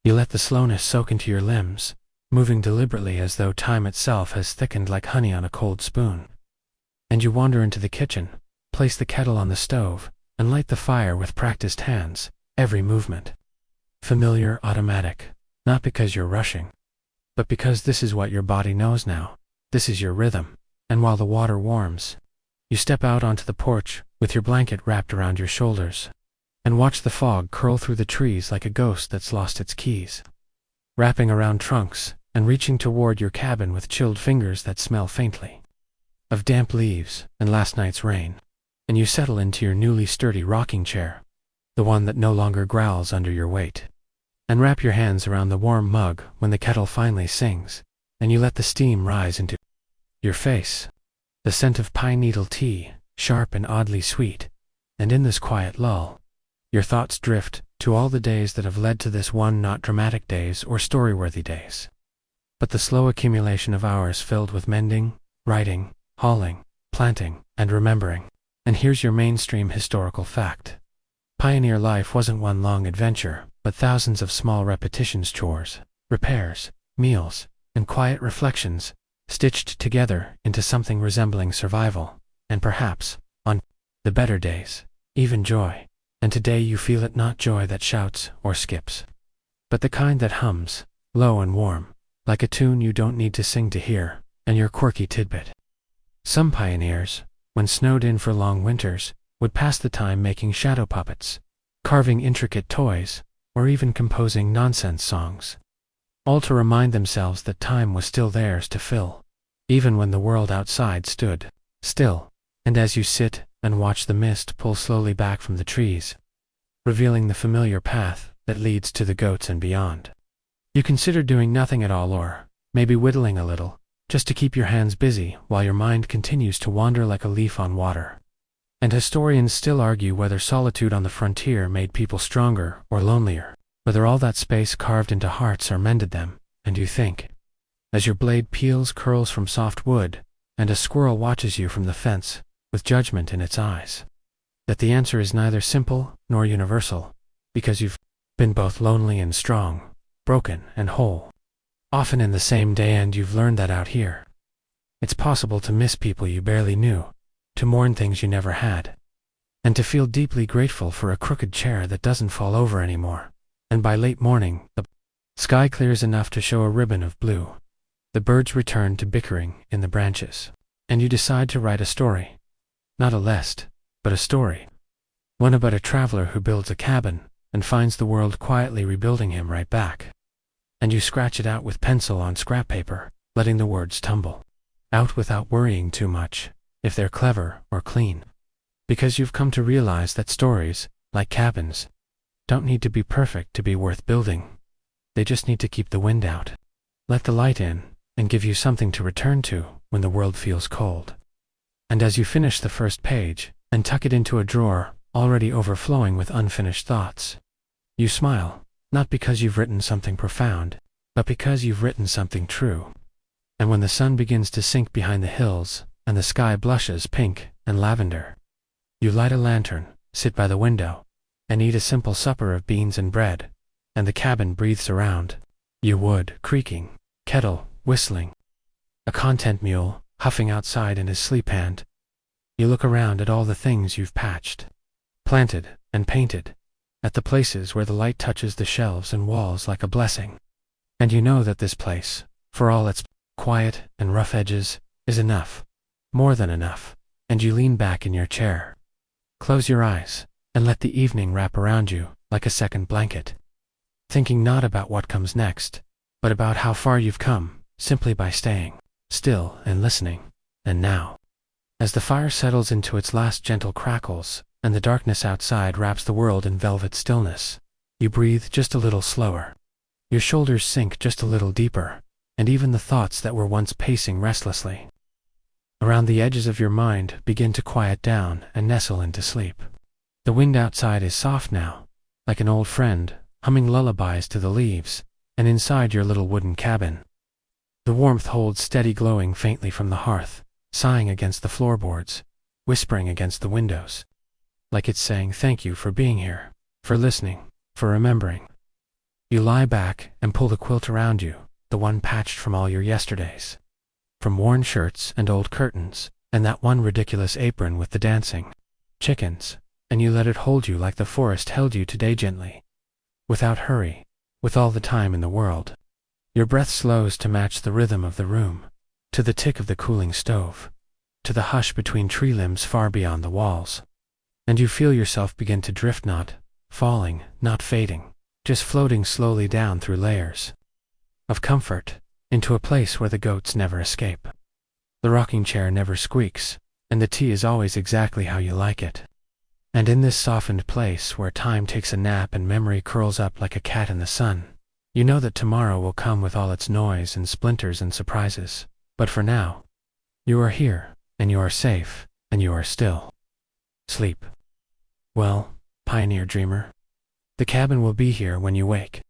you let the slowness soak into your limbs, moving deliberately as though time itself has thickened like honey on a cold spoon. And you wander into the kitchen, place the kettle on the stove, and light the fire with practiced hands, every movement familiar, automatic, Not because you're rushing, but because this is what your body knows now. This is your rhythm. And while the water warms, you step out onto the porch with your blanket wrapped around your shoulders and watch the fog curl through the trees like a ghost that's lost its keys, wrapping around trunks and reaching toward your cabin with chilled fingers that smell faintly of damp leaves and last night's rain. And you settle into your newly sturdy rocking chair, the one that no longer growls under your weight, and wrap your hands around the warm mug when the kettle finally sings, and you let the steam rise into your face. The scent of pine needle tea, sharp and oddly sweet, and in this quiet lull, your thoughts drift to all the days that have led to this one, not dramatic days or story-worthy days, but the slow accumulation of hours filled with mending, writing, hauling, planting, and remembering. And here's your mainstream historical fact. Pioneer life wasn't one long adventure, but thousands of small repetitions, chores, repairs, meals, and quiet reflections, stitched together into something resembling survival, and perhaps, on the better days, even joy. And today you feel it, not joy that shouts or skips, but the kind that hums, low and warm, like a tune you don't need to sing to hear, and your quirky tidbit. Some pioneers, when snowed in for long winters, would pass the time making shadow puppets, carving intricate toys, or even composing nonsense songs, all to remind themselves that time was still theirs to fill, even when the world outside stood still. And as you sit and watch the mist pull slowly back from the trees, revealing the familiar path that leads to the goats and beyond, you consider doing nothing at all, or maybe whittling a little, just to keep your hands busy while your mind continues to wander like a leaf on water. And historians still argue whether solitude on the frontier made people stronger or lonelier, whether all that space carved into hearts or mended them. And you think, as your blade peels curls from soft wood, and a squirrel watches you from the fence with judgment in its eyes, that the answer is neither simple nor universal, because you've been both lonely and strong, broken and whole, often in the same day. And you've learned that out here, it's possible to miss people you barely knew, to mourn things you never had, and to feel deeply grateful for a crooked chair that doesn't fall over anymore. And by late morning, the sky clears enough to show a ribbon of blue. The birds return to bickering in the branches, and you decide to write a story. Not a list, but a story. One about a traveler who builds a cabin and finds the world quietly rebuilding him right back. And you scratch it out with pencil on scrap paper, letting the words tumble out without worrying too much if they're clever or clean. Because you've come to realize that stories, like cabins, don't need to be perfect to be worth building. They just need to keep the wind out, let the light in, and give you something to return to when the world feels cold. And as you finish the first page and tuck it into a drawer already overflowing with unfinished thoughts, you smile, not because you've written something profound, but because you've written something true. And when the sun begins to sink behind the hills and the sky blushes pink and lavender, you light a lantern, sit by the window, and eat a simple supper of beans and bread, and the cabin breathes around you, wood creaking, kettle whistling, a content mule huffing outside in his sleep hand. You look around at all the things you've patched, planted, and painted, at the places where the light touches the shelves and walls like a blessing. And you know that this place, for all its quiet and rough edges, is enough, more than enough. And you lean back in your chair, close your eyes, and let the evening wrap around you like a second blanket, thinking not about what comes next, but about how far you've come, simply by staying still and listening. And now, as the fire settles into its last gentle crackles, and the darkness outside wraps the world in velvet stillness, you breathe just a little slower. Your shoulders sink just a little deeper, and even the thoughts that were once pacing restlessly around the edges of your mind begin to quiet down and nestle into sleep. The wind outside is soft now, like an old friend, humming lullabies to the leaves, and inside your little wooden cabin, the warmth holds steady, glowing faintly from the hearth, sighing against the floorboards, whispering against the windows, like it's saying thank you for being here, for listening, for remembering. You lie back and pull the quilt around you, the one patched from all your yesterdays, from worn shirts and old curtains, and that one ridiculous apron with the dancing chickens, and you let it hold you like the forest held you today, gently, without hurry, with all the time in the world. Your breath slows to match the rhythm of the room, to the tick of the cooling stove, to the hush between tree limbs far beyond the walls. And you feel yourself begin to drift, not falling, not fading, just floating slowly down through layers of comfort, into a place where the goats never escape. The rocking chair never squeaks, and the tea is always exactly how you like it. And in this softened place where time takes a nap and memory curls up like a cat in the sun, you know that tomorrow will come with all its noise and splinters and surprises. But for now, you are here, and you are safe, and you are still. Sleep well, pioneer dreamer. The cabin will be here when you wake.